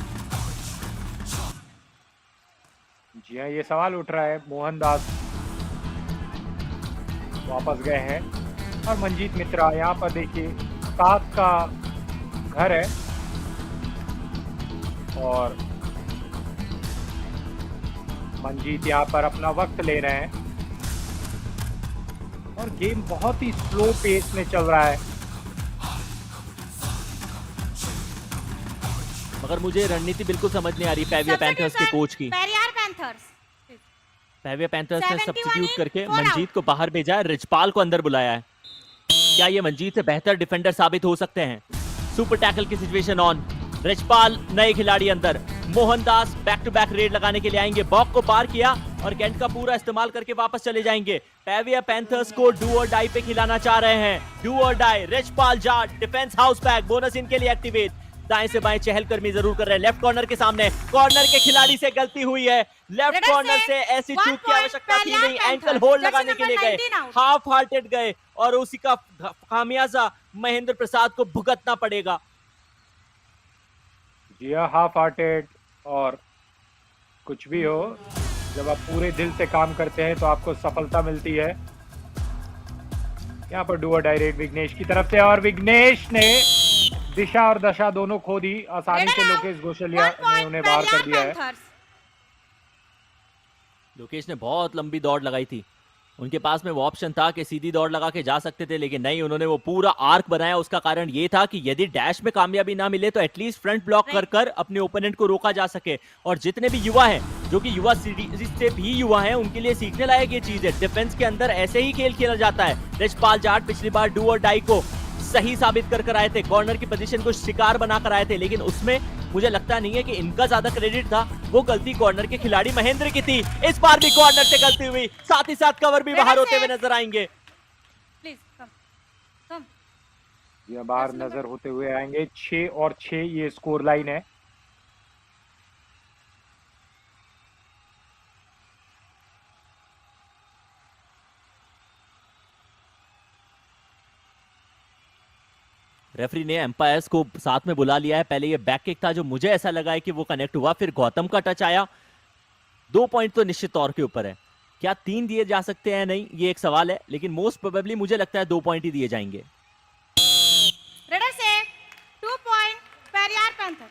जी हाँ, ये सवाल उठ रहा है। मोहनदास वापस गए हैं और मंजीत मित्रा यहाँ पर देखिए सात का घर है और मंजीत यहाँ पर अपना वक्त ले रहे हैं और गेम बहुत ही स्लो पेस में चल रहा है। मगर मुझे रणनीति बिल्कुल समझ नहीं आ रही पेविया पैंथर्स के कोच की। पेविया पैंथर्स ने सब्स्टिट्यूट करके मंजीत को बाहर भेजा है, रिजपाल को अंदर बुलाया है। क्या ये मंजीत से बेहतर डिफेंडर साबित हो सकते हैं? सुपर टैकल की सिचुएशन ऑन, रिजपाल नए खिलाड़ी अंदर, Mohandas back to back raid लगाने के लिए आएंगे, बॉक को पार किया और कैंट का पूरा इस्तेमाल करके वापस चले जाएंगे। पेविया पैंथर्स को डू और डाई पे खिलाना चाह रहे हैं, डू और die, Rijpal Jat, defence house pack, bonus इनके लिए एक्टिवेट, दाएं से बाएं चहलकदमी जरूर कर रहे हैं। लेफ्ट कॉर्नर के सामने, कॉर्नर के खिलाड़ी से गलती हुई है। लेफ्ट कॉर्नर से ऐसी चूक की आवश्यकता थी नहीं, एंकल होल्ड लगाने के लिए गए, हाफ हार्टेड गए और उसी का खामियाजा महेंद्र प्रसाद को भुगतना पड़ेगा। जी हाँ, हाफ हार्टेड और कुछ भी हो, जब आप पूरे दिल से काम करते हैं तो आपको सफलता मिलती है। यहाँ पर डुअर डायरेक्ट विघ्नेश की तरफ से और विघ्नेश ने दिशा और दशा दोनों खो दी। आसानी से लोकेश गोशलिया ने उन्हें बाहर कर दिया है। लोकेश ने बहुत लंबी दौड़ लगाई थी, उनके पास में वो ऑप्शन था कि सीधी दौड़ लगा के जा सकते थे, लेकिन नहीं, उन्होंने वो पूरा आर्क बनाया। उसका कारण ये था कि यदि डैश में कामयाबी ना मिले तो एटलीस्ट फ्रंट ब्लॉक कर कर अपने ओपोनेंट को रोका जा सके। और जितने भी युवा हैं, जो कि युवा सीरीज से भी युवा हैं, उनके लिए सीखने लायक ये चीज है। डिफेंस के अंदर ऐसे ही खेल खेला जाता है। रिचपाल जाट पिछली बार डू और डाई को सही साबित कर आए थे, कॉर्नर की पोजीशन को शिकार बनाकर आए थे, लेकिन उसमें मुझे लगता नहीं है कि इनका ज्यादा क्रेडिट था। वो गलती कॉर्नर के खिलाड़ी महेंद्र की थी। इस बार भी कॉर्नर से गलती हुई, साथ ही साथ कवर भी बाहर होते हुए नजर आएंगे। ये बाहर नजर होते हुए आएंगे। 6 और 6 ये स्कोर लाइन है। रेफरी ने एम्पायर्स को साथ में बुला लिया है। पहले ये बैक किक था जो मुझे ऐसा लगा है कि वो कनेक्ट हुआ, फिर गौतम का टच आया। 2 पॉइंट तो निश्चित तौर के ऊपर है। क्या 3 दिए जा सकते हैं नहीं, ये एक सवाल है, लेकिन मोस्ट प्रोबेबली मुझे लगता है 2 पॉइंट ही दिए जाएंगे। रेडर से 2 point Periyar Panther.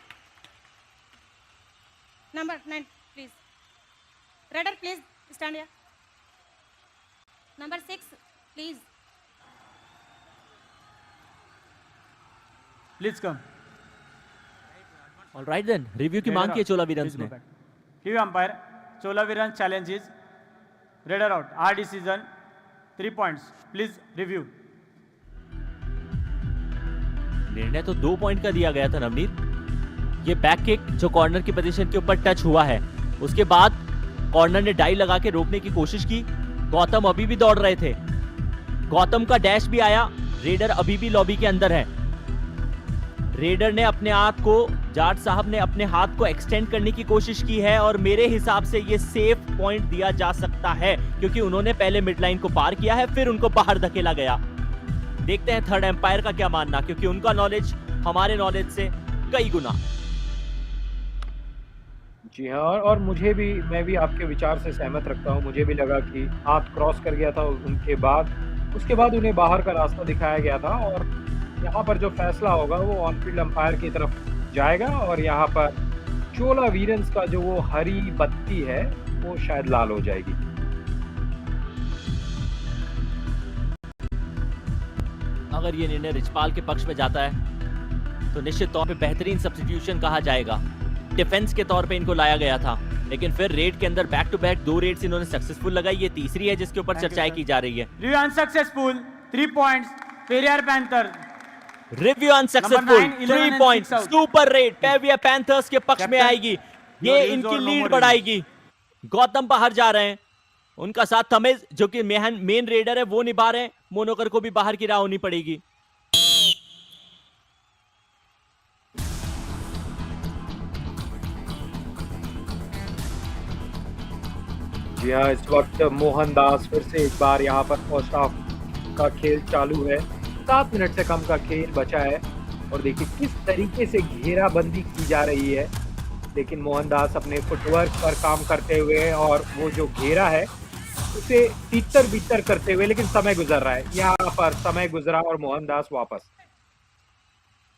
Number 9 please. Raider please stand here. Number 6 please. Please come. Alright then, review की मांग की है चोला वीरन्स ने। Give umpire. Chola Virans challenges. Raider out. Our decision. 3 points. Please review. निर्णय तो 2 पॉइंट का दिया गया था नवनीत। ये बैक किक जो कॉर्नर की पोजीशन के ऊपर टच हुआ है, उसके बाद कॉर्नर ने डाई लगा के रोकने की कोशिश की। गौतम अभी भी दौड़ रहे थे, गौतम का डैश भी आया। रेडर अभी भी लॉबी के अंदर है। रेडर ने अपने हाथ को, जाट साहब ने अपने हाथ को एक्सटेंड करने की कोशिश की है और मेरे हिसाब से ये सेफ पॉइंट दिया जा सकता है, क्योंकि उन्होंने पहले मिड लाइन को पार किया है, फिर उनको बाहर धकेला गया। देखते हैं थर्ड एम्पायर का क्या मानना, क्योंकि उनका नॉलेज हमारे नॉलेज से कई गुना। जी हाँ, और मैं भी आपके विचार से सहमत रखता हूँ। मुझे भी लगा कि हाथ क्रॉस कर गया था, उसके बाद उन्हें बाहर का रास्ता दिखाया गया था और यहाँ पर जो फैसला होगा वो ऑन फील्ड अंपायर की तरफ जाएगा और यहाँ पर चोला वीरन्स का जो वो हरी बत्ती है वो शायद लाल हो जाएगी। अगर ये निर्णय रिचपाल के पक्ष में जाता है तो निश्चित तौर पे बेहतरीन सब्स्टिट्यूशन कहा जाएगा। डिफेंस के तौर पे इनको लाया गया था, लेकिन फिर रेड के अंदर बैक टू बैक 2 रेड्स इन्होंने सक्सेसफुल लगाई। ये तीसरी है जिसके ऊपर चर्चाएं की जा रही है। Review unsuccessful. 3 points. Perrier Panther. Review unsuccessful. 3 points. Super raid Periyar Panthers के पक्ष में आएगी। ये इनकी लीड बढ़ाएगी। गौतम बाहर जा रहे हैं, उनका साथ तमेज जो कि मेन रेडर है वो निभा रहे हैं। मोनोकर को भी बाहर की राह होनी पड़ेगी। जी हाँ, इस वक्त मोहनदास फिर से एक बार यहाँ पर फर्स्ट हाफ का खेल चालू है। 7 मिनट से कम का खेल बचा है और देखिए किस तरीके से घेराबंदी की जा रही है। लेकिन मोहनदास अपने फुटवर्क पर काम करते हुए और वो जो घेरा है उसे तीतर बीतर करते हुए, लेकिन समय गुजर रहा है। यहाँ पर समय गुजरा और मोहनदास वापस।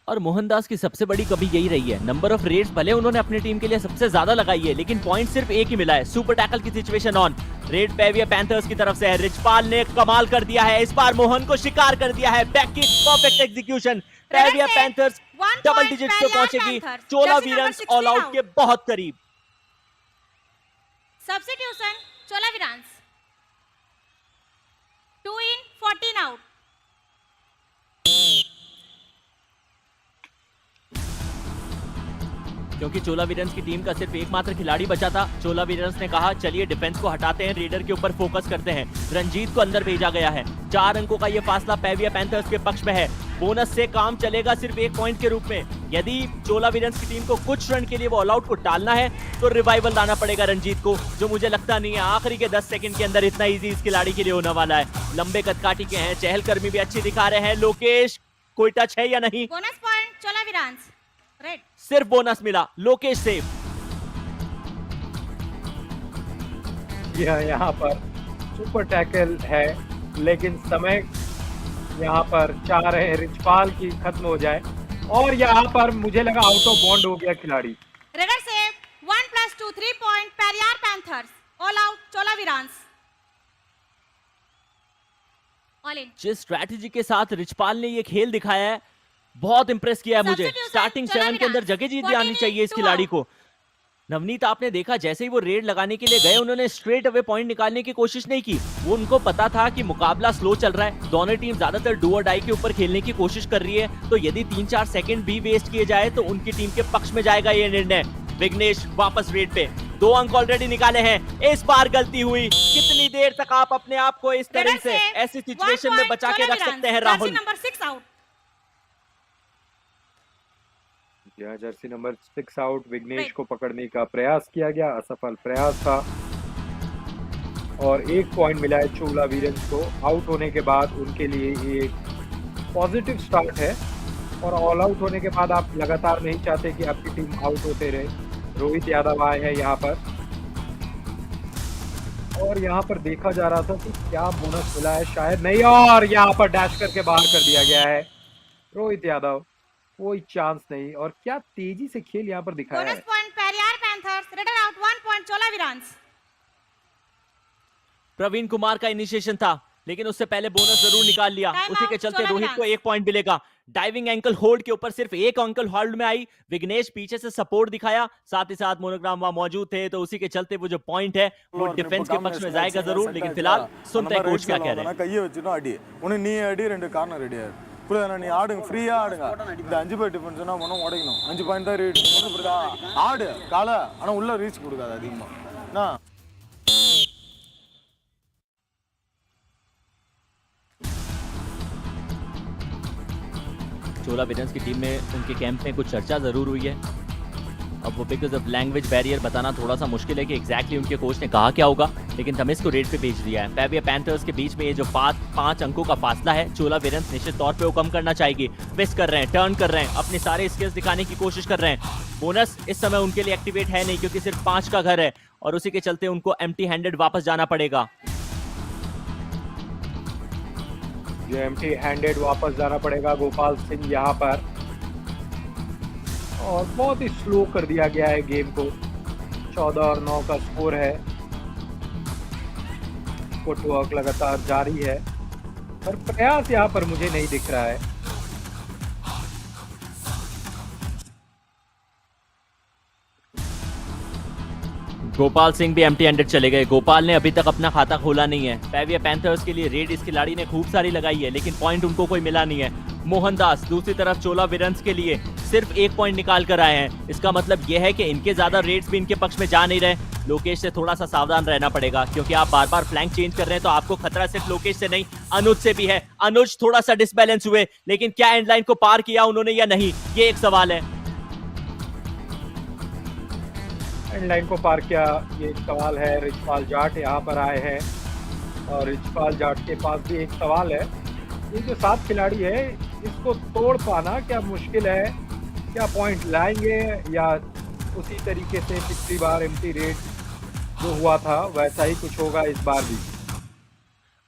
और मोहनदास की सबसे बड़ी कमी यही रही है, नंबर ऑफ रेड्स भले उन्होंने अपनी टीम के लिए सबसे ज्यादा लगाई है, लेकिन पॉइंट सिर्फ एक ही मिला है। सुपर टैकल की situation on. Red Periyar panthers की तरफ से है। रिचपाल ने कमाल कर दिया है, इस बार मोहन को शिकार कर दिया है। Back kick, perfect execution. Periyar Panthers double digits पे पहुंचेगी। चोला वीरन्स ऑल आउट के बहुत करीब। Substitution Chola Veerans 2 in 14 out. क्योंकि चोला वीरन्स की टीम का सिर्फ एकमात्र खिलाड़ी बचा था, चोला वीरन्स ने कहा चलिए डिफेंस को हटाते हैं, रेडर के ऊपर फोकस करते हैं। रंजीत को अंदर भेजा गया है। 4 अंकों का ये फासला पेविया पैंथर्स के पक्ष में है। बोनस से काम चलेगा सिर्फ 1 पॉइंट के रूप में। यदि चोला वीरन्स की टीम को कुछ रन के लिए वो ऑल आउट को टालना है तो रिवाइवल लाना पड़ेगा रंजीत को, जो मुझे लगता नहीं है आखिरी के 10 सेकंड के अंदर इतना इजी इस खिलाड़ी के लिए होने वाला है। लंबे कदकाठी के हैं, चहलकर्मी भी अच्छी दिखा रहे हैं। लोकेश कोई टच है या नहीं? Bonus point Chola Veerans red. सिर्फ बोनस मिला, लोकेश सेफ। यहाँ पर सुपर टैकल है, लेकिन समय यहाँ पर चाह रहे हैं रिचपाल की खत्म हो जाए, और यहाँ पर मुझे लगा आउट ऑफ बॉन्ड हो गया खिलाड़ी। Raider save 1+2 3 point Periyar Panthers all out Chola Veerans all in. जिस स्ट्रैटेजी के साथ रिचपाल ने ये खेल दिखाया है बहुत इंप्रेस किया है मुझे। स्टार्टिंग 7 के अंदर जगह जीत आनी चाहिए इस खिलाड़ी को। नवनीत आपने देखा जैसे ही वो रेड लगाने के लिए गए उन्होंने स्ट्रेट अवे पॉइंट निकालने की कोशिश नहीं की। वो उनको पता था कि मुकाबला स्लो चल रहा है, दोनों टीम ज्यादातर डू और डाई के ऊपर खेलने की कोशिश कर रही है, तो यदि 3-4 सेकंड भी वेस्ट किए जाए तो उनकी टीम के पक्ष में जाएगा ये निर्णय। विघ्नेश वापस रेड पे 2 अंक ऑलरेडी निकाले हैं, इस बार गलती हुई। कितनी देर तक आप अपने आप को इस तरह से ऐसी सिचुएशन में बचा के रख सकते हैं राहुल? Number 6 out. यह जर्सी नंबर 6 आउट। विघ्नेश को पकड़ने का प्रयास किया गया, असफल प्रयास था, और 1 पॉइंट मिला है चोला वीरन्स को। आउट होने के बाद उनके लिए एक पॉजिटिव स्टार्ट है, और ऑल आउट होने के बाद आप लगातार नहीं चाहते कि आपकी टीम आउट होते रहे। रोहित यादव आए हैं यहाँ पर, और यहाँ पर देखा जा रहा था कि क्या बोनस मिला है, शायद नहीं, और यहाँ पर डैश करके बाहर कर दिया गया है रोहित यादव। कोई चांस नहीं, और क्या तेजी से खेल यहाँ पर दिखाया है। Bonus point Periyar Panthers raider out 1 point Chola Veerans. Praveen Kumar का इनिशिएशन था, लेकिन उससे पहले बोनस जरूर निकाल लिया। उसी के चलते रोहित को 1 पॉइंट मिलेगा। डाइविंग एंकल होल्ड के ऊपर सिर्फ 1 एंकल होल्ड में आई। विघ्नेश पीछे से सपोर्ट दिखाया, साथ ही साथ मोनोग्राम वहां मौजूद थे, तो उसी के चलते वो जो पॉइंट है वो डिफेंस के पक्ष में जाएगा जरूर। लेकिन फिलहाल सुनते हैं कोच क्या कह रहे हैं। கையை வச்சுனா அடி உனக்கு நீ அடி 2 கார்னர் ரெடியா புரியுதா? நீ ஆடுங்க, ஃப்ரீயா ஆடுங்க. இந்த 5 பாயிண்ட் டிஃபென்ஸ்னா மனம் உடைக்கணும். 5 பாயிண்ட் தான் ரேட் புரியுதா? ஆடு கால, ஆனா உள்ள ரீச் கொடுக்காத அதிகமா என்ன. चोला वीरन्स की टीम में उनके कैंप में कुछ चर्चा जरूर हुई है। अब वो बिकॉज ऑफ लैंग्वेज बैरियर बताना थोड़ा सा मुश्किल है कि एग्जैक्टली उनके कोच ने कहा क्या होगा, लेकिन तमिस को रेड पे भेज दिया है। पेविया पैंथर्स के बीच में ये जो 5 अंकों का फासला है, चोला वीरन्स निश्चित तौर पे वो कम करना चाहेगी। ट्विस्ट कर रहे हैं, टर्न कर रहे हैं, अपने सारे स्किल्स दिखाने की कोशिश कर रहे हैं। बोनस इस समय उनके लिए एक्टिवेट है नहीं, क्योंकि सिर्फ 5 का घर है, और उसी के चलते उनको एम्प्टी हैंडेड वापस जाना पड़ेगा। जो एम्प्टी हैंडेड वापस जाना पड़ेगा गोपाल सिंह यहाँ पर, और बहुत ही स्लो कर दिया गया है गेम को। 14 और 9 का स्कोर है। फुटवर्क लगातार जारी है, पर प्रयास यहाँ पर मुझे नहीं दिख रहा है। गोपाल सिंह भी एम्प्टी हैंडेड चले गए। गोपाल ने अभी तक अपना खाता खोला नहीं है। पेविया पैंथर्स के लिए रेड इस खिलाड़ी ने खूब सारी लगाई है, लेकिन पॉइंट उनको कोई मिला नहीं है। मोहनदास दूसरी तरफ चोला वीरन्स के लिए सिर्फ 1 पॉइंट निकाल कर आए हैं। इसका मतलब यह है कि इनके ज्यादा रेड्स भी इनके पक्ष में जा नहीं रहे। लोकेश से थोड़ा सा सावधान रहना पड़ेगा, क्योंकि आप बार बार फ्लैंक चेंज कर रहे हैं, तो आपको खतरा सिर्फ लोकेश से नहीं अनुज से भी है। अनुज थोड़ा सा डिसबैलेंस हुए, लेकिन क्या एंड लाइन को पार किया उन्होंने या नहीं, ये एक सवाल है। एंड लाइन को पार किया, ये एक सवाल है। रिचपाल जाट यहाँ पर आए हैं, और रिचपाल जाट के पास भी एक सवाल है। ये जो 7 खिलाड़ी है, इसको तोड़ पाना क्या मुश्किल है? क्या पॉइंट लाएंगे, या उसी तरीके से पिछली बार एम्प्टी रेड जो हुआ था वैसा ही कुछ होगा इस बार भी?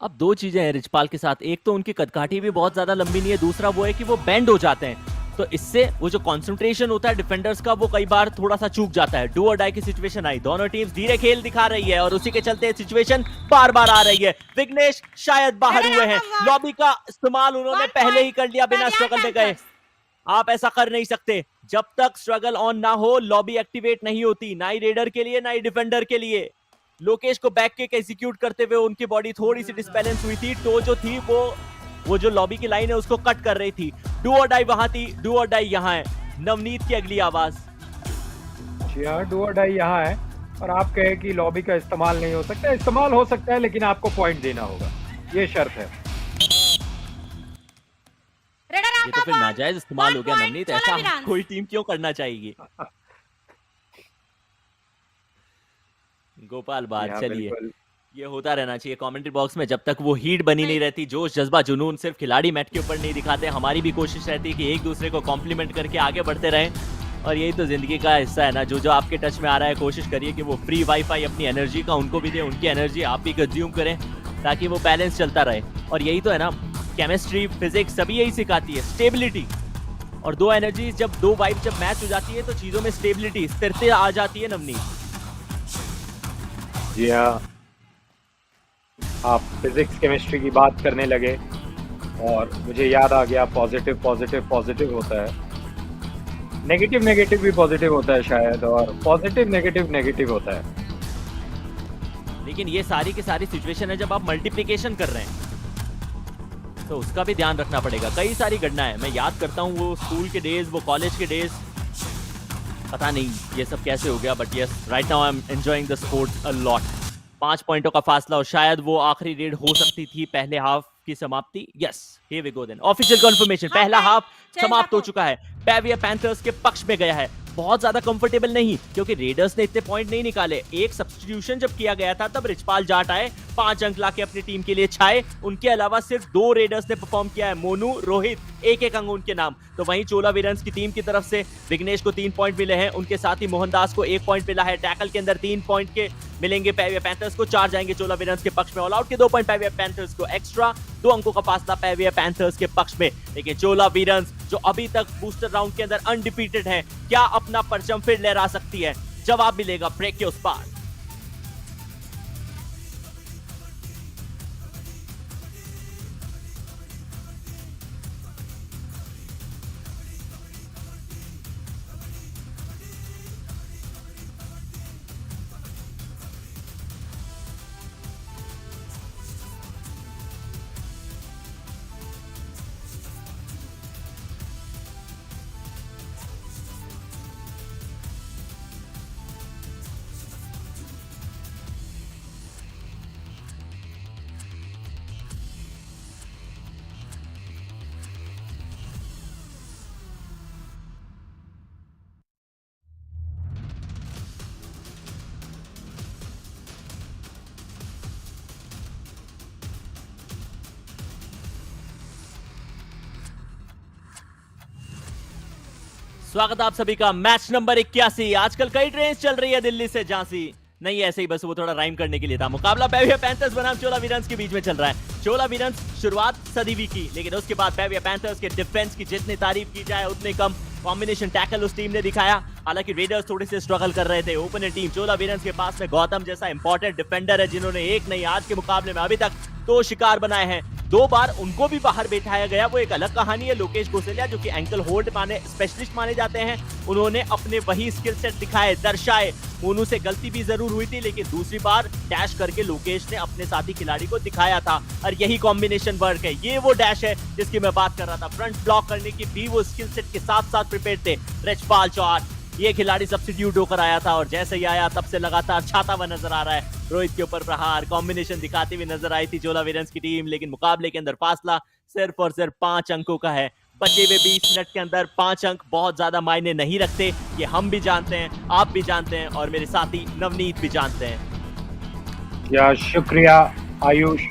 अब 2 चीजें हैं रिचपाल के साथ। एक तो उनकी कदकाठी भी बहुत ज्यादा लंबी नहीं है, दूसरा वो है कि वो बेंड हो जाते हैं, तो इससे वो जो कंसंट्रेशन होता है डिफेंडर्स का वो कई बार थोड़ा सा चूक जाता है। डू और डाई की सिचुएशन आई, दोनों टीम्स धीरे खेल दिखा रही है, और उसी के चलते सिचुएशन बार बार आ रही है। विघ्नेश शायद बाहर हुए हैं, लॉबी का इस्तेमाल उन्होंने पहले ही कर लिया बिना स्ट्रगल में गए। आप ऐसा कर नहीं सकते, जब तक स्ट्रगल ऑन ना हो लॉबी एक्टिवेट नहीं होती, ना ही रेडर के लिए ना ही डिफेंडर के लिए। लोकेश को बैक किक एग्जीक्यूट करते हुए उनकी बॉडी थोड़ी सी डिसबैलेंस हुई थी, तो जो थी वो जो लॉबी की लाइन है उसको कट कर रही थी। डू और डाई वहां थी, डू और डाई यहाँ है। नवनीत की अगली आवाज। जी हाँ, डू और डाई यहाँ है, और आप कहें कि लॉबी का इस्तेमाल नहीं हो सकता। इस्तेमाल हो सकता है, लेकिन आपको पॉइंट देना होगा, ये शर्त है। रेडर ये तो फिर नाजायज इस्तेमाल हो गया नवनीत, ऐसा विरांस। कोई टीम क्यों करना चाहेगी? गोपाल बात, चलिए ये होता रहना चाहिए कमेंट्री बॉक्स में, जब तक वो हीट बनी नहीं रहती, जोश जज्बा जुनून सिर्फ खिलाड़ी मैट के ऊपर नहीं दिखाते, हमारी भी कोशिश रहती है कि एक दूसरे को कॉम्प्लीमेंट करके आगे बढ़ते रहें, और यही तो जिंदगी का हिस्सा है ना। जो जो आपके टच में आ रहा है कोशिश करिए कि वो फ्री वाईफाई अपनी एनर्जी का उनको भी दे, उनकी एनर्जी आप भी कंज्यूम करें, ताकि वो बैलेंस चलता रहे। और यही तो है ना, केमिस्ट्री फिजिक्स सभी यही सिखाती है, स्टेबिलिटी। और दो एनर्जीज जब, दो वाइब जब मैच हो जाती है तो चीजों में स्टेबिलिटी, स्थिरता आ जाती है नवनीत। जी हाँ, आप फिजिक्स केमिस्ट्री की बात करने लगे और मुझे याद आ गया, पॉजिटिव पॉजिटिव पॉजिटिव होता है, नेगेटिव नेगेटिव भी पॉजिटिव होता है शायद, और पॉजिटिव नेगेटिव नेगेटिव होता है। लेकिन ये सारी की सारी सिचुएशन है जब आप मल्टीप्लिकेशन कर रहे हैं, तो उसका भी ध्यान रखना पड़ेगा। कई सारी घटना है, मैं याद करता हूँ वो स्कूल के डेज, वो कॉलेज के डेज, पता नहीं ये सब कैसे हो गया, but yes right now I am enjoying the sport a lot. 5 पॉइंटों का फासला और शायद वो आखिरी रेड हो सकती थी पहले हाफ की समाप्ति। Yes here we go then, official confirmation, पहला हाफ समाप्त हो चुका है, पेविया पैंथर्स के पक्ष में गया है। बहुत ज्यादा कंफर्टेबल नहीं, क्योंकि रेडर्स ने इतने पॉइंट नहीं निकाले। एक सब्स्टिट्यूशन जब किया गया था तब रिचपाल जाट आए, 5 अंक लाके अपनी टीम के लिए छाए। उनके अलावा सिर्फ 2 रेडर्स ने परफॉर्म किया है, मोनू, रोहित, एक अंक उनके नाम। तो वहीं चोला वीरन्स की टीम की तरफ से विघ्नेश को 3 पॉइंट मिले हैं, उनके साथ ही मोहनदास को 1 पॉइंट मिला है। टैकल के अंदर 3 पॉइंट के मिलेंगे पेविया पैंथर्स को, 4 जाएंगे चोला वीरन्स के पक्ष में। ऑल आउट के 2 पॉइंट पेविया पैंथर्स को, एक्स्ट्रा 2 अंकों का फासला पेविया पैंथर्स के पक्ष में। लेकिन चोला वीरन्स जो अभी तक बूस्टर राउंड के अंदर अनडिफीटेड है, क्या अपना परचम फिर लहरा सकती है? जवाब मिलेगा ब्रेक के उस पार। स्वागत आप सभी का मैच नंबर 81। आजकल कई ट्रेन चल रही है दिल्ली से झांसी, नहीं ऐसे ही बस वो थोड़ा राइम करने के लिए था। मुकाबला पेविया पैंथर्स बनाम चोला वीरन्स के बीच में चल रहा है। चोला वीरन्स शुरुआत सदीवी की, लेकिन उसके बाद पेविया पैंथर्स के डिफेंस की जितनी तारीफ की जाए उतनी कम। कॉम्बिनेशन टैकल उस टीम ने दिखाया, हालांकि रेडर्स थोड़े से स्ट्रगल कर रहे थे। ओपनर टीम चोला वीरन्स के पास में गौतम जैसा इंपॉर्टेंट डिफेंडर है, जिन्होंने एक नहीं आज के मुकाबले में अभी तक 2 शिकार बनाए हैं। 2 बार उनको भी बाहर बैठाया गया, वो एक अलग कहानी है। लोकेश गोसेलिया जो कि एंकल होल्ड माने स्पेशलिस्ट माने जाते हैं, उन्होंने अपने वही स्किल सेट दिखाए, दर्शाए। मोनू से गलती भी जरूर हुई थी, लेकिन दूसरी बार डैश करके लोकेश ने अपने साथी खिलाड़ी को दिखाया था, और यही कॉम्बिनेशन वर्क है। ये वो डैश है जिसकी मैं बात कर रहा था। फ्रंट ब्लॉक करने की भी वो स्किल सेट के साथ साथ प्रिपेयर थे। रिचपाल जाट ये खिलाड़ी सब्स्टिट्यूट होकर आया था, और जैसे ही आया तब से लगातार छाता हुआ नजर आ रहा है। रोहित के ऊपर प्रहार, कॉम्बिनेशन दिखाती हुई नजर आई थी चोला वीरन्स की टीम, लेकिन मुकाबले के अंदर फासला सिर्फ और सिर्फ 5 अंकों का है। बचे हुए 20 मिनट के अंदर 5 अंक बहुत ज्यादा मायने नहीं रखते, ये हम भी जानते हैं, आप भी जानते हैं, और मेरे साथी नवनीत भी जानते हैं। या शुक्रिया आयुष।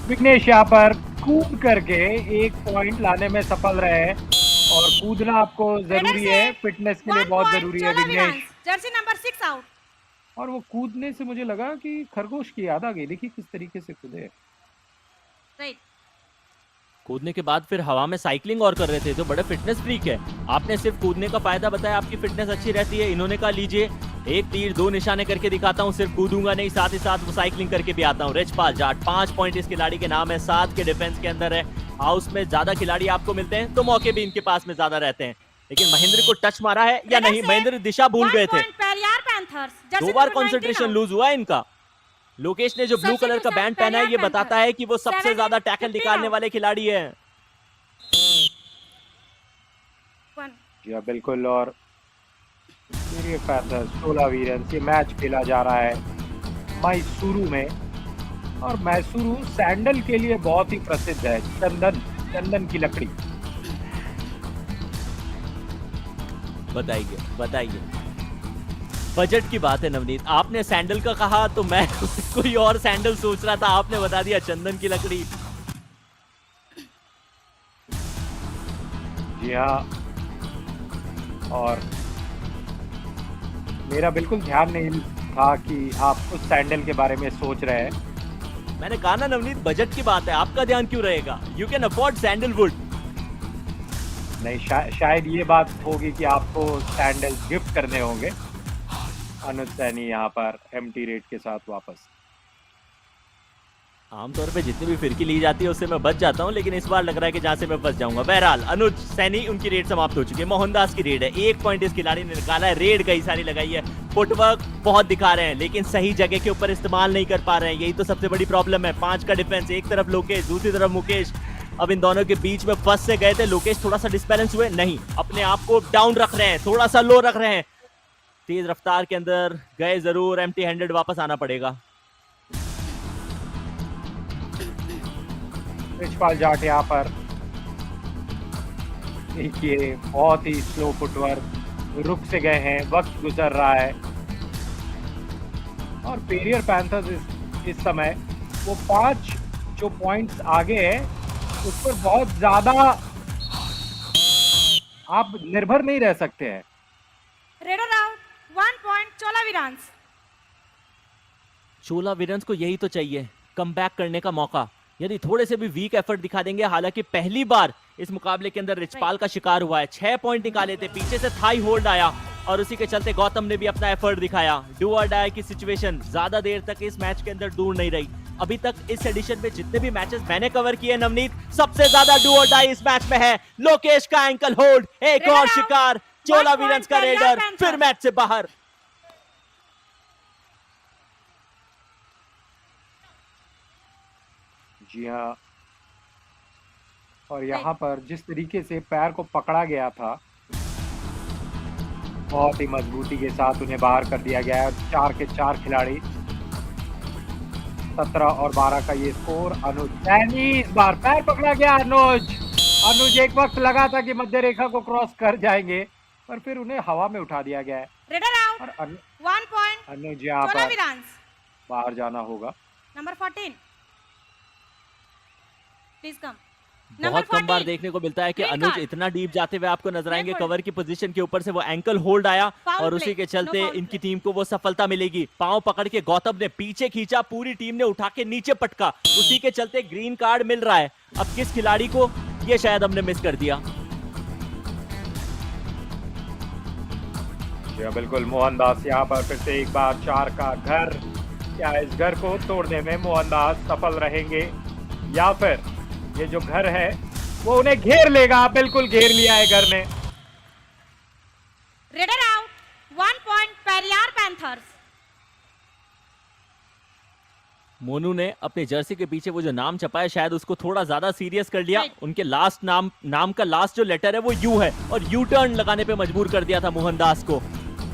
विघ्नेश यहाँ पर कूद करके 1 पॉइंट लाने में सफल रहे, और कूदना आपको जरूरी है, फिटनेस के लिए बहुत जरूरी है विघ्नेश। Jersey number 6 out. और वो कूदने से मुझे लगा कि खरगोश की याद आ गई, देखिए किस तरीके से कूदे। राइट, कूदने के बाद फिर हवा में साइकिलिंग और कर रहे थे, तो बड़े फिटनेस फ्रीक है। आपने सिर्फ कूदने का फायदा बताया, आपकी फिटनेस अच्छी रहती है। इन्होंने कहा लीजिए 1 तीर 2 निशाने करके दिखाता हूँ, सिर्फ कूदूंगा नहीं, साथ ही साथ वो साइकिलिंग करके भी आता हूँ। रिचपाल जाट 5 पॉइंट इस खिलाड़ी के नाम है, 7 के डिफेंस के अंदर है। हाउस में ज्यादा खिलाड़ी आपको मिलते हैं तो मौके भी इनके पास में ज्यादा रहते हैं। लेकिन महेंद्र को टच मारा है या नहीं, महेंद्र दिशा भूल गए थे। 2 बार कंसंट्रेशन लूज हुआ है इनका। लोकेश ने जो ब्लू कलर का बैंड पहना है, ये बताता है कि वो सबसे ज्यादा टैकल निकालने वाले खिलाड़ी है। या बिल्कुल, और चोला वीरन्स ये मैच खेला जा रहा है मैसूरू में, और मैसूरू सैंडल के लिए बहुत ही प्रसिद्ध है। चंदन की लकड़ी, बताइए बताइए। बजट की बात है नवनीत, आपने सैंडल का कहा तो मैं कोई और सैंडल सोच रहा था, आपने बता दिया चंदन की लकड़ी। जी हाँ, और मेरा बिल्कुल ध्यान नहीं था कि आप उस सैंडल के बारे में सोच रहे हैं। मैंने कहा ना नवनीत, बजट की बात है, आपका ध्यान क्यों रहेगा? You can afford sandalwood. नहीं, शायद ये बात होगी कि आपको सैंडल गिफ्ट करने होंगे। अनुज सैनी यहाँ पर एम्प्टी रेट के साथ वापस। आमतौर पे जितनी भी फिरकी ली जाती है उससे मैं बच जाता हूं, लेकिन इस बार लग रहा है कि जहां से मैं फंस जाऊंगा। बहरहाल अनुज सैनी, उनकी रेड समाप्त हो चुकी है। मोहनदास की रेड है, 1 पॉइंट इस खिलाड़ी ने निकाला है। रेड कई सारी लगाई है, फुटवर्क बहुत दिखा रहे हैं, लेकिन सही जगह के ऊपर इस्तेमाल नहीं कर पा रहे हैं। यही तो सबसे बड़ी प्रॉब्लम है। 5 का डिफेंस, एक तरफ लोकेश, दूसरी तरफ मुकेश। अब इन दोनों के बीच में फंस से गए थे। लोकेश थोड़ा सा डिस्बैलेंस हुए, नहीं, अपने आप को डाउन रख रहे हैं, थोड़ा सा लो रख रहे हैं। तेज रफ्तार के अंदर गए जरूर, एम्प्टी हैंडेड वापस आना पड़ेगा। रिचपाल जाट यहाँ पर देखिए बहुत ही स्लो फुटवर्क, रुक से गए हैं, वक्त गुजर रहा है। और पेरियर पैंथर्स इस समय वो 5 जो पॉइंट्स आगे है उस पर बहुत ज्यादा आप निर्भर नहीं रह सकते हैं। रेडर आउट, 1 पॉइंट चोला वीरांस। चोला वीरन्स को यही तो चाहिए, कमबैक करने का मौका। यदि थोड़े से भी वीक एफर्ट दिखा देंगे, हालांकि पहली बार इस मुकाबले के अंदर रिचपाल का शिकार हुआ है। 6 पॉइंट निकाले थे, पीछे से थाई होल्ड आया और उसी के चलते गौतम ने भी अपना एफर्ट दिखाया। डू और डाई की सिचुएशन ज्यादा देर तक इस मैच के अंदर दूर नहीं रही। अभी तक इस एडिशन में जितने भी मैचेस मैंने कवर किए नवनीत, सबसे ज्यादा डू और डाई इस मैच में है। लोकेश का एंकल होल्ड, एक और शिकार, चोला वीरन्स का रेडर फिर मैच से बाहर। जी हाँ, और यहाँ पर जिस तरीके से पैर को पकड़ा गया था, बहुत ही मजबूती के साथ उन्हें बाहर कर दिया गया है। 4 के 4 खिलाड़ी, 17 और 12 का ये स्कोर। अनुज सैनी, इस बार पैर पकड़ा गया। अनुज एक वक्त लगा था कि मध्य रेखा को क्रॉस कर जाएंगे, पर फिर उन्हें हवा में उठा दिया गया है। रेडर आउट, और 1 पॉइंट अनुज यहाँ चोला पर वीरांस। बाहर जाना होगा। Number 14 please come. बहुत कम बार देखने को मिलता है कि अनुज इतना डीप जाते हुए आपको नजर आएंगे। कवर की पोजीशन के ऊपर से वो एंकल होल्ड आया और उसी के चलते इनकी टीम को वो सफलता मिलेगी। पांव पकड़ के गौतम ने पीछे खींचा, पूरी टीम ने उठा के नीचे पटका, उसी के चलते ग्रीन कार्ड मिल रहा है। अब किस खिलाड़ी को, ये शायद हमने मिस कर दिया। बिल्कुल, मोहनदास यहाँ पर फिर से एक बार 4 का घर। क्या इस घर को तोड़ने में मोहनदास सफल रहेंगे या फिर ये जो घर है वो उन्हें घेर लेगा? बिल्कुल घेर लिया है घर ने। Raider out, 1 point Periyar panthers. Monu ने अपने जर्सी के पीछे वो जो नाम छपा है, शायद उसको थोड़ा ज्यादा सीरियस कर लिया। उनके लास्ट नाम का लास्ट जो लेटर है वो यू है, और यू टर्न लगाने पे मजबूर कर दिया था मोहनदास को।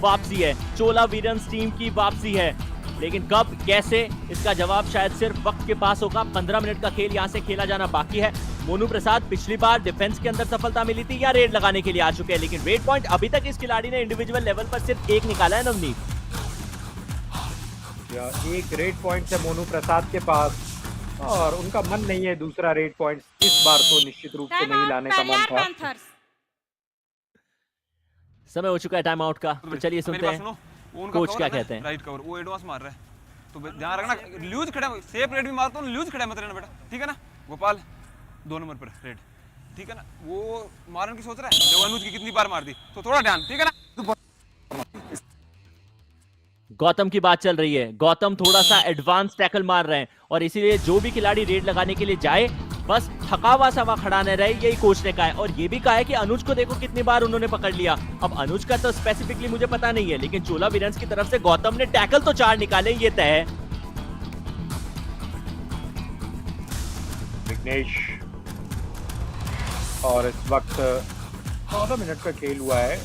वापसी है, चोला वीरन्स टीम की वापसी है, लेकिन कब, कैसे, इसका जवाब शायद सिर्फ वक्त के पास होगा। 15 मिनट का खेल यहाँ से खेला जाना बाकी है। मोनू प्रसाद पिछली बार डिफेंस के अंदर सफलता मिली थी या रेड लगाने के लिए आ चुके हैं, लेकिन रेड पॉइंट अभी तक इस खिलाड़ी ने इंडिविजुअल लेवल पर सिर्फ 1 निकाला है नवनीत। एक रेड पॉइंट है मोनू प्रसाद के पास और उनका मन नहीं है दूसरा रेड पॉइंट इस बार तो निश्चित रूप से नहीं लाने का मन था। समय हो चुका है टाइम आउट का, तो चलिए सुनते हैं कोच क्या कहते हैं। राइट कवर वो एडवांस मार रहा है, तो ध्यान रखना, लूज खड़ा है, सेफ रेड भी मारता हूं, लूज खड़ा मत रहना बेटा, ठीक है ना। गोपाल 2 नंबर पर रेड, ठीक है ना। वो मारने की सोच रहा है, जब अनुज की कितनी बार मार दी, तो थोड़ा ध्यान, ठीक है ना। गौतम की बात चल रही है, गौतम थोड़ा सा एडवांस टैकल मार रहे हैं और इसीलिए जो भी खिलाड़ी रेड लगाने के लिए जाए बस थका हुआ सा वहां खड़ा न रहे, यही कोच ने कहा है। और ये भी कहा है कि अनुज को देखो कितनी बार उन्होंने पकड़ लिया। अब अनुज का तो स्पेसिफिकली मुझे पता नहीं है, लेकिन चोला वीरन्स की तरफ से गौतम ने टैकल तो 4 निकाले, ये तय है। विघ्नेश, और इस वक्त 14 मिनट का खेल हुआ है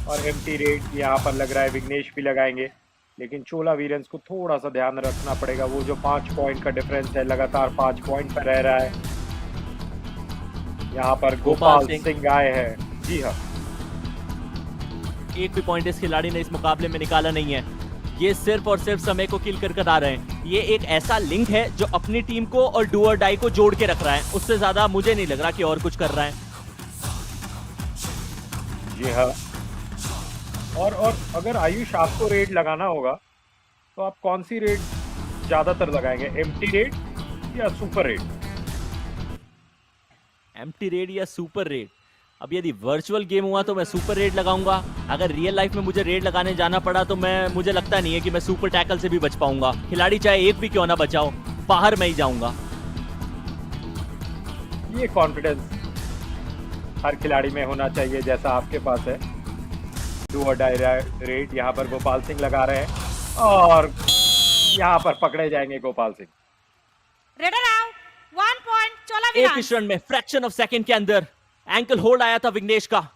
और एम्प्टी रेड यहाँ पर लग रहा है विघ्नेश भी लगाएंगे, लेकिन चोला वीरन्स को थोड़ा सा ध्यान रखना पड़ेगा। वो जो 5 पॉइंट का डिफरेंस है, लगातार 5 पॉइंट पर रह रहा है। यहाँ पर गोपाल सिंह आए हैं। जी हाँ, एक भी पॉइंट इस खिलाड़ी ने इस मुकाबले में निकाला नहीं है। ये सिर्फ और सिर्फ समय को किल कर आ रहे हैं। ये एक ऐसा लिंक है जो अपनी टीम को और डू और डाई को जोड़ के रख रहा है। उससे ज्यादा मुझे नहीं लग रहा कि और कुछ कर रहा है। जी हाँ। और अगर आयुष आपको रेड लगाना होगा तो आप कौन सी रेड ज्यादातर लगाएंगे, एम्प्टी रेड या सुपर रेड? एम्प्टी रेड या सुपर रेड? अब यदि वर्चुअल गेम हुआ तो मैं सुपर रेड लगाऊंगा। अगर रियल लाइफ में मुझे रेड लगाने जाना पड़ा तो मुझे लगता नहीं है कि मैं सुपर टैकल से भी बच पाऊंगा। खिलाड़ी चाहे एक भी क्यों ना बचाओ, बाहर मैं ही जाऊंगा। ये कॉन्फिडेंस हर खिलाड़ी में होना चाहिए जैसा आपके पास है। डू और डाई रेड यहाँ पर गोपाल सिंह लगा रहे हैं और यहाँ पर पकड़े जाएंगे Gopal Singh. Raider out, 1 point Chola एक विरांस। इस रन में फ्रैक्शन ऑफ सेकंड के अंदर एंकल होल्ड आया था विघ्नेश का।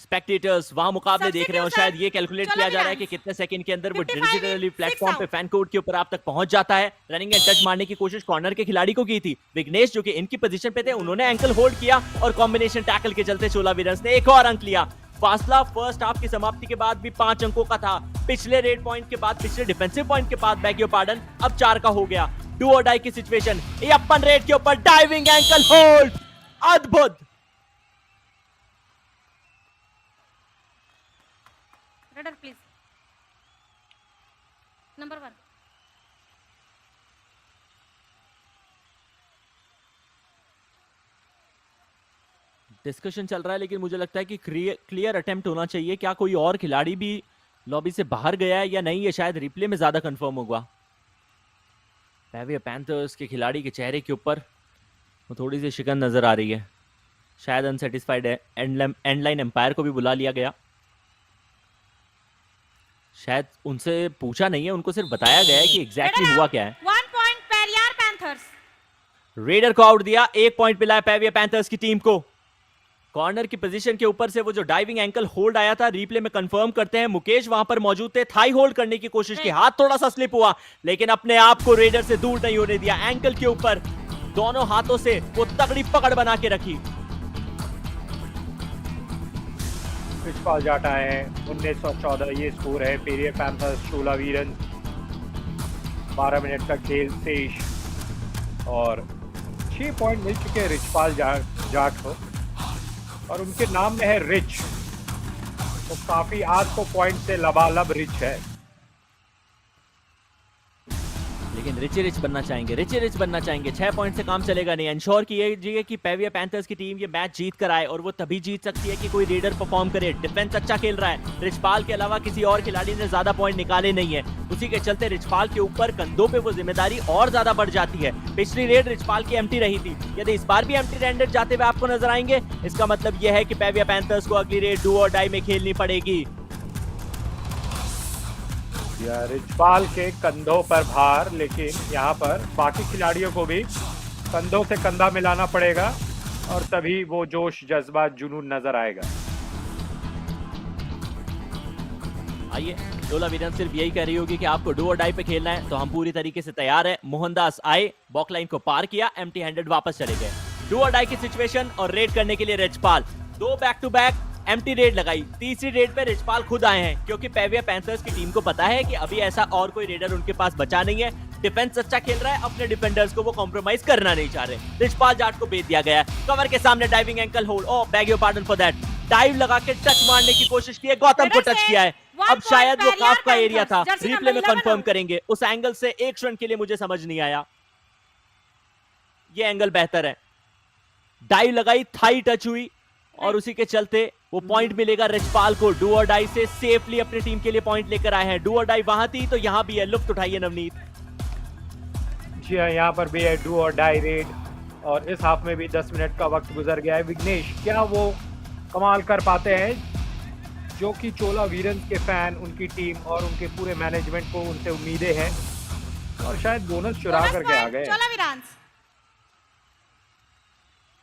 स्पेक्टेटर्स वहां मुकाबले देख रहे हो, शायद ये कैलकुलेट किया जा रहा है कि कितने सेकंड के अंदर वो डिजिटली प्लेटफॉर्म पे फैन कोड के ऊपर आप तक पहुंच जाता है। रनिंग एंड टच मारने की कोशिश कॉर्नर के खिलाड़ी को की थी। विघ्नेश जो कि इनकी पोजीशन पे थे, उन्होंने एंकल होल्ड किया और कॉम्बिनेशन टैकल के चलते चोला विरन्स ने एक और अंक लिया। फासला फर्स्ट हाफ की समाप्ति के बाद भी 5 अंकों का था। पिछले रेड पॉइंट के बाद, पिछले डिफेंसिव पॉइंट के बाद, बैग योर पार्डन, अब 4 का हो गया। डू और डाई की सिचुएशन, ये अपन रेड के ऊपर डाइविंग एंकल होल्ड, अद्भुत। Raider please, number 1। डिस्कशन चल रहा है लेकिन मुझे लगता है कि क्लियर अटेम्प्ट होना चाहिए। क्या कोई और खिलाड़ी भी लॉबी से बाहर गया है या नहीं, ये शायद रिप्ले में ज्यादा कंफर्म होगा। पेविया पैंथर्स के खिलाड़ी के चेहरे के ऊपर वो थोड़ी सी शिकन नजर आ रही है। शायद अनसेटिस्फाइड है। एंड लाइन एम्पायर को भी बुला लिया गया। शायद उनसे पूछा नहीं है, उनको सिर्फ बताया गया है कि एग्जैक्टली हुआ क्या है। 1 पॉइंट पेरियार पैंथर्स। रेडर को आउट दिया, 1 पॉइंट मिला है पेविया पैंथर्स की टीम को। कॉर्नर की पोजीशन के ऊपर से वो जो डाइविंग एंकल होल्ड आया था, रिप्ले में कंफर्म करते हैं। मुकेश वहां पर मौजूद थे, थाई होल्ड करने की कोशिश की, हाथ थोड़ा सा स्लिप हुआ लेकिन अपने आप को रेडर से दूर नहीं होने दिया। एंकल के ऊपर दोनों हाथों से वो तगड़ी पकड़ बना के रखी। रिचपाल जाट आए हैं। 1914 ये स्कोर है। पेरियर पैंथर्स चोला वीरन्स। 12 मिनट का खेल शेष और 6 पॉइंट मिल चुके हैं रिचपाल जाट को और उनके नाम में है रिच, तो काफी आज को पॉइंट से लबालब रिच है। लेकिन रिच बनना चाहेंगे। 6 पॉइंट से काम चलेगा नहीं। इंश्योर कीजिए कि पेविया पैंथर्स की टीम ये मैच जीत कर आए और वो तभी जीत सकती है कि कोई रेडर परफॉर्म करे। डिफेंस अच्छा खेल रहा है। रिचपाल के अलावा किसी और खिलाड़ी ने ज्यादा पॉइंट निकाले नहीं है। उसी के चलते रिचपाल के ऊपर कंधों पे वो जिम्मेदारी और ज्यादा बढ़ जाती है। पिछली रेड रिचपाल की एम्प्टी रही थी, यदि इस बार भी एम्प्टी रेंडेड जाते हुए आपको नजर आएंगे, इसका मतलब यह है कि पेविया पैंथर्स को अगली रेड डू और डाई में खेलनी पड़ेगी। रिचपाल के कंधों पर भार, लेकिन यहाँ पर बाकी खिलाड़ियों को भी कंधों से कंधा मिलाना पड़ेगा और तभी वो जोश, जज्बा, जुनून नजर आएगा। आइए, चोला वीरन्स सिर्फ यही कह रही होगी कि आपको डू और डाई पे खेलना है तो हम पूरी तरीके से तैयार है। मोहनदास आए, बॉक लाइन को पार किया, एम्प्टी हैंडेड वापस चले गए। डू और डाई की सिचुएशन और रेड करने के लिए Richpal 2 back to back empty raid लगाई। तीसरी रेड पे रिचपाल खुद आए हैं क्योंकि पेविया पैंथर्स की टीम को पता है कि अभी ऐसा और कोई रेडर उनके पास बचा नहीं है। डिफेंस अच्छा खेल रहा है, अपने डिफेंडर्स को वो कॉम्प्रोमाइज करना नहीं चाह रहे। रिचपाल जाट को बेच दिया गया है। कवर के सामने diving ankle hold, oh bag your pardon for that. Dive लगा के टच मारने की कोशिश की है, गौतम को टच किया है। अब शायद वो काफ का एरिया था, रिप्ले में कंफर्म करेंगे। उस एंगल से एक क्षण के लिए मुझे समझ नहीं आया। ये एंगल बेहतर है। डाइव लगाई, थाई टच हुई और उसी के चलते वो पॉइंट मिलेगा रिचपाल को। डू और डाई से सेफली अपनी टीम के लिए पॉइंट लेकर आए हैं। डू और डाई वहां थी तो यहां भी है, लुफ्त उठाइए नवनीत। जी हाँ, यहाँ पर भी है डू और डाई रेड और इस हाफ में भी 10 मिनट का वक्त गुजर गया है। विघ्नेश, क्या वो कमाल कर पाते हैं जो कि चोला वीरन्स के फैन, उनकी टीम और उनके पूरे मैनेजमेंट को उनसे उम्मीदें हैं और शायद बोनस चुरा करके आ गए। चोला वीरन्स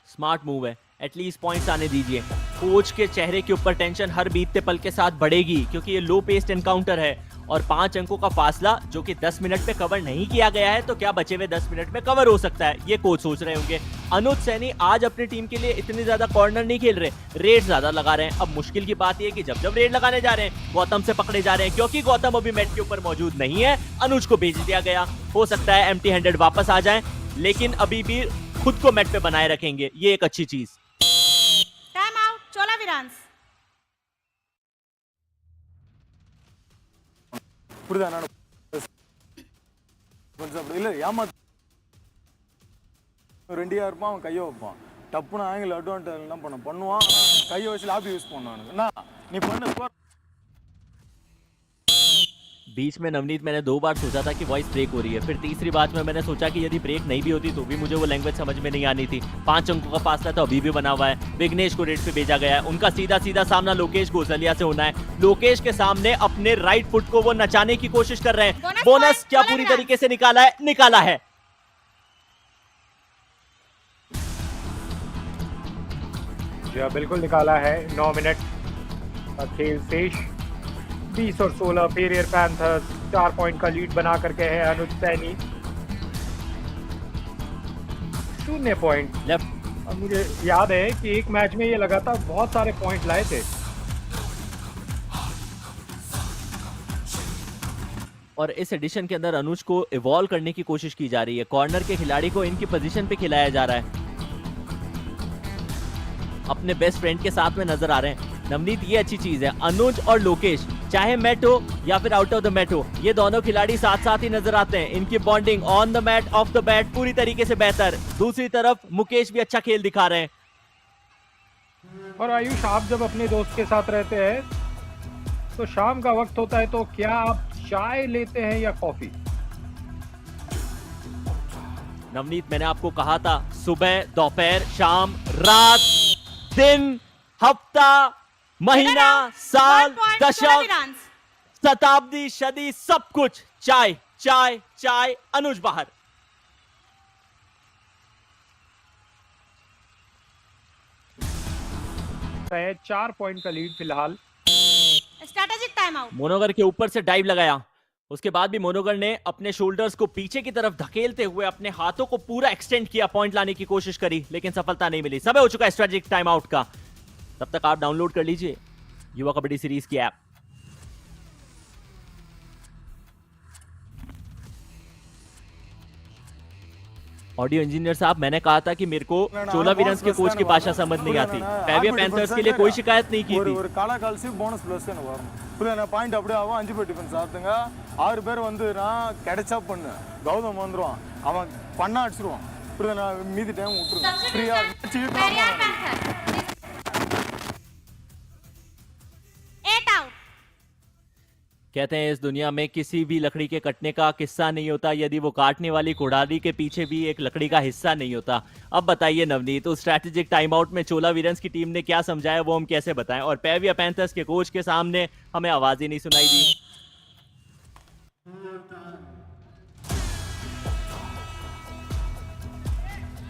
स्मार्ट मूव है, एटलीस्ट पॉइंट्स आने दीजिए। कोच के चेहरे के ऊपर टेंशन हर बीतते पल के साथ बढ़ेगी क्योंकि ये लो पेस्ड एनकाउंटर है और 5 अंकों का फासला जो कि 10 मिनट पे कवर नहीं किया गया है, तो क्या बचे हुए 10 मिनट में कवर हो सकता है, ये कोच सोच रहे होंगे। अनुज सैनी आज अपनी टीम के लिए इतनी ज्यादा कॉर्नर नहीं खेल रहे, रेड ज्यादा लगा रहे हैं। अब मुश्किल की बात यह है कि जब जब रेड लगाने जा रहे हैं गौतम से पकड़े जा रहे हैं, क्योंकि गौतम अभी मैट के ऊपर मौजूद नहीं है। अनुज को भेज दिया गया, हो सकता है एम्प्टी हैंडेड वापस आ जाएं, लेकिन अभी भी खुद को मैट पे बनाए रखेंगे, ये एक अच्छी चीज। टाइम आउट चोला वीरांस। கொஞ்சம் இல்லை ஏமாத்து 2 இருப்பான், அவன் கையை வைப்பான், டப்புன்னு ஆங்கிள் அட்வான்டேஜ் என்ன பண்ணுவான், கையை வச்சு லாபி யூஸ் பண்ணுவான்। என்ன நீ பண்ண ஸ்கோர்। बीच में नवनीत मैंने 2 बार सोचा था कि वॉइस ब्रेक हो रही है, फिर तीसरी बात में मैंने सोचा कि यदि ब्रेक नहीं भी होती तो भी मुझे वो लैंग्वेज समझ में नहीं आनी थी। 5 अंकों का फासला तो अभी भी बना हुआ है। विघ्नेश को रेड पे भेजा गया है, उनका सीधा सीधा सामना लोकेश गोसलिया से होना है। लोकेश के सामने अपने राइट फुट को वो नचाने की कोशिश कर रहे हैं। बोनस क्या पूरी तरीके से निकाला है? निकाला है। जी बिल्कुल निकाला है। 9 मिनट का खेल शेष। 20 और 16 पेरियर पैंथर्स 4 पॉइंट का लीड बना करके है। अनुज सैनी 0 पॉइंट लेफ्ट। और मुझे याद है कि एक मैच में ये लगातार बहुत सारे पॉइंट लाए थे। और इस एडिशन के अंदर अनुज को इवॉल्व करने की कोशिश की जा रही है। कॉर्नर के खिलाड़ी को इनकी पोजीशन पे खिलाया जा रहा है, अपने बेस्ट फ्रेंड के साथ में नजर आ रहे हैं। नवनीत, ये अच्छी चीज है। अनुज और लोकेश चाहे मैट हो या फिर आउट ऑफ द मैट हो, ये दोनों खिलाड़ी साथ साथ ही नजर आते हैं। इनकी bonding on the mat off the bat पूरी तरीके से बेहतर। दूसरी तरफ मुकेश भी अच्छा खेल दिखा रहे हैं। और आयुष, आप जब अपने दोस्त के साथ रहते हैं तो शाम का वक्त होता है, तो क्या आप चाय लेते हैं या कॉफी? नवनीत, मैंने आपको कहा था सुबह, दोपहर, शाम, रात, दिन, हफ्ता, महीना, साल, दशक, शताब्दी, सदी, सब कुछ चाय चाय चाय। अनुज बाहर। है 4 पॉइंट का लीड फिलहाल। Strategic time out. मोनोगर के ऊपर से डाइव लगाया, उसके बाद भी मोनोगर ने अपने शोल्डर्स को पीछे की तरफ धकेलते हुए अपने हाथों को पूरा एक्सटेंड किया, पॉइंट लाने की कोशिश करी, लेकिन सफलता नहीं मिली। समय हो चुका है स्ट्रैटेजिक टाइम आउट का। तब तक आप डाउनलोड कर लीजिए युवा कबड्डी सीरीज की ऐप। ऑडियो इंजीनियर साहब, मैंने कहा था कि मेरे को चोला वीरंस के कोच की भाषा समझ नहीं आती। पेविया पैंथर्स के लिए कोई शिकायत नहीं की थी। ஒரு காலகால்சி போனஸ் பிளஸ் என்ன வரும் புரியல, பாயிண்ட் அப்படியே ஆகும்। 5 பேர் டிஃபென்ஸ் ஆடுங்க, 6 பேர் வந்து நான் கிடைச்சா பண்ணு, கௌதம் வந்துருவான், அவன் பண்ணா அடிச்சிருவான், புரியல, மீதி டைம் விட்டுருங்க ஃப்ரீயா சீட்। कहते हैं इस दुनिया में किसी भी लकड़ी के कटने का किस्सा नहीं होता यदि वो काटने वाली कुड़ारी के पीछे भी एक लकड़ी का हिस्सा नहीं होता। अब बताइए नवनीत, उस स्ट्रैटेजिक टाइम आउट में चोला वीरंस की टीम ने क्या समझाया वो हम कैसे बताएं, और पेविया पैंथर्स के कोच के सामने हमें आवाज ही नहीं सुनाई दी।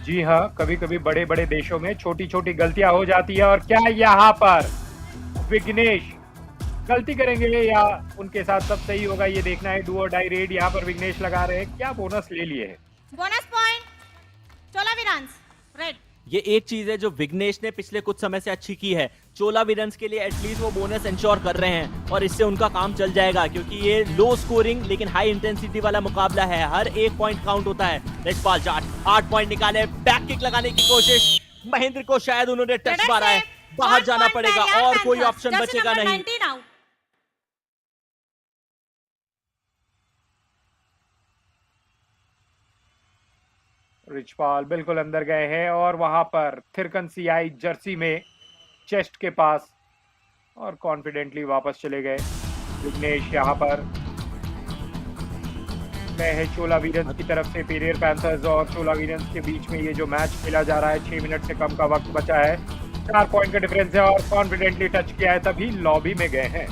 जी हाँ, कभी कभी बड़े बड़े देशों में छोटी छोटी गलतियां हो जाती है। और क्या यहाँ पर विघ्नेश गलती करेंगे या उनके साथ सब सही होगा, ये देखना है। डू और डाई रेड यहाँ पर विघ्नेश लगा रहे हैं। क्या बोनस ले लिए है? बोनस पॉइंट चोला वीरंस रेड। ये एक चीज है जो विघ्नेश ने पिछले कुछ समय से अच्छी की है। चोला वीरंस के लिए एटलीस्ट वो बोनस इंश्योर कर रहे हैं और इससे उनका काम चल जाएगा, क्योंकि ये लो स्कोरिंग लेकिन हाई इंटेंसिटी वाला मुकाबला है। हर एक पॉइंट काउंट होता है। लेट्स 8 पॉइंट निकाले, बैक किक लगाने की कोशिश। महेंद्र को शायद उन्होंने टच मारा है, बाहर जाना पड़ेगा और कोई ऑप्शन बचेगा नहीं। रिचपाल बिल्कुल अंदर गए हैं और वहां पर थिरकन सीआई जर्सी में चेस्ट के पास और कॉन्फिडेंटली वापस चले गए। विघ्नेश यहाँ पर गए हैं चोला वीरंस की तरफ से। पेरियर पैंथर्स और चोला वीरंस के बीच में ये जो मैच खेला जा रहा है, 6 मिनट से कम का वक्त बचा है। 4 पॉइंट का डिफरेंस है और कॉन्फिडेंटली टच किया है, तभी लॉबी में गए हैं।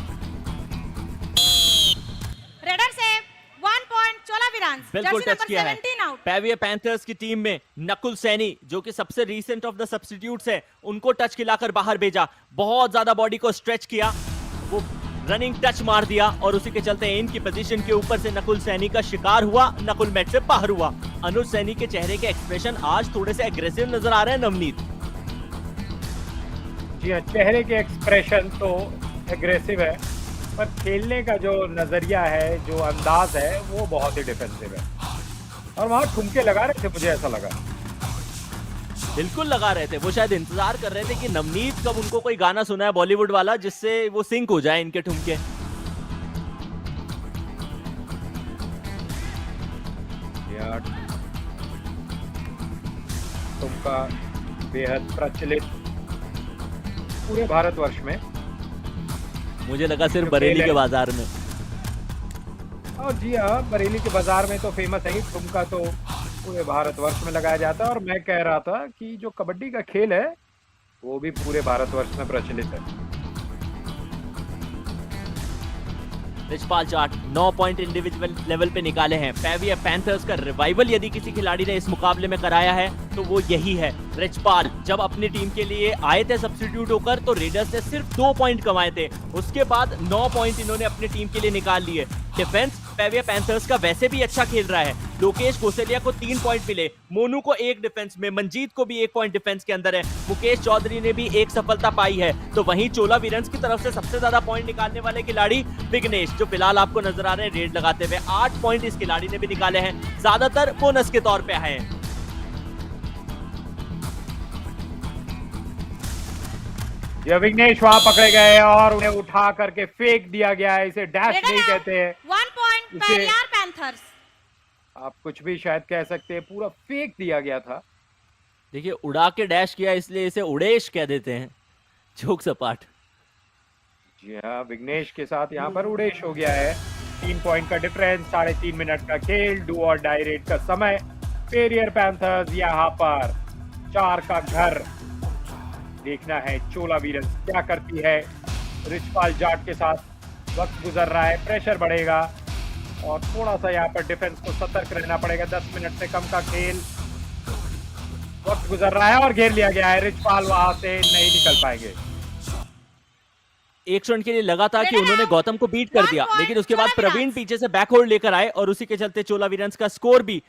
रेडर से 1 पॉइंट चोला वीरंस। बिल्कुल टच किया है। पेविया पैंथर्स की टीम में नकुल सैनी, जो कि सबसे रीसेंट ऑफ द सब्स्टिट्यूट्स है, उनको टच खिलाकर बाहर भेजा। बहुत ज्यादा बॉडी को स्ट्रेच किया, वो रनिंग टच मार दिया और उसी के चलते इनकी पोजीशन के ऊपर से नकुल सैनी का शिकार हुआ। नकुल मैच से बाहर हुआ। अनुज सैनी के चेहरे के एक्सप्रेशन आज थोड़े से एग्रेसिव नजर आ रहे हैं नवनीत। जी हाँ, चेहरे के एक्सप्रेशन तो एग्रेसिव है, पर खेलने का जो नजरिया है, जो अंदाज है, वो बहुत ही डिफेंसिव है। और वहाँ ठुमके लगा रहे थे, मुझे ऐसा लगा। बिल्कुल लगा रहे थे, वो शायद इंतजार कर रहे थे कि नवनीत कब उनको कोई गाना सुनाए बॉलीवुड वाला जिससे वो सिंक हो जाए इनके ठुमके। ठुमका बेहद प्रचलित पूरे भारतवर्ष में। मुझे लगा सिर्फ बरेली के बाजार में। और जी हाँ, बरेली के बाजार में तो फेमस है ही, ठुमका तो पूरे भारतवर्ष में लगाया जाता है। और मैं कह रहा था कि जो कबड्डी का खेल है वो भी पूरे भारतवर्ष में प्रचलित है। Richpal Jat 9 point individual level पे निकाले हैं। पेविया पैंथर्स का रिवाइवल यदि किसी खिलाड़ी ने इस मुकाबले में कराया है तो वो यही है रिचपाल। जब अपनी टीम के लिए आए थे सब्स्टिट्यूट होकर तो रेडर्स ने सिर्फ 2 पॉइंट कमाए थे, उसके बाद 9 पॉइंट इन्होंने अपनी टीम के लिए निकाल लिए। डिफेंस पेविया पैंथर्स का वैसे भी अच्छा खेल रहा है। लोकेश गोसेलिया को 3 पॉइंट मिले, मोनू को 1 डिफेंस में, मंजीत को भी 1 पॉइंट डिफेंस के अंदर है, मुकेश चौधरी ने भी 1 सफलता पाई है। तो वहीं चोला वीरन्स की तरफ से सबसे ज्यादा पॉइंट निकालने वाले खिलाड़ी विघ्नेश, जो फिलहाल आपको नजर आ रहे हैं रेड लगाते हुए। 8 पॉइंट इस खिलाड़ी ने भी निकाले हैं, ज्यादातर बोनस के तौर पे आए हैं। विघ्नेश वहां पकड़े गए और उन्हें उठा करके फेंक दिया गया है। इसे डैश नहीं कहते हैं, 1 पॉइंट पेरियार पैंथर्स। आप कुछ भी शायद कह सकते हैं, पूरा फेंक दिया गया था। देखिए उड़ा के डैश किया इसलिए इसे उड़ेश कह देते हैं, जोक सपाट। जी हाँ, विघ्नेश के साथ यहाँ पर उड़ेश हो गया है। 3 पॉइंट का डिफरेंस, 3.5 मिनट का खेल, डू और डाई रेट का समय। पेरियर पैंथर्स यहाँ पर 4 का घर। देखना है चोला वीरन्स क्या करती है। रिचपाल जाट के साथ वक्त गुजर रहा है, प्रेशर बढ़ेगा और थोड़ा सा यहाँ पर डिफेंस को सतर्क रहना पड़ेगा। 10 मिनट से कम का खेल, वक्त गुजर रहा है और घेर लिया गया है। रिचपाल वहां से नहीं निकल पाएंगे। एक क्षण के लिए लगा था कि उन्होंने गौतम को बीट कर दिया, लेकिन उसके बाद प्रवीण पीछे से बैकहोल्ड लेकर आए और उसी के चलते चोला वीरन्स का स्कोर भी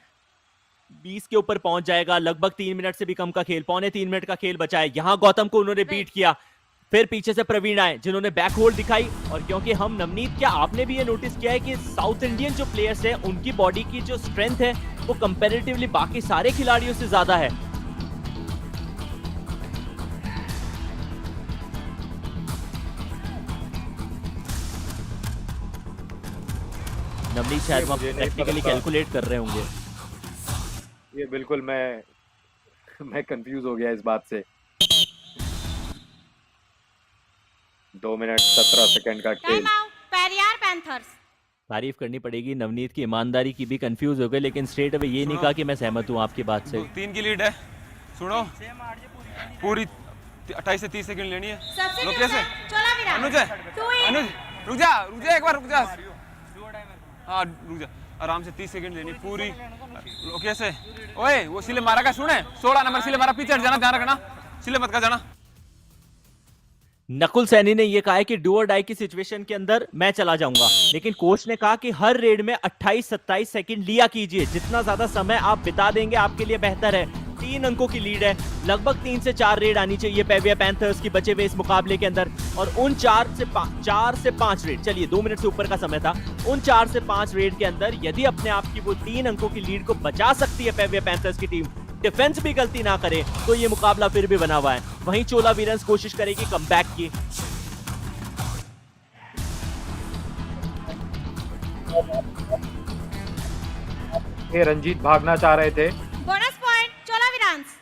20 के ऊपर पहुंच जाएगा। लगभग 3 मिनट से भी कम का खेल, 3.25 मिनट का खेल बचा है। यहां गौतम को उन्होंने बीट किया, फिर पीछे से प्रवीण आए जिन्होंने बैक होल्ड दिखाई। और क्योंकि हम नवनीत, क्या आपने भी ये नोटिस किया है कि साउथ इंडियन जो प्लेयर्स हैं उनकी बॉडी की जो स्ट्रेंथ है वो कंपैरेटिवली बाकी सारे खिलाड़ियों से ज्यादा है। नवनीत शायद प्रैक्टिकली कैलकुलेट कर रहे होंगे। ये बिल्कुल मैं कंफ्यूज हो गया इस बात से। 2 मिनट 17 सेकंड का खेल। पेरियार पैंथर्स। तारीफ करनी पड़ेगी नवनीत की ईमानदारी की भी। कंफ्यूज हो गए लेकिन स्ट्रेट अवे ये नहीं कहा कि मैं सहमत हूँ आपकी बात से। 3 की लीड है, सुनो पूरी 28 से 30 सेकंड लेनी है। लोकेश है, अनुज है, अनुज रुक जा एक बार रुक जा। हाँ रुक जा, आराम से 30 सेकंड लेनी पूरी। लोकेश है, ओए वो सिले मारा का सुने, 16 नंबर सिले मारा, पीछे हट जाना, ध्यान रखना, सिले मत का जाना। नकुल सैनी ने यह कहा है कि डू और डाई की सिचुएशन के अंदर मैं चला जाऊंगा, लेकिन कोच ने कहा कि हर रेड में 28-27 सेकंड लिया कीजिए, जितना ज्यादा समय आप बिता देंगे आपके लिए बेहतर है। 3 अंकों की लीड है, लगभग 3 से 4 रेड आनी चाहिए पेविया पैंथर्स की बचे हुए इस मुकाबले के अंदर। और उन 4 से 5 रेड, चलिए 2 मिनट से ऊपर का समय था, उन 4 से 5 रेड के अंदर यदि अपने आप की वो 3 अंकों की लीड को बचा सकती है पेविया पैंथर्स की टीम, डिफेंस भी गलती ना करे, तो ये मुकाबला फिर भी बना हुआ है। वहीं चोला वीरन्स कोशिश करेगी कमबैक की। ये रंजीत भागना चाह रहे थे। Bonus point Chola Veerans.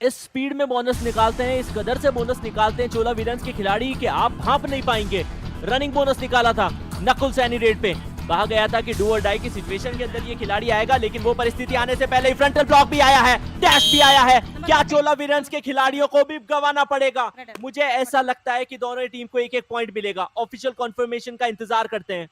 इस स्पीड में बोनस निकालते हैं, इस कदर से बोनस निकालते हैं चोला वीरन्स के खिलाड़ी कि आप भाप नहीं पाएंगे। रनिंग बोनस निकाला था नकुल सैनी रेड पे, कहा गया था कि डू और डाई की सिचुएशन के अंदर ये खिलाड़ी आएगा, लेकिन वो परिस्थिति आने से पहले ही फ्रंटल ब्लॉक भी आया है, डैश भी आया है। क्या चोला वीरन्स के खिलाड़ियों को भी गंवाना पड़ेगा? मुझे ऐसा लगता है कि दोनों टीम को 1-1 पॉइंट मिलेगा। ऑफिशियल कंफर्मेशन का इंतजार करते हैं।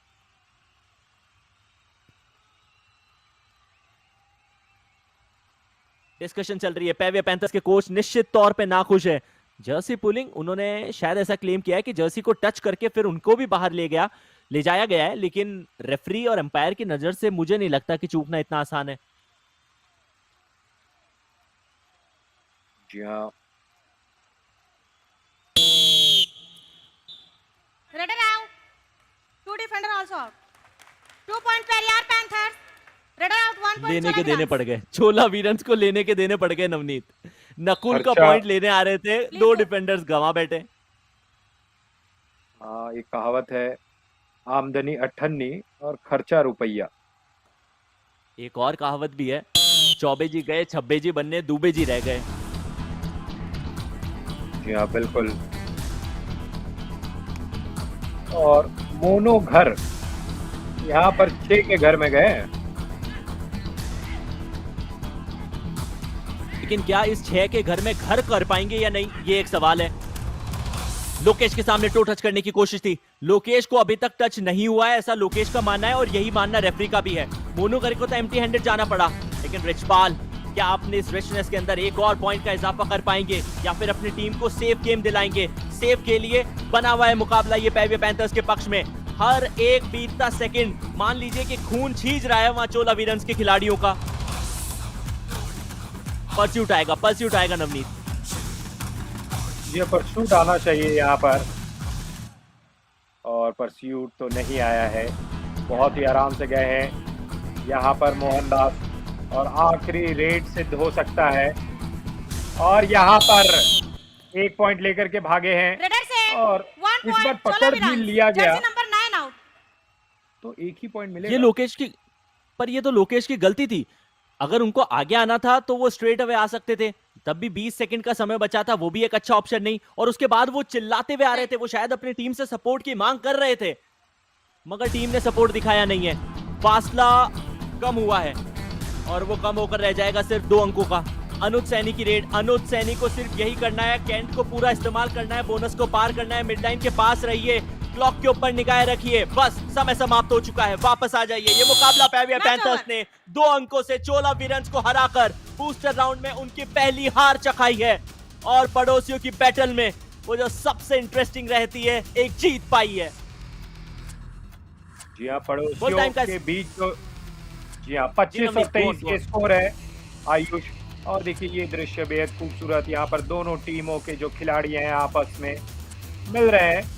डिस्कशन चल रही है, पेविया पैंथर्स के कोच निश्चित तौर पे नाखुश है। जर्सी पुलिंग, उन्होंने शायद ऐसा क्लेम किया है कि जर्सी को टच करके फिर उनको भी बाहर ले गया। ले जाया गया है, लेकिन रेफरी और एम्पायर की नजर से मुझे नहीं लगता कि चूकना इतना आसान है। जी हाँ, Redder out. 2 defender also out. 2 point Periyar Panthers. Redder out 1 point लेने के Chola देने Virans. पड़ गए, छोला वीरन्स को लेने के देने पड़ गए नवनीत। नकुल का खर्चा- पॉइंट लेने आ रहे थे, दो डिफेंडर्स गंवा बैठे। हाँ, एक कहावत है, आमदनी 98 और खर्चा रुपया। एक और कहावत भी है, चौबे जी गए छब्बे जी बनने, दूबे जी रह गए। जी हाँ, बिल्कुल। और मोनो घर, यहाँ पर 6 के घर में गए। लेकिन क्या इस 6 के घर में घर कर पाएंगे या नहीं, ये एक सवाल है। लोकेश के सामने टो टच करने की कोशिश थी, लोकेश को अभी तक टच नहीं हुआ है, ऐसा लोकेश का मानना है और यही मानना रेफरी का भी है। मोनू घर को तो एम्प्टी हैंडेड जाना पड़ा, लेकिन रिचपाल क्या अपने इस रिचनेस के अंदर एक और पॉइंट का इजाफा कर पाएंगे या फिर अपनी टीम को सेफ गेम दिलाएंगे। सेफ के लिए बना हुआ है मुकाबला ये पेविया पैंथर्स के पक्ष में। हर एक बीतता सेकंड मान लीजिए कि खून छीज रहा है वहां चोला वीरन्स के खिलाड़ियों का। परस्यूट आएगा नवनीत। ये परस्यूट आना चाहिए यहाँ पर, और परस्यूट तो नहीं आया है। बहुत ही आराम से गए हैं यहाँ पर मोहनदास, और आखिरी रेड सिद्ध हो सकता है, और यहाँ पर 1 पॉइंट लेकर के भागे हैं। Redder से और 1 इस बार point पकड़ Chola भी Virans. लिया गया, Jersey number 9 out. तो 1 ही पॉइंट ये मिलेगा। लोकेश की, पर ये तो लोकेश की गलती थी। अगर उनको आगे आना था तो वो स्ट्रेट अवे आ सकते थे, तब भी 20 सेकंड का समय बचा था, वो भी एक अच्छा ऑप्शन नहीं। और उसके बाद वो चिल्लाते हुए आ रहे थे, वो शायद अपनी टीम से सपोर्ट की मांग कर रहे थे, मगर टीम ने सपोर्ट दिखाया नहीं है। फासला कम हुआ है और वो कम होकर रह जाएगा सिर्फ 2 अंकों का। अनुज सैनी की रेड, अनुज सैनी को सिर्फ यही करना है, कैंट को पूरा इस्तेमाल करना है, बोनस को पार करना है, मिड लाइन के पास रहिए, क्लॉक के ऊपर निगाह रखिए, बस समय समाप्त हो चुका है, वापस आ जाइए। ये मुकाबला पेविया पैंथर्स ने 2 अंकों से चोला वीरन्स को हराकर बूस्टर राउंड में उनकी पहली हार चखाई है, और पड़ोसियों की बैटल में वो जो सबसे इंटरेस्टिंग रहती है, एक जीत पाई है। जी हाँ, Full पड़ोसियों time का- के बीच जो, जी हाँ, 25 और 23 के स्कोर है आयुष। और देखिए ये दृश्य बेहद खूबसूरत, यहाँ पर दोनों टीमों के जो खिलाड़ी हैं आपस में मिल रहे हैं,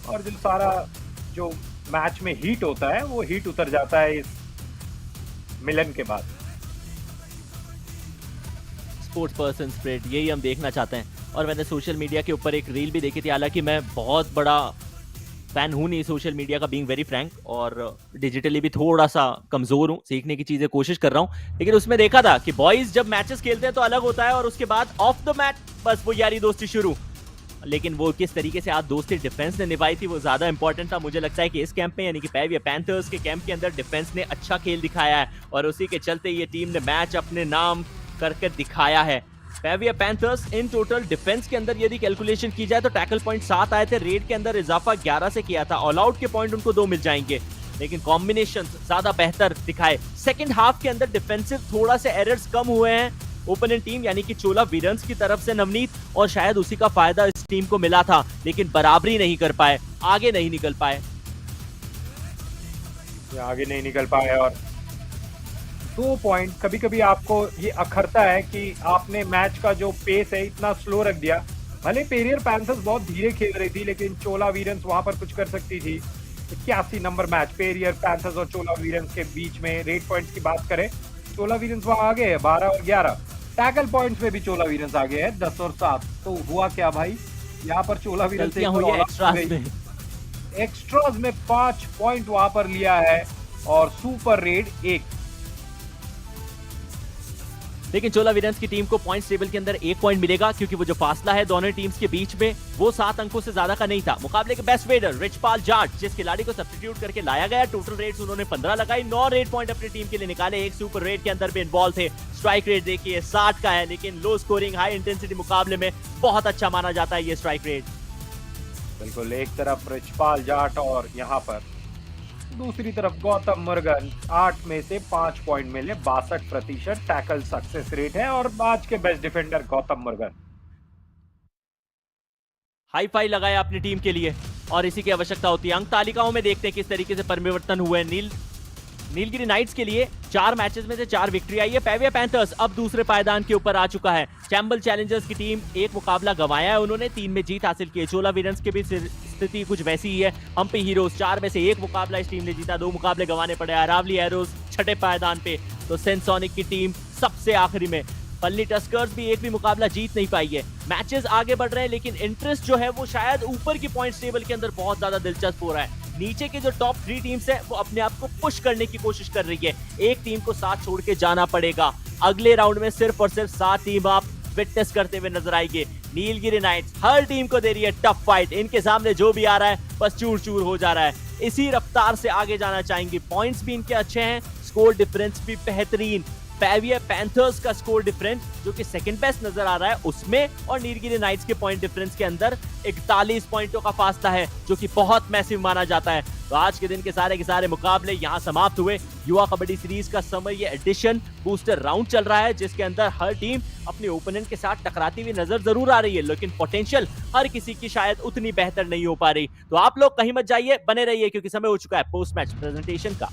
और जो सारा जो मैच में हीट होता है वो हीट उतर जाता है इस मिलन के बाद। स्पोर्ट्स पर्सन स्प्रिट, यही हम देखना चाहते हैं। और मैंने सोशल मीडिया के ऊपर एक रील भी देखी थी, हालांकि मैं बहुत बड़ा फैन हूं नहीं सोशल मीडिया का, बीइंग वेरी फ्रैंक, और डिजिटली भी थोड़ा सा कमजोर हूं, सीखने की चीजें कोशिश कर रहा हूं। लेकिन उसमें देखा था कि बॉयज जब मैचेस खेलते हैं तो अलग होता है, और उसके बाद ऑफ द मैच बस वो यारी दोस्ती शुरू। लेकिन वो किस तरीके से आज दोस्ती डिफेंस ने निभाई थी, वो ज्यादा इंपॉर्टेंट था। मुझे लगता है कि इस कैंप में, यानी कि पेविया पैंथर्स के कैंप के अंदर डिफेंस ने अच्छा खेल दिखाया है, और उसी के चलते ये टीम ने मैच अपने नाम करके दिखाया है। पेविया पैंथर्स इन टोटल डिफेंस के अंदर यदि कैलकुलेशन की जाए तो टैकल पॉइंट 7 आए थे, रेड के अंदर इजाफा 11 से किया था, ऑल आउट के पॉइंट उनको 2 मिल जाएंगे, लेकिन कॉम्बिनेशन ज्यादा बेहतर दिखाए। सेकंड हाफ के अंदर डिफेंसिव थोड़ा से एरर्स कम हुए हैं ओपोनेंट टीम यानी कि चोला वीरन्स की तरफ से नवनीत, और शायद उसी का फायदा इस टीम को मिला था, लेकिन बराबरी नहीं कर पाए, आगे नहीं निकल पाए। आगे नहीं निकल पाए, और 2 पॉइंट कभी कभी आपको ये अखरता है कि आपने मैच का जो पेस है इतना स्लो रख दिया। भले पेरियर पैंथर्स बहुत धीरे खेल रही थी, लेकिन चोला वीरन्स वहां पर कुछ कर सकती थी। 81 नंबर मैच पेरियर पैंथर्स और चोला वीरन्स के बीच में। रेड पॉइंट्स की बात करें, चोला वीरन्स वहां आगे है 12 और 11। टैकल पॉइंट्स में भी चोला वीरन्स आगे है 10 और 7। तो हुआ क्या भाई, यहाँ पर चोला वीरन्स एक्स्ट्रास में 5 पॉइंट वहां पर लिया है, और सुपर रेड 1। लेकिन चोला वीरन्स की टीम को पॉइंट्स टेबल के अंदर 1 पॉइंट मिलेगा, क्योंकि वो जो फासला है दोनों टीम्स के बीच में वो 7 अंकों से ज्यादा का नहीं था। मुकाबले के बेस्ट रेडर रिचपाल जाट, जिस खिलाड़ी को सब्स्टिट्यूट करके लाया गया, टोटल रेड्स उन्होंने 15 लगाई, 9 रेड पॉइंट अपनी टीम के लिए निकाले, एक सुपर रेड के अंदर भी इन्वॉल्व थे। स्ट्राइक रेट देखिए 60 का है, लेकिन लो स्कोरिंग हाई इंटेंसिटी मुकाबले में बहुत अच्छा माना जाता है ये स्ट्राइक रेट। बिल्कुल, एक तरफ रिचपाल जाट और यहाँ पर दूसरी तरफ गौतम मुर्गन। 8 में से 5 पॉइंट मिले, 62% टैकल सक्सेस रेट है, और आज के best defender Gautam Murugan. High five लगाया अपनी टीम के लिए। और इसी की आवश्यकता होती है। अंक तालिकाओं में देखते हैं किस तरीके से परिवर्तन हुए। नीलगिरी नाइट्स के लिए 4 मैचेस में से 4 विक्ट्री आई है। पेविया पैंथर्स अब दूसरे पायदान के ऊपर आ चुका है। चैंबल चैलेंजर्स की टीम एक मुकाबला गंवाया है, उन्होंने 3 में जीत हासिल की है। चोला वीरन्स की भी स्थिति कुछ वैसी ही है। हम्पी हीरोज 4 में से 1 मुकाबला इस टीम ने जीता, 2 मुकाबले गंवाने पड़े। अरावली एरोज छठे पायदान पे, तो सेंसोनिक की टीम सबसे आखिरी में। पल्ली टस्कर्स भी एक भी मुकाबला जीत नहीं पाई है। मैचेस आगे बढ़ रहे हैं, लेकिन इंटरेस्ट जो है वो शायद ऊपर की पॉइंट्स टेबल के अंदर बहुत ज्यादा दिलचस्प हो रहा है। नीचे के जो टॉप 3 टीम्स है वो अपने आप को पुश करने की कोशिश कर रही है। एक टीम को साथ छोड़ के जाना पड़ेगा। अगले राउंड में सिर्फ और सिर्फ 7 टीम आप विटनेस करते हुए नजर आएंगे। नीलगिरी नाइट्स हर टीम को दे रही है टफ फाइट। इनके सामने जो भी आ रहा है बस चूर चूर हो जा रहा है। इसी रफ्तार से आगे जाना चाहेंगे। पॉइंट्स भी इनके अच्छे हैं, स्कोर डिफरेंस भी बेहतरीन। पेविया पैंथर्स का स्कोर डिफरेंस जो कि सेकंड बेस्ट नजर आ रहा है उसमें, और नीलगिरी नाइट्स के पॉइंट डिफरेंस के अंदर 41 पॉइंटों का फासला है, जो कि बहुत मैसिव माना जाता है। तो आज के दिन के सारे मुकाबले यहां समाप्त हुए। युवा कबड्डी सीरीज का समय ये एडिशन बूस्टर राउंड चल रहा है, जिसके अंदर हर टीम अपने ओपोनेंट के साथ टकराती हुई नजर जरूर आ रही है, लेकिन पोटेंशियल हर किसी की शायद उतनी बेहतर नहीं हो पा रही। तो आप लोग कहीं मत जाइए, बने रहिए, क्योंकि समय हो चुका है पोस्ट मैच प्रेजेंटेशन का।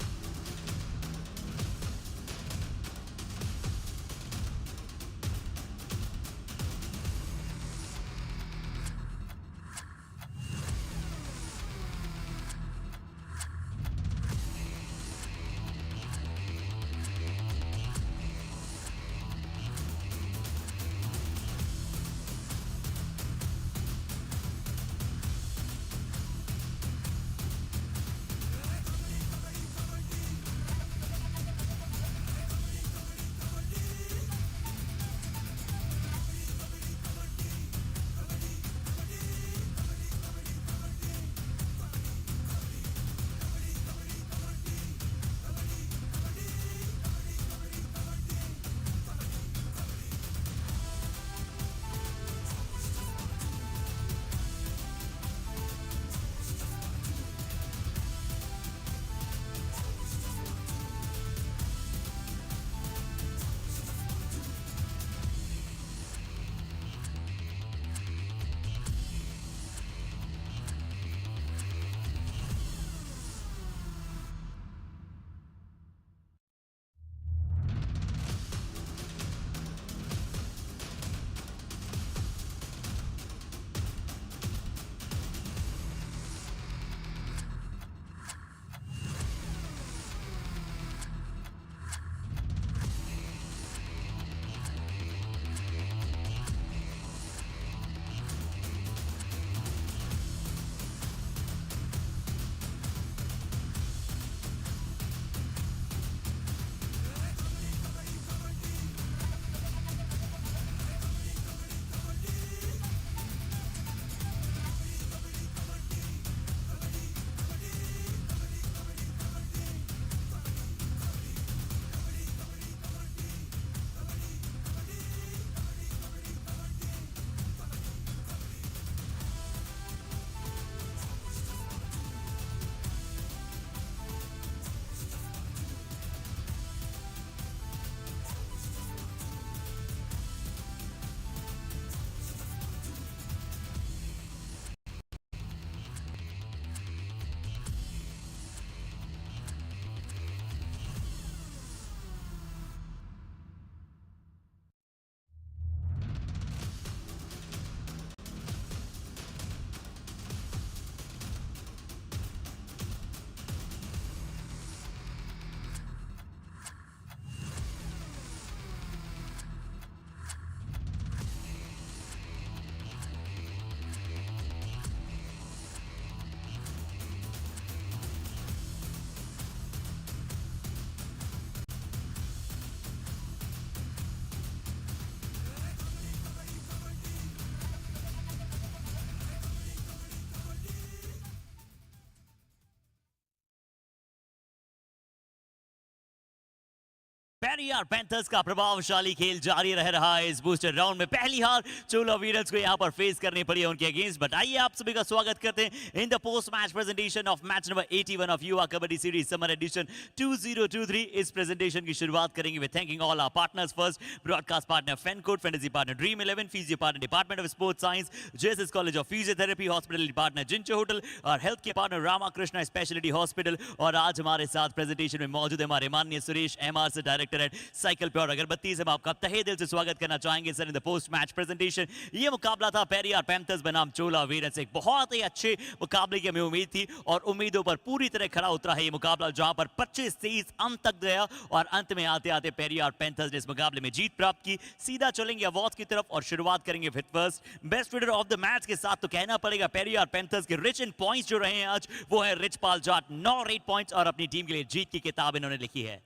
पेरियार पैंथर्स का प्रभावशाली खेल जारी रह रहा है इस बूस्टर राउंड में। पहली हार चोला वीरन्स को यहां पर फेस करनी पड़ी है उनके अगेंस्ट। बट आइए आप सभी का स्वागत करते हैं in the post match presentation of match number 81 of युवा कबड्डी सीरीज समर एडिशन 2023। इस प्रेजेंटेशन की शुरुआत करेंगे with thanking all our partners. First broadcast partner FanCode, fantasy partner dream 11, physio partner department of sports science, JSS college of physiotherapy, hospitality partner Ginger hotel और health care partner Ramakrishna speciality hospital. और आज हमारे साथ presentation में मौजूद है हमारे माननीय सुरेश एमआर से डायरेक्टर एट साइकिल प्योर अगरबत्ती से। हम आपका तहे दिल से स्वागत करना चाहेंगे sir in the post match presentation. ये मुकाबला था पेरियार पैंथर्स बनाम चोला वीरन्स। एक बहुत ही अच्छे मुकाबले की हमें उम्मीद थी और उम्मीदों पर पूरी तरह खरा उतरा है ये मुकाबला, जहां पर 25-23 अंत तक गया और अंत में आते आते पेरियार पैंथर्स ने इस मुकाबले में जीत प्राप्त की। सीधा चलेंगे अवार्ड्स की तरफ और शुरुआत करेंगे with first best reader of the match के साथ। तो कहना पड़ेगा पेरियार पैंथर्स के रिच इन पॉइंट्स जो रहे हैं आज वो है रिचपाल जाट, 9 रेट पॉइंट्स और अपनी टीम के लिए जीत की किताब इन्होंने लिखी है।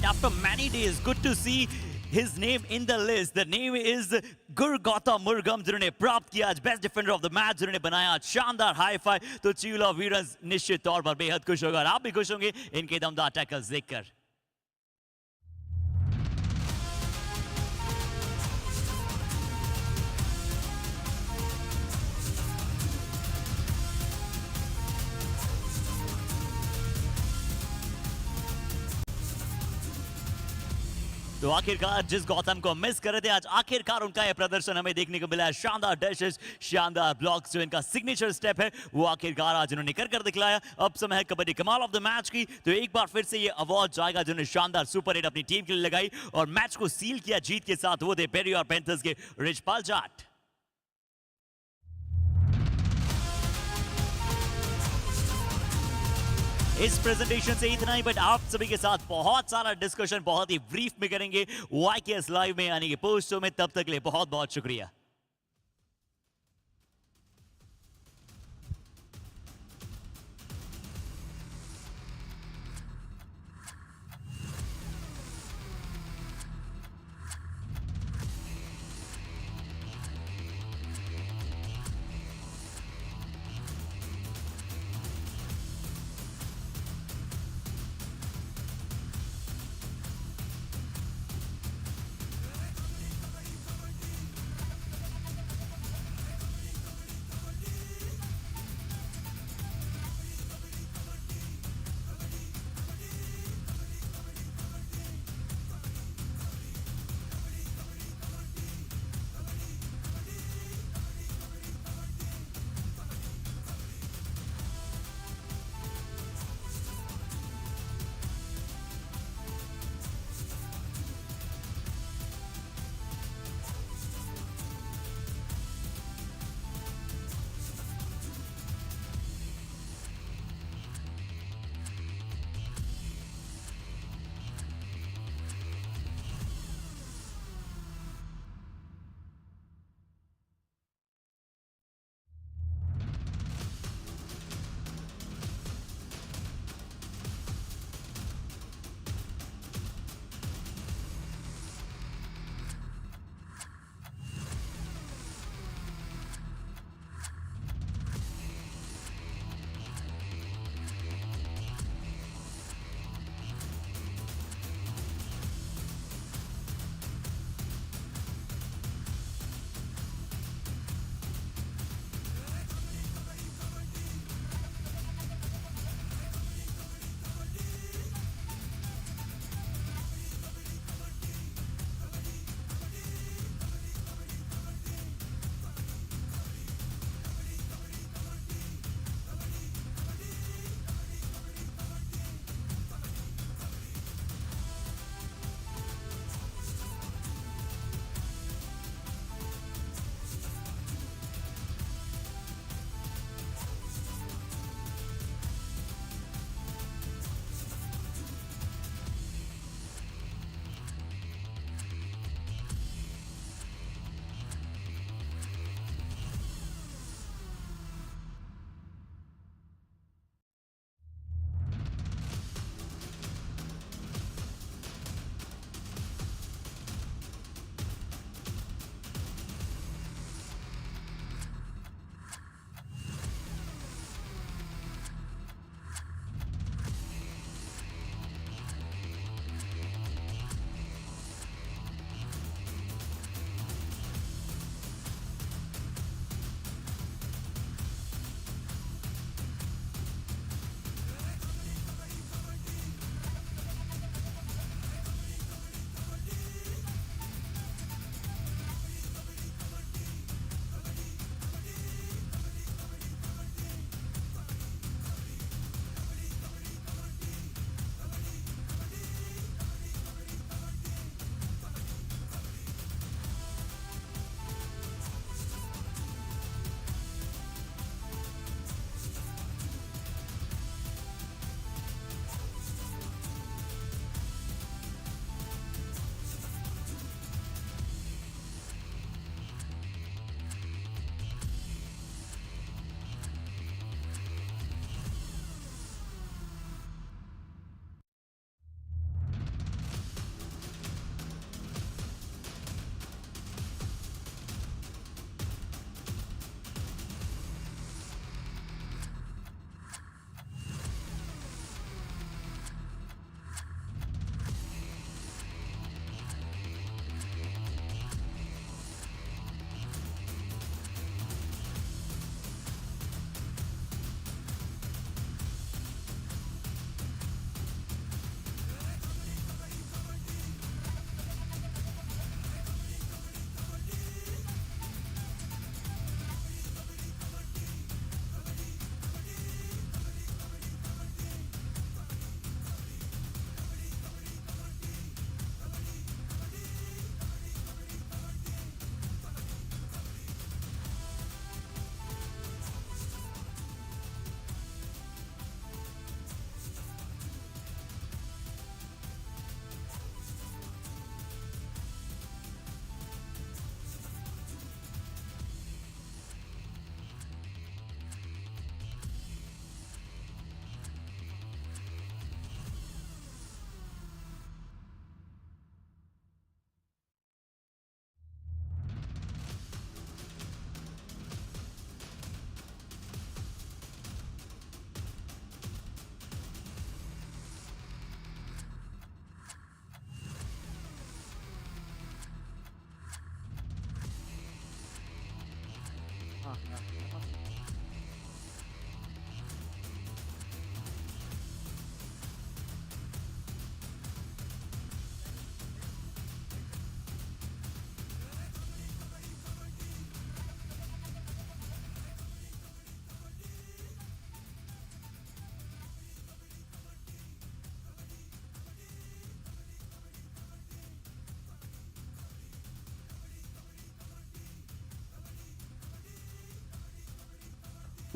After many days, good to see his name in the list. The name is गुरगौतम मुर्गम, जिन्होंने प्राप्त किया आज best defender of the match, जिन्होंने बनाया आज शानदार हाई फाई। तो चोला वीरन्स निश्चित तौर पर बेहद खुश होगा और आप भी खुश होंगे इनके दमदार टैकल्स देखकर। तो आखिरकार जिस गौतम को मिस कर रहे थे आज आखिरकार उनका यह प्रदर्शन हमें देखने को मिला है। शानदार डैशेस, शानदार ब्लॉक्स, जो इनका सिग्नेचर स्टेप है वो आखिरकार आज उन्होंने कर दिखलाया। अब समय है कबड्डी कमाल ऑफ द मैच की। तो एक बार फिर से ये अवार्ड जाएगा जिन्होंने शानदार सुपर हिट अपनी टीम के लिए लगाई और मैच को सील किया जीत के साथ। वो थे पेरियार पैंथर्स के रिचपाल जाट। इस प्रेजेंटेशन से इतना ही, बट आप सभी के साथ बहुत सारा डिस्कशन बहुत ही ब्रीफ में करेंगे YKS लाइव में यानी कि पोस्ट शो में। तब तक के लिए बहुत बहुत शुक्रिया।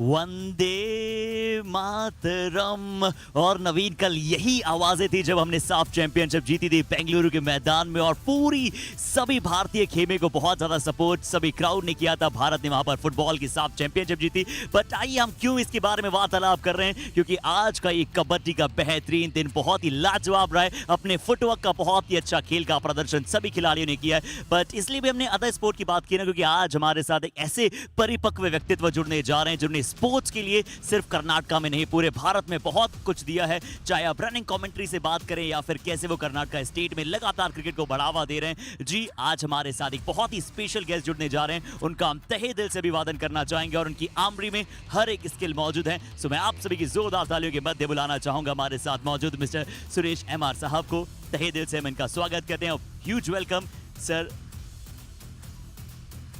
वंदे मातरम। और नवीन, कल यही आवाजें थी जब हमने साफ चैंपियनशिप जीती थी बेंगलुरु के मैदान में, और पूरी सभी भारतीय खेमे को बहुत ज्यादा सपोर्ट सभी क्राउड ने किया था। भारत ने वहां पर फुटबॉल की साफ चैंपियनशिप जीती। बट आइए हम क्यों इसके बारे में वार्तालाप कर रहे हैं, क्योंकि आज का ये कबड्डी का बेहतरीन दिन बहुत ही लाजवाब रहा है। अपने फुटवर्क का बहुत ही अच्छा खेल का प्रदर्शन सभी खिलाड़ियों ने किया है। बट इसलिए भी हमने अदर स्पोर्ट की बात की ना, क्योंकि आज हमारे साथ एक ऐसे परिपक्व व्यक्तित्व जुड़ने जा रहे हैं जिन्होंने स्पोर्ट्स के लिए सिर्फ कर्नाटका में नहीं पूरे भारत में बहुत कुछ दिया है। चाहे आप रनिंग कमेंट्री से बात करें या फिर कैसे वो कर्नाटका स्टेट में लगातार क्रिकेट को बढ़ावा दे रहे हैं। जी, आज हमारे साथ एक बहुत ही स्पेशल गेस्ट जुड़ने जा रहे हैं। उनका हम तहे दिल से अभिवादन करना चाहेंगे और उनकी आमरी में हर एक स्किल मौजूद है। सो मैं आप सभी की जोरदार तालियों के मध्य बुलाना चाहूंगा हमारे साथ मौजूद मिस्टर सुरेश एमआर साहब को। तहे दिल से हम इनका स्वागत करते हैं। Huge welcome sir.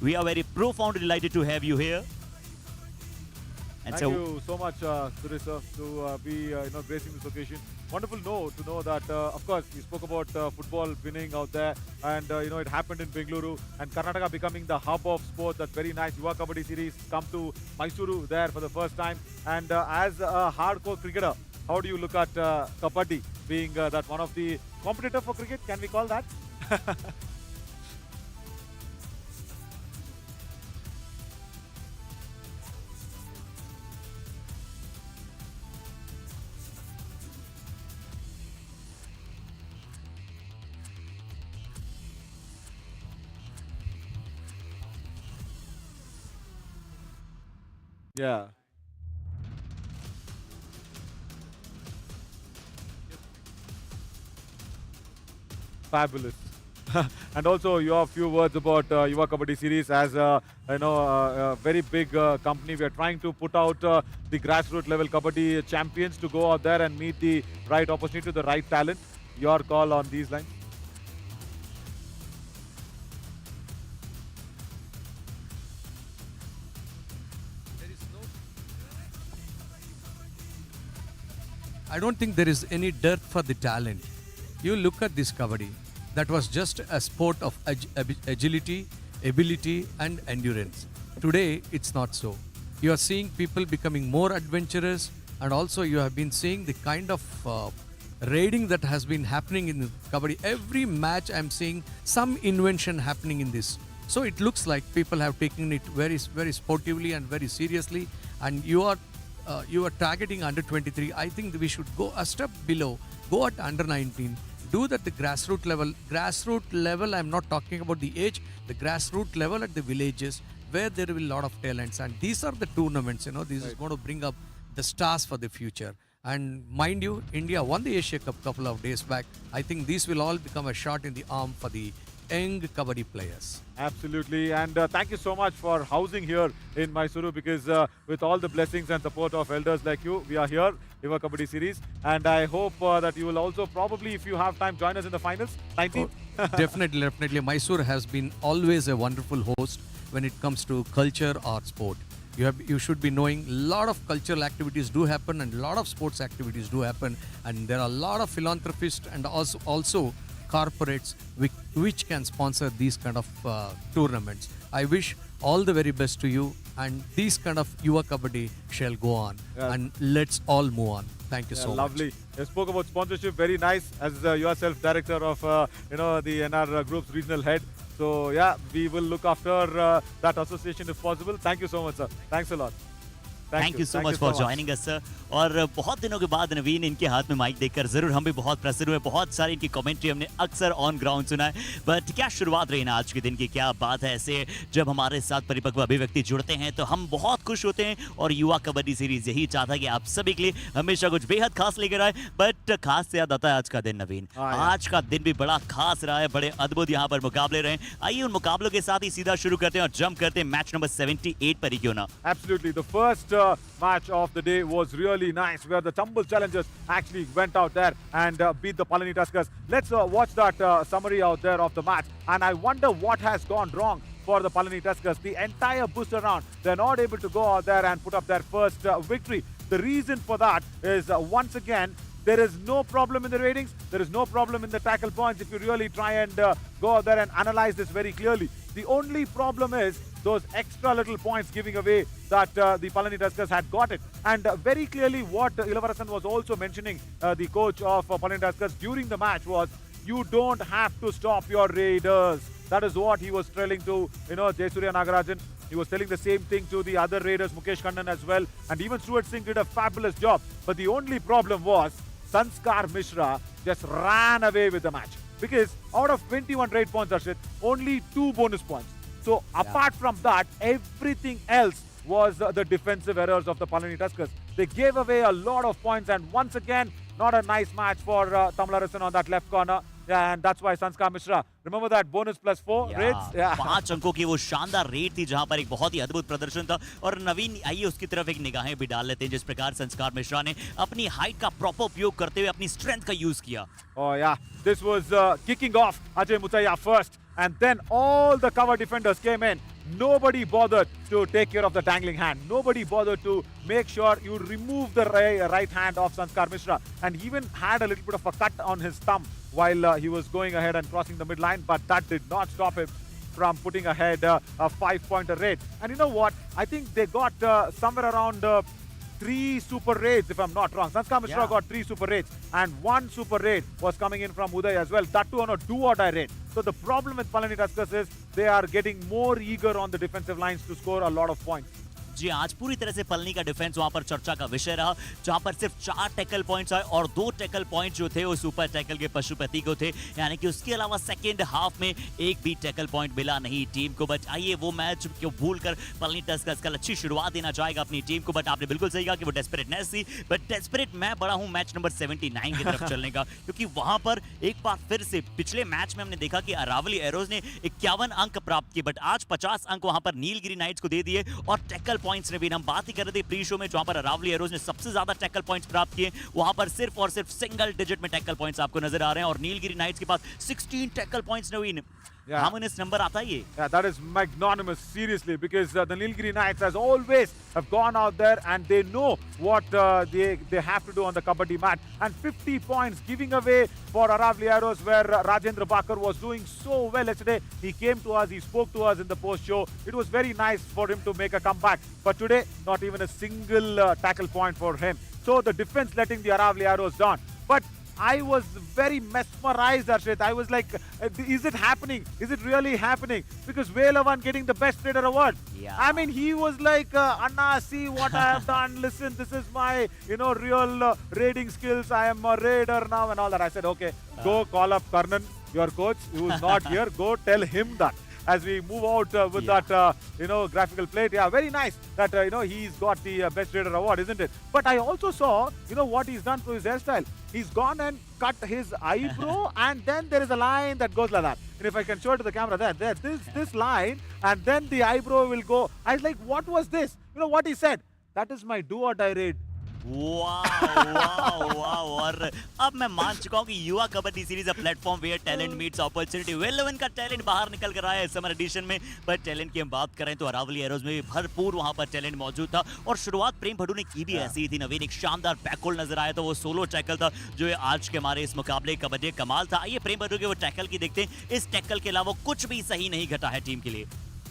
We are very profoundly delighted to have you here. And Thank you so much, Suresh, sir, to be gracing this occasion. Wonderful to know that, of course, you spoke about football winning out there, and it happened in Bengaluru, and Karnataka becoming the hub of sport. That very nice Yuva Kabaddi series come to Mysuru there for the first time. And as a hardcore cricketer, how do you look at Kabaddi being that one of the competitor for cricket? Can we call that? Yeah. Fabulous. And also, your few words about Yuva Kabaddi series as a very big company. We are trying to put out the grassroots level Kabaddi champions to go out there and meet the right opportunity to the right talent. Your call on these lines. I don't think there is any dearth for the talent. You look at this Kabaddi, that was just a sport of agility, ability and endurance. Today, it's not so. You are seeing people becoming more adventurous, and also you have been seeing the kind of raiding that has been happening in Kabaddi. Every match I'm seeing some invention happening in this. So it looks like people have taken it very, very sportively and very seriously, and you are targeting under 23. I think we should go a step below, go at under 19, do that the grassroots level. Grassroots level, I'm not talking about the age, the grassroots level at the villages where there will be a lot of talents. And these are the tournaments, this is going to bring up the stars for the future. And mind you, India won the Asia Cup couple of days back. I think these will all become a shot in the arm for the young Kabaddi players. Absolutely, and thank you so much for housing here in Mysuru, because with all the blessings and support of elders like you, we are here, Yuva Kabaddi series, and I hope that you will also probably, if you have time, join us in the finals, 19th. Definitely. Mysore has been always a wonderful host when it comes to culture or sport. You should be knowing a lot of cultural activities do happen and a lot of sports activities do happen, and there are a lot of philanthropists and also corporates which can sponsor these kind of tournaments. I wish all the very best to you, and these kind of Yuva Kabaddi shall go on, and let's all move on. Thank you so lovely. much. You spoke about sponsorship, very nice, as yourself director of the NR Group's regional head. So we will look after that association if possible. Thank you so much, sir. Thanks a lot. Thank you so much for joining us sir. और बहुत दिनों के बाद नवीन इनके हाथ में mic देखकर जरूर हम भी बहुत प्रसन्न हुए। बहुत सारी इनकी कमेंट्री हमने अक्सर ऑन ग्राउंड सुना है, बट क्या शुरुआत रही ना आज के दिन की, क्या बात है। ऐसे जब हमारे साथ परिपक्व अभिव्यक्ति जुड़ते हैं तो हम बहुत खुश होते हैं, और युवा कबड्डी सीरीज यही चाहता है कि आप सभी के लिए हमेशा कुछ बेहद खास लेकर आए। बट खास से याद आता है आज का दिन नवीन, आज का दिन भी बड़ा खास रहा है, बड़े अद्भुत यहाँ पर मुकाबले रहे। आइए उन मुकाबलों के साथ ही सीधा शुरू करते हैं और जंप करते हैं मैच नंबर 78 पर ही क्यों ना। Absolutely. The first match of the day was really nice, where the Tumble challengers actually went out there and beat the Palani Tuskers. Let's watch that summary out there of the match. And I wonder what has gone wrong for the Palani Tuskers. The entire booster round, they're not able to go out there and put up their first victory. The reason for that is once again, there is no problem in the ratings. There is no problem in the tackle points if you really try and go out there and analyze this very clearly. The only problem is those extra little points giving away that the Palani Tuskers had got it. And very clearly what Ilavarasan was also mentioning, the coach of Palani Tuskers during the match, was you don't have to stop your Raiders. That is what he was telling to, Jayasurya Nagarajan. He was telling the same thing to the other Raiders, Mukesh Kannan as well. And even Stuart Singh did a fabulous job. But the only problem was Sanskar Mishra just ran away with the match. Because out of 21 raid points, Arshit, only 2 bonus points. So apart from that, everything else was the defensive errors of the Palani Tuskers. They gave away a lot of points, and once again, not a nice match for Tamilarasan on that left corner. Yeah, and that's why Sanskar Mishra, remember that bonus plus 4 raids? Yeah. 5 अंकों की वो शानदार red थी जहां पर एक बहुत ही अद्भुत प्रदर्शन था। और नवीन आइए उसकी तरफ एक निगाहें भी डाल लेते हैं, जिस प्रकार संस्कार मिश्रा ने अपनी हाइट का प्रॉपर उपयोग करते हुए अपनी स्ट्रेंथ का यूज किया। Oh yeah, this was kicking off Ajay Mutaya first, and then all the cover defenders came in. Nobody bothered to take care of the dangling hand. Nobody bothered to make sure you remove the right hand of Sanskar Mishra, and he even had a little bit of a cut on his thumb while he was going ahead and crossing the midline, but that did not stop him from putting ahead a 5-pointer raid. And you know what? I think they got somewhere around 3 super raids, if I'm not wrong. Sanskar Mishra got 3 super raids, and 1 super raid was coming in from Uday as well. That too on a do-or-die raid. So the problem with Palani Tuskers is they are getting more eager on the defensive lines to score a lot of points. जी आज पूरी तरह से पलनी का defence वहां पर चर्चा का विषय रहा, जहां पर सिर्फ 4 टैकल पॉइंट्स आए और 2 टैकल पॉइंट जो थे वो सुपर टैकल के पशुपति को थे, यानी कि उसके अलावा सेकेंड हाफ में एक भी टैकल पॉइंट मिला नहीं टीम को। बट आइए वो मैच क्यों भूलकर पलनी टस्कर्स कल अच्छी शुरुआत देना चाहेगा अपनी टीम को। बट आपने बिल्कुल सही कहा कि वो डेस्परेटनेस थी, बट डेस्परेट मैं बड़ा हूं मैच नंबर 79 की तरफ चलने का, क्योंकि वहां पर एक बार फिर से पिछले मैच में हमने देखा कि अरावली एरोज ने 51 अंक प्राप्त किए, बट आज 50 अंक वहां पर नीलगिरी नाइट्स को दे दिए। और टैकल पॉइंट्स ने भी, हम बात ही कर रहे थे प्री शो में, जहां पर अरावली एरोज ने सबसे ज्यादा टैकल पॉइंट्स प्राप्त किए, वहां पर सिर्फ और सिर्फ सिंगल डिजिट में टैकल पॉइंट्स आपको नजर आ रहे हैं, और नीलगिरी नाइट्स के पास 16 tackle points Naveen. How many number आता है ये? Yeah, that is magnanimous, seriously, because the Nilgiri Knights as always have gone out there and they know what they have to do on the Kabaddi mat. And 50 points giving away for Aravali Arrows, where Rajendra Bakar was doing so well yesterday. He came to us, he spoke to us in the post-show. It was very nice for him to make a comeback. But today, not even a single tackle point for him. So the defense letting the Aravali Arrows down. But I was very mesmerized, Arshit. I was like, is it happening? Is it really happening? Because Velavan getting the best trader award. Yeah. I mean, he was like, Anna, see what I have done. Listen, this is my, real raiding skills. I am a raider now and all that. I said, okay, go call up Karnan, your coach, who is not here. Go tell him that. As we move out with that, graphical plate. Yeah, very nice that, he's got the Best Raider award, isn't it? But I also saw, what he's done to his hairstyle. He's gone and cut his eyebrow and then there is a line that goes like that. And if I can show it to the camera, there, this line, and then the eyebrow will go. I was like, what was this? You know what he said? That is my do or die raid. वाह और अब मैं मान चुका हूं कि Yuva kabaddi series a platform where talent meets opportunity. वेल का टैलेंट बाहर निकल कर आया है समर एडिशन में, पर टैलेंट की हम बात करें तो अरावली एरोज में भी भरपूर वहां पर टैलेंट मौजूद था। और शुरुआत प्रेम भडू ने की भी ऐसी ही थी नवीन, एक शानदार बैकहोल्ड नजर आया था, वो सोलो टैकल था जो आज के हमारे इस मुकाबले कबड्डी कमाल था। आइए प्रेम भडू के वो टैकल की देखते हैं, इस टैकल के अलावा कुछ भी सही नहीं घटा है टीम के लिए।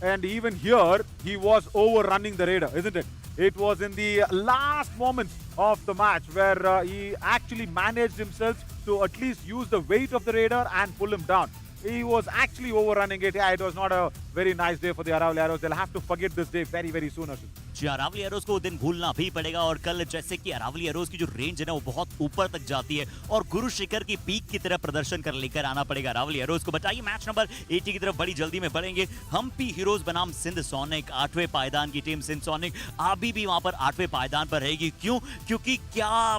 And even here, he was overrunning the raider, isn't it? It was in the last moments of the match where he actually managed himself to at least use the weight of the raider and pull him down. he was actually overrunning it. Yeah, it was not a very nice day for the Aravali Arrows. They'll have to forget this day very, very soon, Ashit. Ji Aravalli arrows को दिन भूलना भी पड़ेगा और कल जैसे कि Aravalli arrows की जो रेंज है ना वो बहुत ऊपर तक जाती है और गुरु शिखर की पीक की तरह प्रदर्शन कर लेकर आना पड़ेगा अरावली एरोज को। बताइए मैच नंबर 80 की तरफ बड़ी जल्दी में बढ़ेंगे। हम्पी हीरोज बनाम सिंध सोनिक, 8वें पायदान की टीम सिंध सोनिक अभी भी वहां पर 8वें पायदान पर रहेगी। क्यों? क्योंकि क्या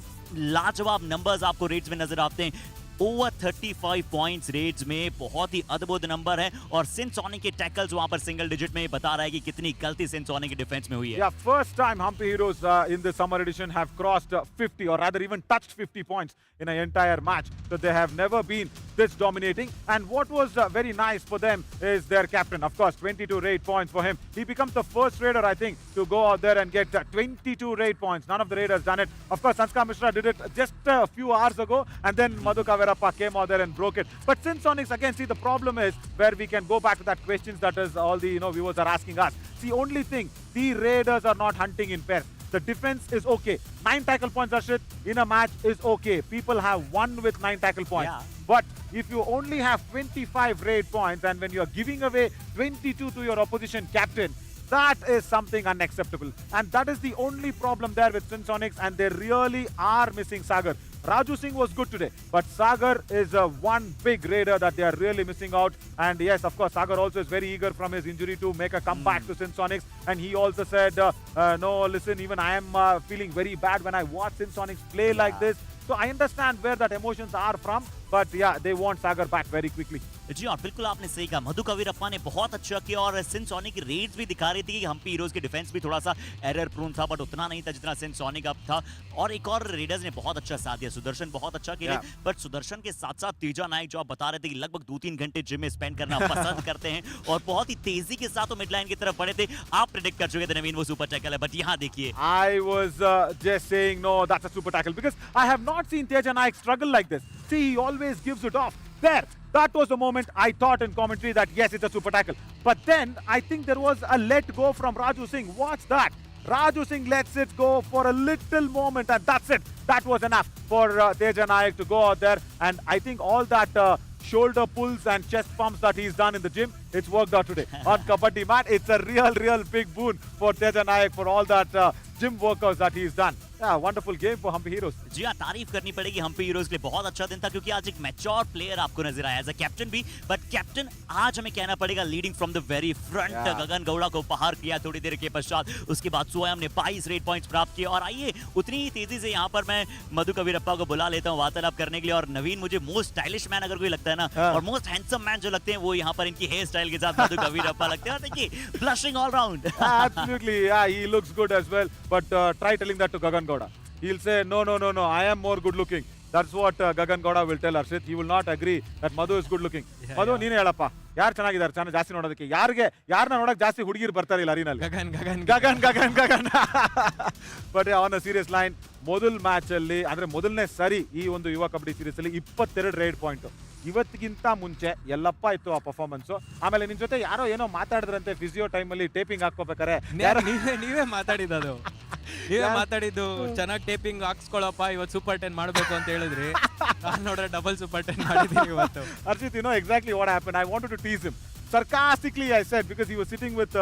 लाजवाब नंबर्स आपको रेट्स में नजर आते हैं। ओवर 35 पॉइंट्स रेट्स में बहुत ही अद्भुत नंबर है और सिंसोनिक के टैकल्स वहां पर सिंगल डिजिट में बता रहा है कि कितनी गलती सिंसोनिक की डिफेंस में हुई है। Yeah, first time Humpy Heroes in the summer edition have crossed 50 or rather even touched 50 points in an entire match. So they have never been this dominating. And what was very nice for them is their captain. Of course, 22 raid points for him. He becomes the first raider, I think, to go out there and get 22 raid points. None of the raiders done it. Of course, Sanskar Mishra did it just a few hours ago, and then Madhu Kaverappa came out there and broke it. But since Sonics, again, see, the problem is where we can go back to that questions that is all the viewers are asking us. See, only thing, the raiders are not hunting in pairs. The defense is okay. 9 tackle points, Ashit, in a match is okay. People have won with 9 tackle points. Yeah. But if you only have 25 raid points and when you're giving away 22 to your opposition captain, that is something unacceptable. And that is the only problem there with Sinsonics, and they really are missing Sagar. Raju Singh was good today, but Sagar is one big raider that they are really missing out. And yes, of course, Sagar also is very eager from his injury to make a comeback to Sinsonics. And he also said, no, listen, even I am feeling very bad when I watch Sinsonics play like this. So I understand where that emotions are from, but yeah, they want Sagar back very quickly. जी और बिल्कुल आपने सही कहा। मधु कवीरप्पा ने बहुत अच्छा किया और सिंसोनिक की रेड्स भी दिखा रही थी कि हम्पी हीरोज की डिफेंस भी थोड़ा सा एरर प्रोन था, बट उतना नहीं था जितना सिंसोनिक अब था। और एक और रेडर्स ने बहुत अच्छा साथ दिया, सुदर्शन बहुत अच्छा खेले, बट सुदर्शन के साथ साथ तेजा नायक जो आप बता रहे थे कि लगभग 2-3 घंटे जिम में स्पेंड करना पसंद करते हैं और बहुत ही तेजी के साथ वो मिड लाइन की तरफ बढ़े थे। आप प्रेडिक्ट कर चुके थे नवीन वो सुपर टैकल है, बट यहाँ देखिए। I was just saying no, that's a super tackle because I have not seen Teja Naik struggle like this. See, he always gives it off. There, that was the moment I thought in commentary that yes, it's a super tackle. But then I think there was a let go from Raju Singh. Watch that. Raju Singh lets it go for a little moment and that's it. That was enough for Teja Naik to go out there. And I think all that shoulder pulls and chest pumps that he's done in the gym, it's worked out today on Kabaddi mat. It's a real big boon for Teja Naik for all that gym workouts that he's done. Yeah, wonderful game for Humpy Heroes. जी हाँ, तारीफ करनी पड़ेगी Hampi heroes के लिए। बहुत अच्छा दिन था क्योंकि आज एक मैच्योर प्लेयर आपको नजर आया एज अ कैप्टन भी, बट कैप्टन आज हमें कहना पड़ेगा leading from the very front. Gagan Gowda को उपहार किया थोड़ी देर के पश्चात, उसके बाद स्वयं ने 22 रेड पॉइंट्स प्राप्त किए। और आइए उतनी ही तेजी से यहाँ पर मैं मधु कवीरप्पा को बुला लेता हूँ वार्तालाप करने के लिए। और नवीन, मुझे मोस्ट स्टाइलिश मैन अगर कोई लगता है ना और मोस्ट हैंडसम मैन जो लगते हैं वो यहाँ पर इनकी हेयर स्टाइल के साथ मधु कवीरप्पा लगते हैं। देखिए, blushing all round. Absolutely, yeah, he looks good as well. But try telling that to Gagan Gowda. He'll say, no, I am more good looking. That's what Gagan Gowda will tell Arshit. He will not agree that Madhu is good looking. Madhu, ನೀನೇ ಹೇಳಪ್ಪ, ಯಾರು ಚೆನ್ನಾಗಿದ್ದಾರೆ ಚೆನ್ನಾಗಿ ಜಾಸ್ತಿ ನೋಡೋದಕ್ಕೆ? ಯಾರನ್ನ ನೋಡಕ್ ಜಾಸ್ತಿ ಹುಡುಗಿರು ಬರ್ತಾರೆ ಇಲ್ಲ ಅರಿನಲ್ಲಿ? Gagan. But yeah, on a serious line, ಮೊದಲ ಮ್ಯಾಚ್ ಅಲ್ಲಿ ಅಂದ್ರೆ ಮೊದಲನೇ ಸರಿ ಈ ಒಂದು ಯುವ ಕಬಡ್ಡಿ ಸೀರೀಸ್ ಅಲ್ಲಿ 22 ರೈಡ್ ಪಾಯಿಂಟ್. ಇವತ್ತಿಗಿಂತ ಮುಂಚೆ ಎಲ್ಲಪ್ಪ ಇತ್ತು ಆ ಪರ್ಫಾರ್ಮೆನ್ಸ್. ಆಮೇಲೆ ನಿನ್ ಜೊತೆ ಯಾರೋ ಏನೋ ಮಾತಾಡಿದ್ರಂತೆ ಫಿಸಿಯೋ ಟೈಮ್ ಅಲ್ಲಿ ಟೇಪಿಂಗ್ ಹಾಕ್ಕೋಬೇಕಾರೆ. ನೀವೇ ಮಾತಾಡಿದ್ದು ನೀವೇ ಮಾತಾಡಿದ್ದು ಚೆನ್ನಾಗಿ ಟೇಪಿಂಗ್ ಹಾಕ್ಸ್ಕೊಳಪ್ಪ ಇವತ್ತು ಸೂಪರ್ 10 ಮಾಡಬೇಕು ಅಂತ ಹೇಳಿದ್ರಿ. ನಾನು ನೋಡ್ರೆ ಡಬಲ್ ಸೂಪರ್ 10 ಮಾಡಿದ್ದೀನಿ ಇವತ್ತು. Arshit, you know exactly what happened. I wanted to tease him. Sarcastically, I said, because he was sitting with,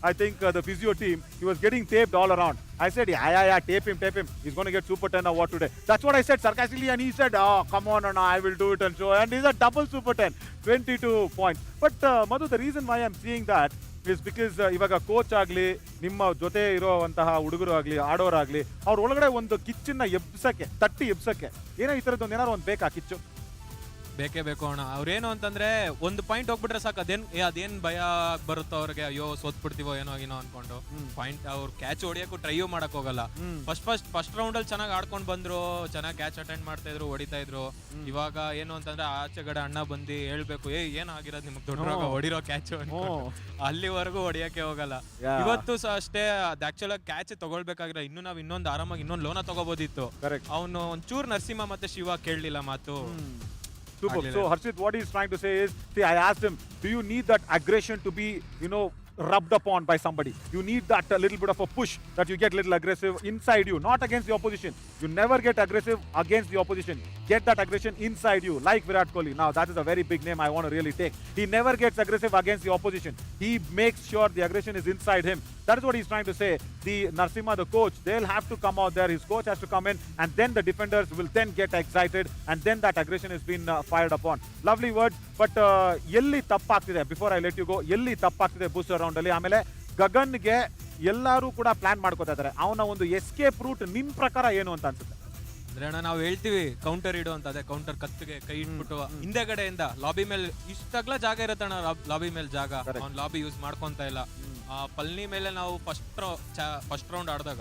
I think, the physio team. He was getting taped all around. I said, yeah, tape him. He's going to get super 10 or what today. That's what I said sarcastically, and he said, oh, come on, no, I will do it and show. And he's a double super 10, 22 points. But Madhu, the reason why I'm seeing that is because ಇವಾಗ coach ಆಗಲಿ, ನಿಮ್ಮ ಜೊತೆ ಇರುವಂತಹ ಹುಡುಗರು ಆಗಲಿ, ಆಡೋರಾಗಲಿ, ಅವ್ರ ಒಳಗಡೆ ಒಂದು ಕಿಚ್ಚನ್ನ ತಟ್ಟಿ ಎಬ್ಸಕ್ಕೆ ಏನೋ ಈ ಥರದ್ದು ಏನಾರು ಒಂದು ಬೇಕಾ ಕಿಚ್ಚು? ಬೇಕೇ ಬೇಕು ಅಣ್ಣ. ಅವ್ರೇನು ಅಂತಂದ್ರೆ ಒಂದು ಪಾಯಿಂಟ್ ಹೋಗ್ಬಿಟ್ರೆ ಸಾಕು, ಅದೇನ್ ಭಯ ಬರುತ್ತೋ ಅವ್ರಿಗೆ, ಅಯ್ಯೋ ಸೋತ್ಬಿಡ್ತೀವೋ ಏನೋ ಅನ್ಕೊಂಡು ಪಾಯಿಂಟ್ ಅವ್ರು ಕ್ಯಾಚ್ ಹೊಡಿಯಕ್ಕೂ ಟ್ರೈಯೂ ಮಾಡಕ್ ಹೋಗಲ್ಲ. ಫಸ್ಟ್ ರೌಂಡ್ ಅಲ್ಲಿ ಚೆನ್ನಾಗಿ ಆಡ್ಕೊಂಡ್ ಬಂದ್ರು, ಚೆನ್ನಾಗಿ ಕ್ಯಾಚ್ ಅಟೆಂಡ್ ಮಾಡ್ತಾ ಇದ್ರು, ಹೊಡಿತಾ ಇದ್ರು. ಇವಾಗ ಏನು ಅಂತಂದ್ರೆ ಆಚೆಗಡೆ ಅಣ್ಣ ಬಂದು ಹೇಳ್ಬೇಕು, ಏನಾಗಿರೋದು ನಿಮ್ಗೆ ದೊಡ್ಡ ಹೊಡಿರೋ ಕ್ಯಾಚ್ ಅಲ್ಲಿವರೆಗೂ ಹೊಡಿಯಕ್ಕೆ ಹೋಗಲ್ಲ. ಇವತ್ತು ಸಹ ಅಷ್ಟೇ, ಅದು ಆಕ್ಚುಲ್ ಆಗಿ ಕ್ಯಾಚ್ ತಗೊಳ್ಬೇಕಾಗಿರೋ ಇನ್ನು ನಾವ್ ಇನ್ನೊಂದು ಆರಾಮಾಗಿ ಇನ್ನೊಂದು ಲೋನ ತಗೋಬೋದಿತ್ತು. ಅವನು ಒಂಚೂರು ನರಸಿಂಹ ಮತ್ತೆ ಶಿವ ಕೇಳಲಿಲ್ಲ ಮಾತು. Super. So Harshit, what he's trying to say is, see, I asked him, do you need that aggression to be, rubbed upon by somebody. You need that little bit of a push, that you get little aggressive inside you, not against the opposition. You never get aggressive against the opposition. Get that aggression inside you, like Virat Kohli. Now that is a very big name I want to really take. He never gets aggressive against the opposition. He makes sure the aggression is inside him. That is what he's trying to say. The Narasimha, the coach, they'll have to come out there. His coach has to come in, and then the defenders will then get excited, and then that aggression has been fired upon. Lovely words, but ಎಲ್ಲಿ ತಪ್ಪಾಗ್ತಿದೆ, before I let you go, ಎಲ್ಲಿ ತಪ್ಪಾಗ್ತಿದೆ booster round ಅಲ್ಲಿ. ಆಮೇಲೆ ಗಗನ್ಗೆ ಎಲ್ಲರೂ ಕೂಡ plan ಮಾಡ್ಕೋತಾ ಇದ್ದಾರೆ. ಅವನ ಒಂದು ಎಸ್ಕೇಪ್ ರೂಟ್ ನಿಮ್ ಪ್ರಕಾರ ಏನು ಅಂತ ಅನ್ಸುತ್ತೆ? ಅಂದ್ರೆ ಅಣ್ಣ ನಾವು ಹೇಳ್ತೀವಿ ಕೌಂಟರ್ ಇಡು ಅಂತ, ಅದೇ ಕೌಂಟರ್ ಕತ್ತಿಗೆ ಕೈ ಇಟ್ಬಿಟ್ಟು ಹಿಂದೆಗಡೆಯಿಂದ ಲಾಬಿ ಮೇಲೆ ಇಷ್ಟಾಗ್ಲ ಜಾಗ ಇರುತ್ತೆ ಅಣ್ಣ, ಲಾಬಿ ಮೇಲೆ ಜಾಗ, ಅವ್ನು ಲಾಬಿ ಯೂಸ್ ಮಾಡ್ಕೊಂತ ಇಲ್ಲ. ಪಲ್ನಿ ಮೇಲೆ ನಾವು ಫಸ್ಟ್ ರೌಂಡ್ ಆಡಿದಾಗ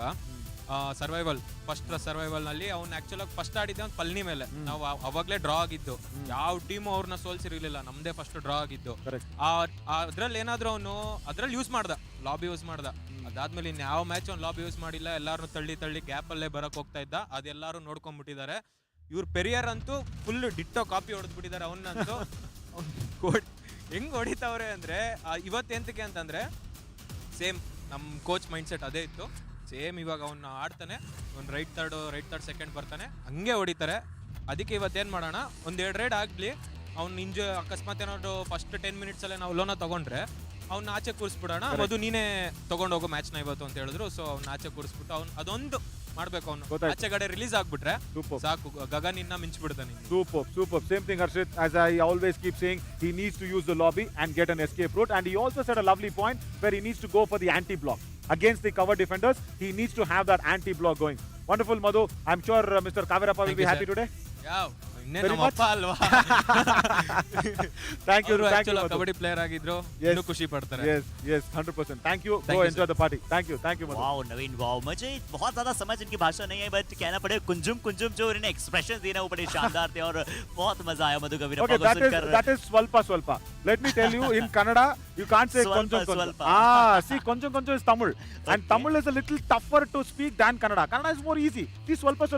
ಸರ್ವೈವಲ್ ನಲ್ಲಿ ಅವ್ನು ಆಕ್ಚುಲ್ ಆಗಿ ಫಸ್ಟ್ ಆಡಿದ್ದೆ ಅವ್ನು ಪಲ್ನಿ ಮೇಲೆ. ನಾವು ಅವಾಗ್ಲೇ ಡ್ರಾ ಆಗಿದ್ದು, ಯಾವ ಟೀಮು ಅವ್ರನ್ನ ಸೋಲ್ಸಿರ್ಲಿಲ್ಲ, ನಮ್ದೇ ಫಸ್ಟ್ ಡ್ರಾ ಆಗಿದ್ದು. ಅದ್ರಲ್ಲಿ ಏನಾದ್ರು ಅವನು ಅದ್ರಲ್ಲಿ ಯೂಸ್ ಮಾಡ್ದ, ಲಾಬಿ ಯೂಸ್ ಮಾಡ್ದ. ಅದಾದ್ಮೇಲೆ ಇನ್ ಯಾವ ಮ್ಯಾಚ್ ಅವ್ನು ಲಾಬಿ ಯೂಸ್ ಮಾಡಿಲ್ಲ, ಎಲ್ಲಾರು ತಳ್ಳಿ ಗ್ಯಾಪ್ ಅಲ್ಲೇ ಬರಕ್ ಹೋಗ್ತಾ ಇದ್ದ. ಅದೆಲ್ಲಾರು ನೋಡ್ಕೊಂಡ್ಬಿಟ್ಟಿದ್ದಾರೆ. ಇವ್ರು ಪೆರಿಯರ್ ಅಂತೂ ಫುಲ್ ಡಿಟ್ಟೋ ಕಾಪಿ ಹೊಡೆದ್ಬಿಟ್ಟಿದ್ದಾರೆ. ಅವನ್ನಂತೂ ಹೆಂಗ್ ಹೊಡಿತಾವ್ರೆ ಅಂದ್ರೆ ಇವತ್ತೆಂತಕ್ಕೆ ಅಂತಂದ್ರೆ ಸೇಮ್ ನಮ್ಮ ಕೋಚ್ ಮೈಂಡ್ ಸೆಟ್ ಅದೇ ಇತ್ತು. ಸೇಮ್ ಇವಾಗ ಅವ್ನ ಆಡ್ತಾನೆ, ಒಂದು ರೈಟ್ ಥರ್ಡ್ ಸೆಕೆಂಡ್ ಬರ್ತಾನೆ, ಹಂಗೆ ಹೊಡಿತಾರೆ. ಅದಕ್ಕೆ ಇವತ್ತೇನು ಮಾಡೋಣ, ಒಂದೆರಡು ರೈಡ್ ಆಗಲಿ, ಅವ್ನು ಅಕಸ್ಮಾತ್ ಏನಾದ್ರು ಫಸ್ಟ್ 10 ಮಿನಿಟ್ಸಲ್ಲೇ ನಾವು ಲೋನ ತೊಗೊಂಡ್ರೆ ಅವ್ನ ಆಚೆ ಕೂರಿಸ್ಬಿಡೋಣ, ಅದು ನೀನೇ ತೊಗೊಂಡೋಗೋ ಮ್ಯಾಚ್ನ ಇವತ್ತು ಅಂತ ಹೇಳಿದ್ರು. ಸೊ ಅವ್ನ ಆಚೆ ಕೂರಿಸ್ಬಿಟ್ಟು ಅವ್ನು ಅದೊಂದು ಮಾಡ್ಬೇಕು, ಅವ್ನು ಆಚೆಗಡೆ ರಿಲೀಸ್ ಆಗ್ಬಿಟ್ರೆ ಸಾಕು, ಗಗನ್ ಇನ್ನ ಮಿಂಚ್ಬಿಡ್ತಾನೆ. Superb. Same thing, Harshit. As I always keep saying, he needs to use the lobby and get an escape route. And he also said a lovely point where he needs to go for the anti-block. Against the cover defenders, he needs to have that anti-block going. Wonderful, Madhu. I'm sure Mr. Kavirappa will be happy today. Yeah. Very much. Thank you. Kabaddi player ಆಗಿದ್ರು, ಇನ್ನೂ ಖುಷಿ ಪಡ್ತಾರೆ. Yes, 100%. Thank you. Go enjoy the party. Thank you, Madhu. Wow Naveen, wow. मुझे बहुत ज्यादा समझ इनकी भाषा नहीं है, बट कहना पड़े कुंजुम जो इन्हें एक्सप्रेशन देना वो बड़े शानदार थे और बहुत मजा आया मधु कबीरप्पा Okay, को सुनकर. that is swalpa. Let me tell you, in Kannada, you can't say konjam. See, konjam is Tamil. And Tamil is a little tougher to speak than Kannada. Kannada is more easy. See, swalpa.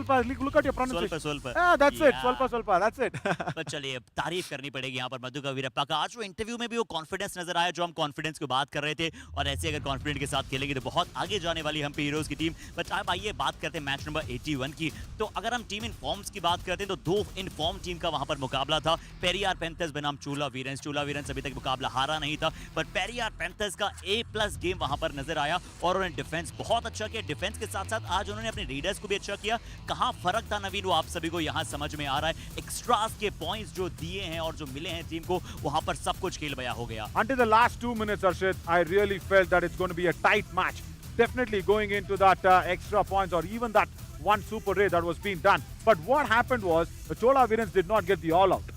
Look at your pronunciation. स्वल्प. That's it. Swalpa. That's it. पर चलिए तारीफ करनी पड़ेगी यहाँ पर मधु कबीरप्पा का. आज वो इंटरव्यू में भी वो कॉन्फिडेंस नजर आया जो हम कॉन्फिडेंस की बात कर रहे थे, और ऐसे अगर कॉन्फिडेंस के साथ खेलेंगे तो बहुत आगे जाने वाली हम पे हीरोज की टीम. बट अब आइए बात करते हैं मैच नंबर 81 की. तो अगर हम टीम इन फॉर्म्स की बात करते हैं तो दो इन फॉर्म टीम का वहां पर मुकाबला था. पेरियार पैंथर्स बनाम चोला वीरेंस अभी तक मुकाबला हारा नहीं था, बट पेरियार पैंथर्स का A+ गेम वहां पर नजर आया और उन्होंने डिफेंस बहुत अच्छा किया. डिफेंस के साथ साथ आज उन्होंने अपने रीडर्स को भी अच्छा किया. कहां फर्क था नवीन, वो आप सभी को यहां समझ में आ रहा है. एक्स्ट्रास के पॉइंट्स जो दिए हैं और जो मिले हैं टीम को, वहां पर सब कुछ खेल बया हो गया. Until the last 2 minutes, Arshit, I really felt that it's going to be a tight match. Definitely going into that extra points or even that one super raid that was being done. But what happened was the Chola Virens did not get the all out.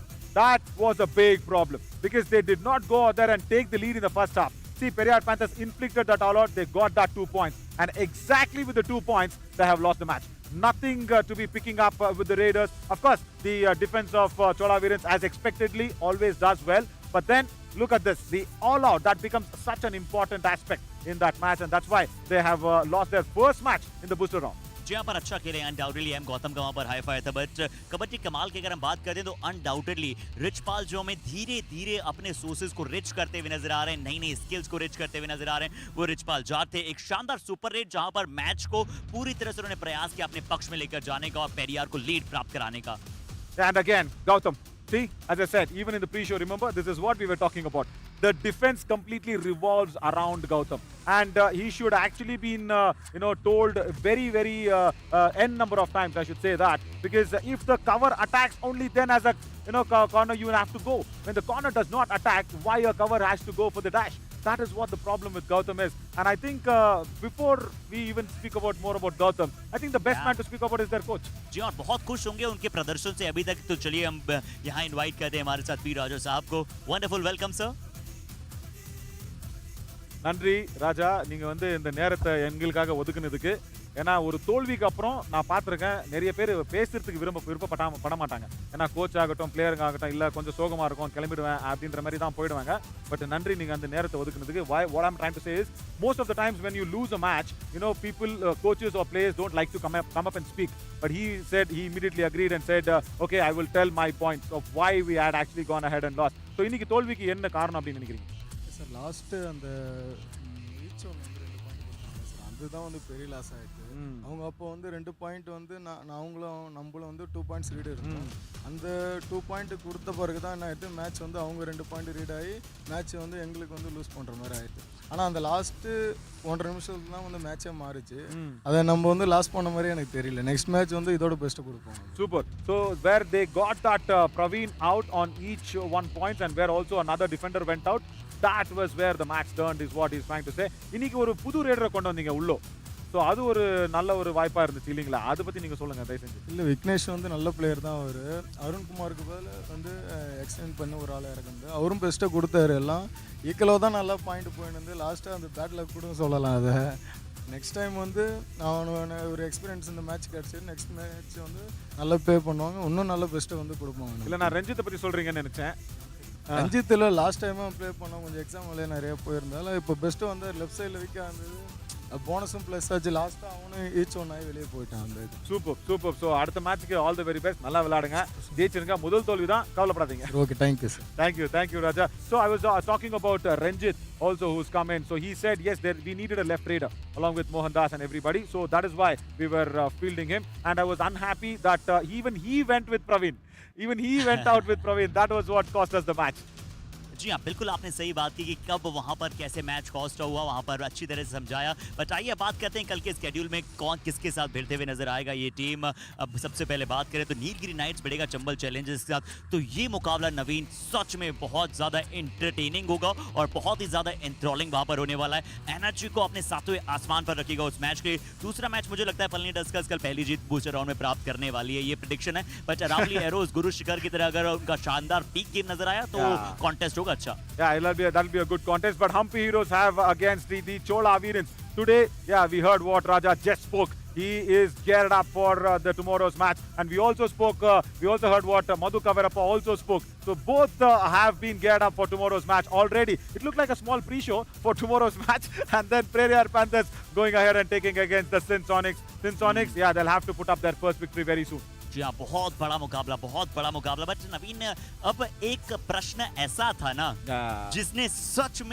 That was a big problem because they did not go out there and take the lead in the first half. See, Periyar Panthers inflicted that all out. They got that 2 points. And exactly with the 2 points, they have lost the match. Nothing to be picking up with the Raiders. Of course, the defense of Chola Virens, as expectedly, always does well. But then, look at this. The all-out, that becomes such an important aspect in that match. And that's why they have lost their first match in the booster round. जी यहाँ पर अच्छा खेले undoubtedly. M Gautam का वहाँ पर hi fi था, but kabaddi कमाल की अगर हम बात करें तो अनडाउटेडली रिचपाल जो हमें धीरे धीरे अपने सोर्सेज को रिच करते हुए नजर आ रहे हैं, नई नई स्किल्स को रिच करते हुए नजर आ रहे हैं. वो रिचपाल जाट थे. एक शानदार सुपर रेड जहाँ पर मैच को पूरी तरह से उन्होंने प्रयास किया अपने पक्ष में लेकर जाने का और पेरियार को लीड प्राप्त कराने का. And again, Gautam, see, as I said, even in the pre-show, remember, this is what we were talking about. The defense completely revolves around Gautam. And he should actually been, told very, n number of times, I should say that. Because if the cover attacks, only then as a, corner you will have to go. When the corner does not attack, why a cover has to go for the dash? That is what the problem with Gautam is. And I think before we even speak about more about Gautam, I think the best man to speak about is their coach. जी और बहुत खुश होंगे उनके प्रदर्शन से अभी तक. तो चलिए हम यहाँ इनवाइट करते हैं हमारे साथ पी राजा साहब को. Wonderful, welcome sir. நன்றி ராஜா, நீங்க வந்து இந்த நேரத்தை எங்களுக்காக ஒதுக்குனதுக்கு. ஏன்னா ஒரு தோல்விக்கு அப்புறம் நான் பார்த்துருக்கேன் நிறைய பேர் பேசுறதுக்கு விருப்பப்பட மாட்டாங்க. ஏன்னா கோச் ஆகட்டும், பிளேயருங்க ஆகட்டும், இல்லை கொஞ்சம் சோகமாக இருக்கும், கிளம்பிடுவேன் அப்படின்ற மாதிரி தான் போயிடுவாங்க. பட் நன்றி நீங்கள் அந்த நேரத்தை ஒதுக்குனதுக்கு. What I'm trying to say is, most of the times when you lose a match, people, coaches or players don't like to come up and speak. But he immediately agreed and said, okay, I will tell my points of why we had actually gone ahead and lost. So இன்னைக்கு தோல்விக்கு என்ன காரணம் அப்படின்னு நினைக்கிறீங்க? Sir last அந்த reach ஒன்று வந்து 2 point கொடுத்தாங்க சார், அதுதான் வந்து பெரிய லாஸ் ஆகிட்டு. அவங்க அப்போ வந்து 2 பாயிண்ட் வந்து நம்மளும் வந்து 2 பாயிண்ட்ஸ் ரீடு இருந்தோம். அந்த 2 பாயிண்ட் கொடுத்த பிறகு தான் என்ன ஆகிட்டு, மேட்ச் வந்து அவங்க 2 பாயிண்ட் ரீட் ஆகி மேட்ச் வந்து எங்களுக்கு வந்து லூஸ் பண்ணுற மாதிரி ஆகிட்டு. ஆனால் அந்த லாஸ்ட்டு 1.5 நிமிஷத்துல தான் வந்து மேட்சே மாறிச்சு. அதை நம்ம வந்து லாஸ் பண்ண மாதிரி எனக்கு தெரியல. நெக்ஸ்ட் மேட்ச் வந்து இதோட பெஸ்ட்டு கொடுப்போம். Super. So where they got that Praveen out on each 1 point and where also another defender went out, that was where the match turned is what he's trying to say. இன்னைக்கு ஒரு புது ரேடரை கொண்டு வந்தீங்க உள்ளோ. So அது ஒரு நல்ல ஒரு வாய்ப்பாக இருந்துச்சு இல்லைங்களா? அதை பற்றி நீங்கள் சொல்லுங்கள் தயவு செஞ்சு. இல்லை, விக்னேஷ் வந்து நல்ல பிளேயர் தான். அவர் அருண்குமாருக்கு பதில் வந்து எக்ஸ்டெண்ட் பண்ணி ஒரு ஆள் இறக்குந்து அவரும் பெஸ்ட்டாக கொடுத்தாரு. எல்லாம் ஈக்குவலாக தான் நல்லா பாயிண்ட் போயிருந்து லாஸ்ட்டாக அந்த பேட்டில் கூட சொல்லலாம். அதை நெக்ஸ்ட் டைம் வந்து நான் ஒரு எக்ஸ்பீரியன்ஸ் இந்த மேட்ச் கிடச்சி நெக்ஸ்ட் மேட்ச் வந்து நல்லா ப்ளே பண்ணுவாங்க, இன்னும் நல்ல பெஸ்ட்டை வந்து கொடுப்பாங்க. இல்லை, நான் ரஞ்சித்தை பற்றி சொல்கிறீங்கன்னு நினச்சேன். ரஞ்சித்தில் லாஸ்ட் டைமும் ப்ளே பண்ணோம், கொஞ்சம் எக்ஸாம் வழியாக நிறைய போயிருந்தாலும் இப்போ பெஸ்ட்டு வந்து லெஃப்ட் சைடில் வீக்காக இருந்தது. போனஸும் ப்ளஸ் ஆச்சு. லாஸ்ட்டாக அவனும் ஈச் ஒன் ஆகி வெளியே போயிட்டான். அந்த இது சூப்பர். ஸோ அடுத்த மேட்ச்சுக்கு ஆல் தி வெரி பெஸ்ட். நல்லா விளையாடுங்க, ஜெயிச்சிருங்க. முதல் தோல்வி தான், கவலைப்படாதீங்க. Okay, thank you sir. Thank you, Raja. So I was talking about Ranjit also, who's come in. So he said yes, we needed a left raider along with Mohan Das and everybody. So that is why we were fielding him. And I was unhappy that even he went with Praveen. Even he went out with Praveen. That was what cost us the match. जी हाँ, बिल्कुल आपने सही बात की कि कब वहाँ पर कैसे मैच कॉस्ट हुआ, वहाँ पर अच्छी तरह से समझाया. बट आइए बात करते हैं कल के स्केड्यूल में कौन किसके साथ भिड़ते हुए नजर आएगा ये टीम. अब सबसे पहले बात करें तो नीलगिरी नाइट्स भिड़ेगा चंबल चैलेंजर्स के साथ. तो ये मुकाबला नवीन सच में बहुत ज़्यादा इंटरटेनिंग होगा और बहुत ही ज़्यादा एंथ्रॉलिंग वहाँ पर होने वाला है. एनर्जी को अपने सातवें आसमान पर रखेगा उस मैच के लिए. दूसरा मैच मुझे लगता है पलनी टस्कर्स कल पहली जीत बूस्टर राउंड में प्राप्त करने वाली है, ये प्रेडिक्शन है. बट रावली एरोज गुरु शिखर की तरह अगर उनका शानदार पीक गेम नजर आया तो कॉन्टेस्ट होगा अच्छा. That'll be a good contest. But Humpy Heroes have against the Chola Virans today. Yeah, we heard what Raja just spoke. He is geared up for the tomorrow's match, and we also heard what Madhu Kavarappa also spoke. So both have been geared up for tomorrow's match already. It looked like a small pre-show for tomorrow's match, and then Prairie Panthers going ahead and taking against the Sinsonics. Yeah, they'll have to put up their first victory very soon. जी हाँ, बहुत बड़ा मुकाबला. But नवीन, अब एक प्रश्न ऐसा था ना जिसने सच में